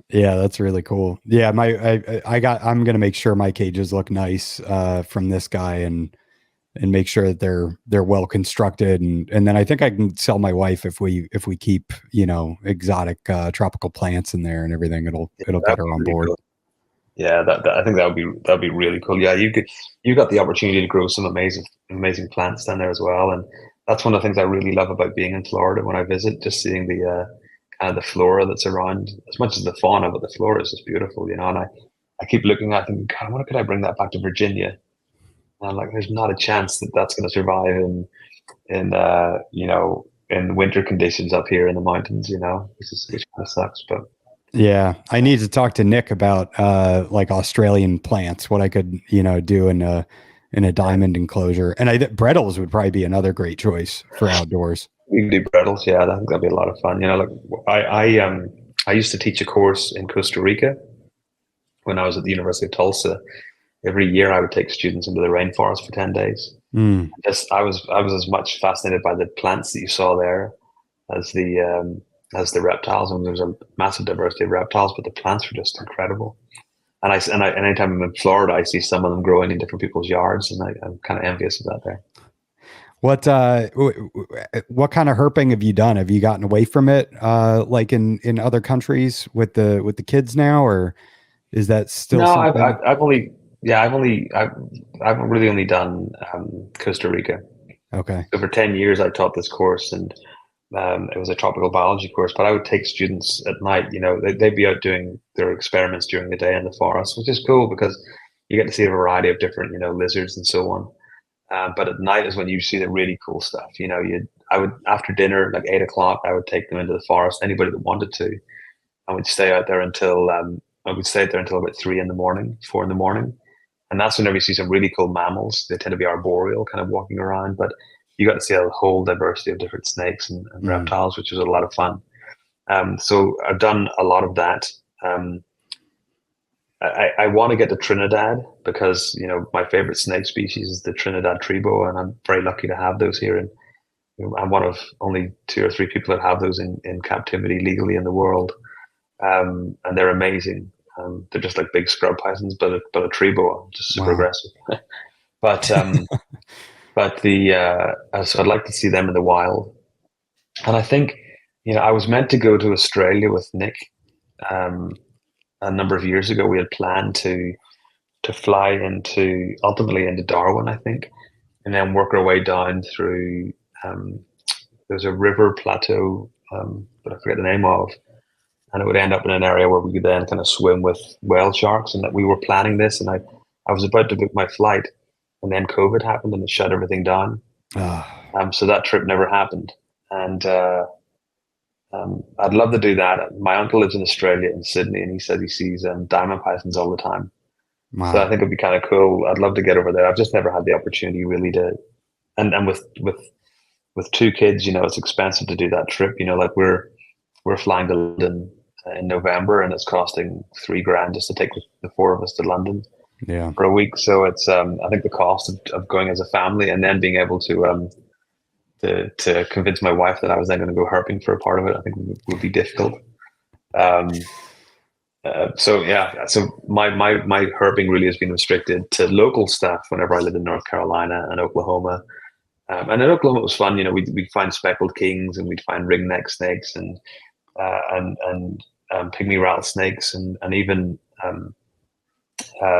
Speaker 1: Yeah, that's really cool. Yeah, I'm gonna make sure my cages look nice from this guy, and make sure that they're well constructed, and then I think I can sell my wife if we keep, you know, exotic tropical plants in there and everything. It'll get her on board.
Speaker 3: Cool. Yeah, I think that'd be really cool. Yeah, you got the opportunity to grow some amazing plants down there as well, and that's one of the things I really love about being in Florida when I visit. Just seeing the kind of the flora that's around, as much as the fauna, but the flora is just beautiful, you know. And I keep looking at them. God, when could I bring that back to Virginia? And I'm like, there's not a chance that that's going to survive in you know, in winter conditions up here in the mountains, you know, which kind of sucks, but.
Speaker 1: Yeah, I need to talk to Nick about like Australian plants, what I could, you know, do in a diamond enclosure. And Brettles would probably be another great choice for outdoors.
Speaker 3: We can do Brettles, yeah. I think that'd be a lot of fun. You know, like I used to teach a course in Costa Rica when I was at the University of Tulsa. Every year I would take students into the rainforest for 10 days. I was as much fascinated by the plants that you saw there as the reptiles. And there's a massive diversity of reptiles, but the plants were just incredible. And anytime I'm in Florida, I see some of them growing in different people's yards, and I'm kind of envious of that there.
Speaker 1: What kind of herping have you done? Have you gotten away from it, like in other countries with the kids now, or is that still?
Speaker 3: No,
Speaker 1: something?
Speaker 3: I've really only done Costa Rica.
Speaker 1: Okay.
Speaker 3: So for 10 years, I taught this course, and it was a tropical biology course. But I would take students at night. You know, they'd be out doing their experiments during the day in the forest, which is cool because you get to see a variety of different, you know, lizards and so on. But at night is when you see the really cool stuff. You know, I would, after dinner, like 8 o'clock, I would take them into the forest. Anybody that wanted to, I would stay out there until about 3 in the morning, 4 in the morning. And that's whenever you see some really cool mammals. They tend to be arboreal, kind of walking around, but you got to see a whole diversity of different snakes and reptiles, which was a lot of fun. So I've done a lot of that. I want to get to Trinidad because, you know, my favorite snake species is the Trinidad tree boa, and I'm very lucky to have those here. And you know, I'm one of only 2 or 3 people that have those in captivity legally in the world. And they're amazing. They're just like big scrub pythons, but a tree boa, just super aggressive. But
Speaker 2: But so I'd like to see them in the wild. And I think, I was meant to go to Australia with Nick a number of years ago. We had planned to fly ultimately into Darwin, I think, and then work our way down through. There's a river plateau that I forget the name of, and it would end up in an area where we could then kind of swim with whale sharks. And that we were planning this, and I was about to book my flight, and then COVID happened and it shut everything down. So that trip never happened. And I'd love to do that. My uncle lives in Australia, in Sydney, and he said he sees diamond pythons all the time. Wow. So I think it'd be kind of cool. I'd love to get over there. I've just never had the opportunity really to, and with two kids, it's expensive to do that trip. Like we're flying to London in November, and it's costing $3,000 just to take the four of us to London for a week. So it's I think the cost of going as a family, and then being able to convince my wife that I was then going to go herping for a part of it, I think would be difficult. So my herping really has been restricted to local stuff whenever I lived in North Carolina and Oklahoma. And in Oklahoma it was fun, we'd find speckled kings, and we'd find ringneck snakes and pygmy rattlesnakes and even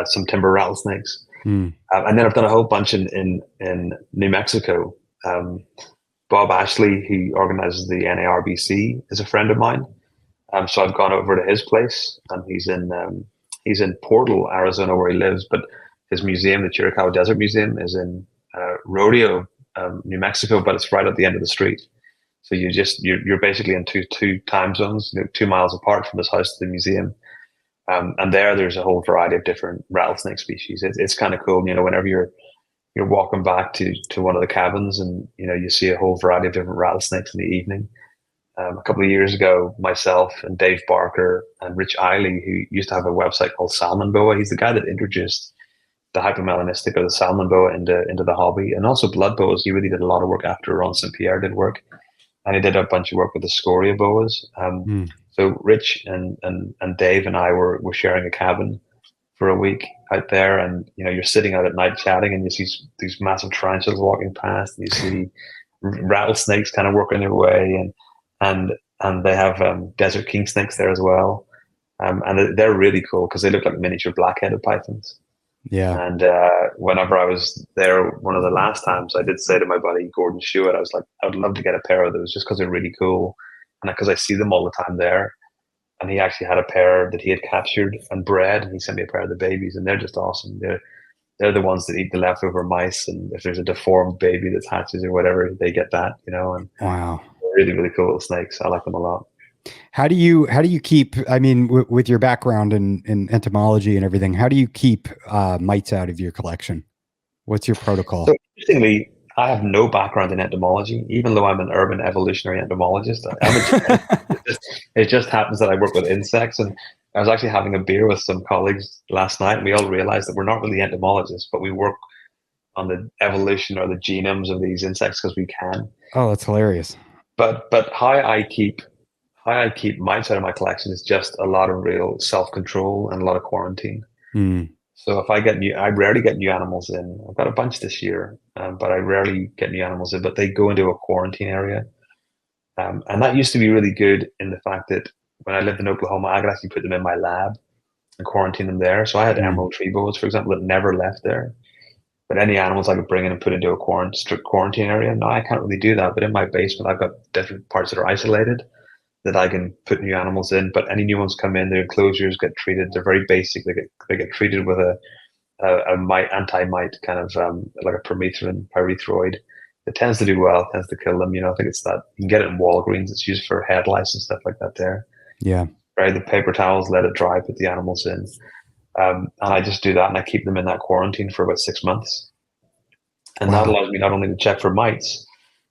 Speaker 2: some timber rattlesnakes. And then I've done a whole bunch in New Mexico. Bob Ashley, who organizes the NARBC, is a friend of mine. So I've gone over to his place, and he's in Portal, Arizona, where he lives. But his museum, the Chiricahua Desert Museum, is in Rodeo, New Mexico, but it's right at the end of the street. So you're basically in two time zones, 2 miles apart from his house to the museum. And there's a whole variety of different rattlesnake species. It's kind of cool, whenever you're walking back to one of the cabins, and you see a whole variety of different rattlesnakes in the evening. A couple of years ago, myself and Dave Barker and Rich Eiley, who used to have a website called Salmon Boa, he's the guy that introduced the hypomelanistic, or the salmon boa, into the hobby, and also blood boas. He really did a lot of work after Ron St. Pierre did work, and he did a bunch of work with the scoria boas. So Rich and Dave and I were sharing a cabin for a week out there, and you're sitting out at night chatting, and you see these massive tarantulas walking past, and you see rattlesnakes kind of working their way, and they have desert king snakes there as well, and they're really cool because they look like miniature black-headed pythons.
Speaker 1: Yeah.
Speaker 2: And whenever I was there, one of the last times, I did say to my buddy Gordon Shewitt, I was like, I would love to get a pair of those just because they're really cool, and because I see them all the time there. And he actually had a pair that he had captured and bred, and he sent me a pair of the babies, and they're just awesome. They're the ones that eat the leftover mice, and if there's a deformed baby that hatches or whatever, they get that, And
Speaker 1: wow,
Speaker 2: really, really cool little snakes. I like them a lot.
Speaker 1: How do you keep, I mean, with your background in entomology and everything, how do you keep mites out of your collection? What's your protocol?
Speaker 2: So interestingly, I have no background in entomology, even though I'm an urban evolutionary entomologist. It just happens that I work with insects, and I was actually having a beer with some colleagues last night, and we all realized that we're not really entomologists, but we work on the evolution or the genomes of these insects because we can.
Speaker 1: Oh, that's hilarious.
Speaker 2: But how I keep mites out of my collection is just a lot of real self-control and a lot of quarantine. So if I rarely get new animals in. I've got a bunch this year, but I rarely get new animals in, but they go into a quarantine area. And that used to be really good in the fact that when I lived in Oklahoma, I could actually put them in my lab and quarantine them there. So I had emerald tree boas, for example, that never left there. But any animals I could bring in and put into a strict quarantine area. Now I can't really do that, but in my basement, I've got different parts that are isolated that I can put new animals in. But any new ones come in, their enclosures get treated. They're very basic. They get treated with a mite, anti-mite kind of like a permethrin, pyrethroid. It tends to do well, tends to kill them. I think it's that you can get it in Walgreens. It's used for head lice and stuff like that there.
Speaker 1: Yeah.
Speaker 2: Right. The paper towels, let it dry, put the animals in. And I just do that, and I keep them in that quarantine for about 6 months. And that allows me not only to check for mites,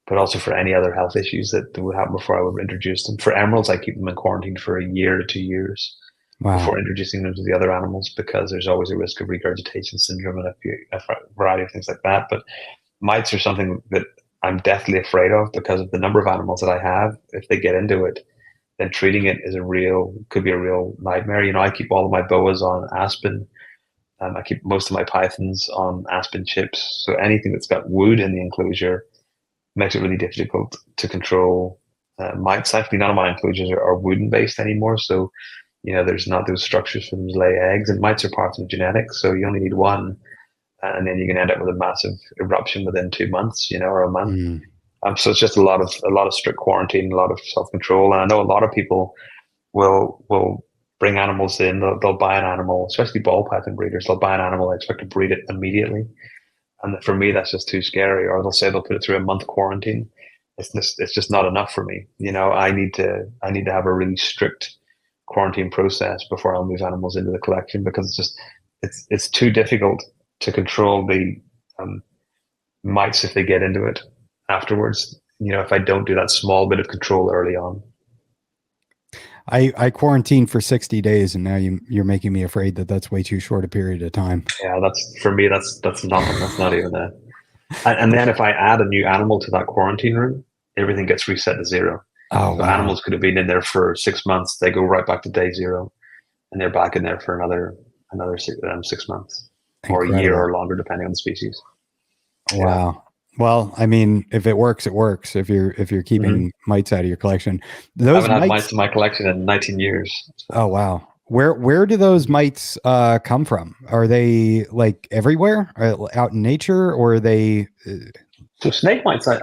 Speaker 2: but also for any other health issues that would happen before I would introduce them. For emeralds, I keep them in quarantine for a year to 2 years before introducing them to the other animals, because there's always a risk of regurgitation syndrome and a variety of things like that. But mites are something that I'm deathly afraid of because of the number of animals that I have. If they get into it, then treating it could be a real nightmare. I keep all of my boas on aspen
Speaker 3: I keep most of my pythons on aspen chips. So anything that's got wood in the enclosure makes it really difficult to control mites. Thankfully, none of my enclosures are wooden based anymore. So, there's not those structures for them to lay eggs, and mites are parthenogenetic. So you only need one, and then you can end up with a massive eruption within 2 months, or a month. So it's just a lot of strict quarantine, a lot of self-control. And I know a lot of people will bring animals in. They'll buy an animal, especially ball python breeders. They'll buy an animal, they expect to breed it immediately. And for me, that's just too scary. Or they'll say they'll put it through a month quarantine. It's just not enough for me. I need to have a really strict quarantine process before I'll move animals into the collection, because it's too difficult to control the mites if they get into it afterwards. If I don't do that small bit of control early on.
Speaker 1: I quarantined for 60 days, and now you're making me afraid that that's way too short a period of time.
Speaker 3: Yeah, for me, that's nothing. That's not even that. And then if I add a new animal to that quarantine room, everything gets reset to zero.
Speaker 1: Oh,
Speaker 3: so
Speaker 1: wow.
Speaker 3: Animals could have been in there for 6 months. They go right back to day zero, and they're back in there for another 6 months.
Speaker 1: Incredible.
Speaker 3: Or a year or longer, depending on the species.
Speaker 1: Wow. Yeah. Well, I mean, if it works, it works. If you're keeping mites out of your collection,
Speaker 3: I haven't had mites in my collection in 19 years. So.
Speaker 1: Oh wow. Where do those mites come from? Are they like everywhere, out in nature, or are they?
Speaker 3: So snake mites, I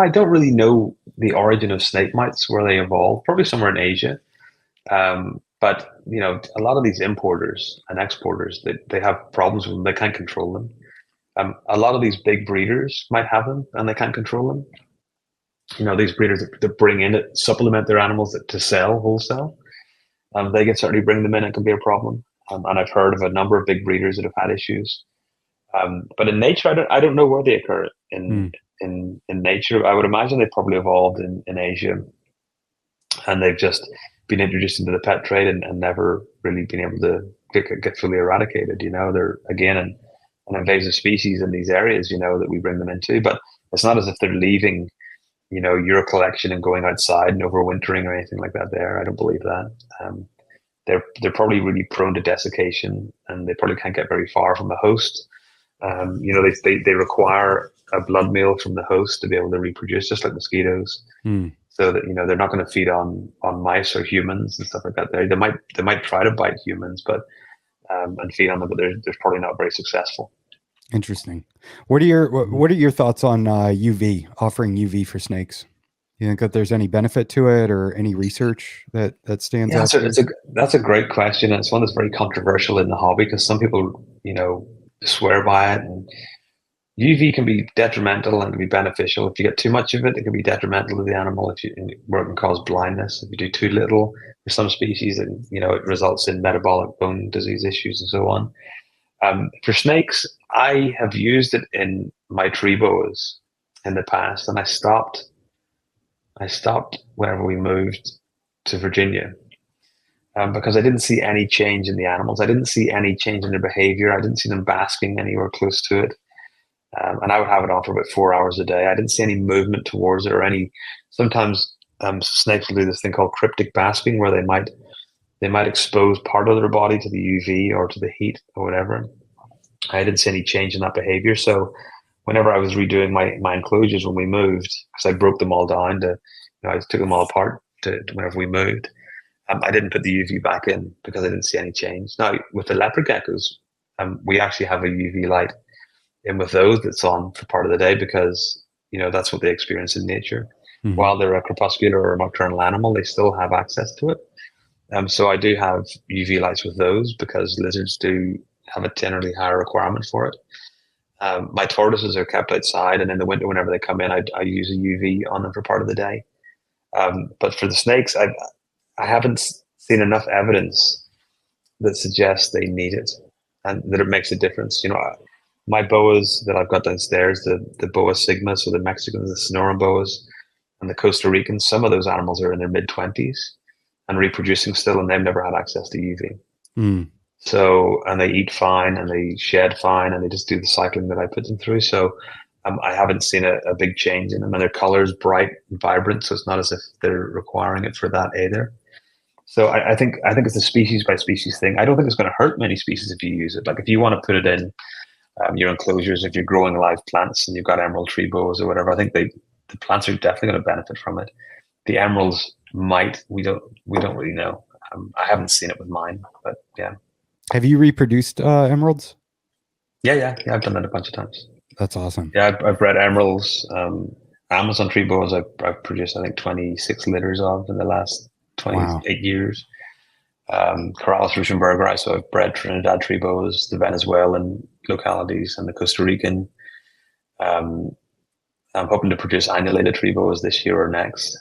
Speaker 3: don't really know the origin of snake mites, where they evolved. Probably somewhere in Asia. But a lot of these importers and exporters, they have problems with them. They can't control them. A lot of these big breeders might have them, and they can't control them. These breeders that bring in it, supplement their animals to sell wholesale. They can certainly bring them in. It can be a problem. And I've heard of a number of big breeders that have had issues. But in nature, I don't know where they occur in nature. I would imagine they probably evolved in Asia, and they've just been introduced into the pet trade and never really been able to get fully eradicated. They're again an invasive species in these areas, that we bring them into. But it's not as if they're leaving, your collection and going outside and overwintering or anything like that there. I don't believe that. They're probably really prone to desiccation, and they probably can't get very far from the host. They require a blood meal from the host to be able to reproduce, just like mosquitoes. So that they're not going to feed on mice or humans and stuff like that. They might try to bite humans, but and feed on them, but they're probably not very successful.
Speaker 1: Interesting. What are your thoughts on UV, offering UV for snakes? You think that there's any benefit to it, or any research that stands out?
Speaker 3: That's a great question. And it's one that's very controversial in the hobby, because some people, swear by it. And UV can be detrimental and can be beneficial. If you get too much of it, it can be detrimental to the animal. Where it can cause blindness. If you do too little, for some species, it results in metabolic bone disease issues and so on. For snakes, I have used it in my tree boas in the past, and I stopped whenever we moved to Virginia, because I didn't see any change in the animals. I didn't see any change in their behavior. I didn't see them basking anywhere close to it. And I would have it on for about 4 hours a day. I didn't see any movement towards it, or any. Sometimes snakes will do this thing called cryptic basking, where they might expose part of their body to the UV or to the heat or whatever. I didn't see any change in that behavior. So whenever I was redoing my enclosures when we moved, because I broke them all down I took them all apart to whenever we moved, I didn't put the UV back in because I didn't see any change. Now with the leopard geckos, we actually have a UV light in with those that's on for part of the day, because that's what they experience in nature. Mm-hmm. While they're a crepuscular or a nocturnal animal, they still have access to it. So I do have UV lights with those, because lizards do have a generally higher requirement for it. My tortoises are kept outside, and in the winter, whenever they come in, I use a UV on them for part of the day. But for the snakes, I haven't seen enough evidence that suggests they need it and that it makes a difference. My boas that I've got downstairs, the boa sigma, so the Mexicans, the Sonoran boas, and the Costa Ricans, some of those animals are in their mid-20s and reproducing still, and they've never had access to UV. So, and they eat fine, and they shed fine, and they just do the cycling that I put them through. So I haven't seen a big change in them, and their color's bright and vibrant, so it's not as if they're requiring it for that either.
Speaker 2: So I think it's a species by species thing. I don't think it's going to hurt many species if you use it. Like if you want to put it in your enclosures, if you're growing live plants and you've got emerald tree boas or whatever, I think the plants are definitely going to benefit from it. The emeralds might. We don't really know. I haven't seen it with mine, but yeah.
Speaker 1: Have you reproduced emeralds?
Speaker 2: Yeah. I've done that a bunch of times.
Speaker 1: That's awesome.
Speaker 2: Yeah, I've bred emeralds. Amazon tree boas I've produced, I think, 26 litters of in the last 28 years. Corrales Ruschenberger, so I've bred Trinidad tree boas, the Venezuelan localities, and the Costa Rican. I'm hoping to produce annulated tree boas this year or next.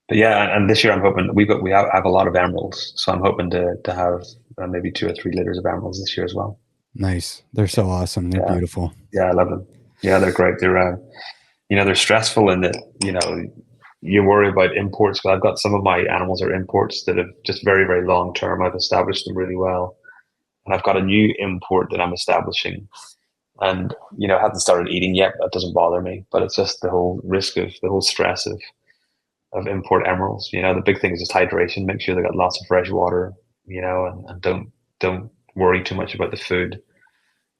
Speaker 2: But yeah, and this year I'm hoping we have a lot of emeralds, so I'm hoping to have maybe 2 or 3 litters of emeralds this year as well.
Speaker 1: Nice. They're so awesome. They're beautiful.
Speaker 2: Yeah, I love them. Yeah, they're great. They're they're stressful in that, you worry about imports, but I've got some of my animals are imports that have just very, very long term. I've established them really well. And I've got a new import that I'm establishing. And, I haven't started eating yet. That doesn't bother me. But it's just the whole risk of the whole stress of import emeralds. The big thing is just hydration. Make sure they got lots of fresh water, and don't worry too much about the food.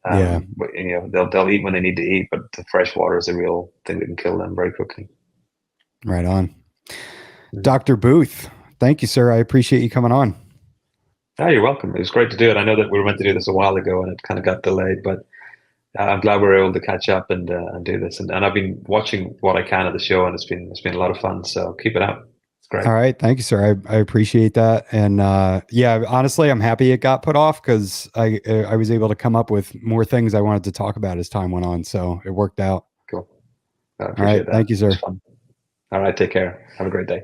Speaker 2: But, they'll eat when they need to eat, but the fresh water is a real thing that can kill them very quickly.
Speaker 1: Right on. Dr. Booth, thank you, sir. I appreciate you coming on.
Speaker 2: Oh, you're welcome. It was great to do it. I know that we were meant to do this a while ago and it kind of got delayed, but I'm glad we were able to catch up and do this. And I've been watching what I can of the show, and it's been a lot of fun. So keep it up. It's great.
Speaker 1: All right. Thank you, sir. I appreciate that. And honestly, I'm happy it got put off because I was able to come up with more things I wanted to talk about as time went on. So it worked out.
Speaker 2: Cool.
Speaker 1: All right. Thank you, sir.
Speaker 2: All right. Take care. Have a great day.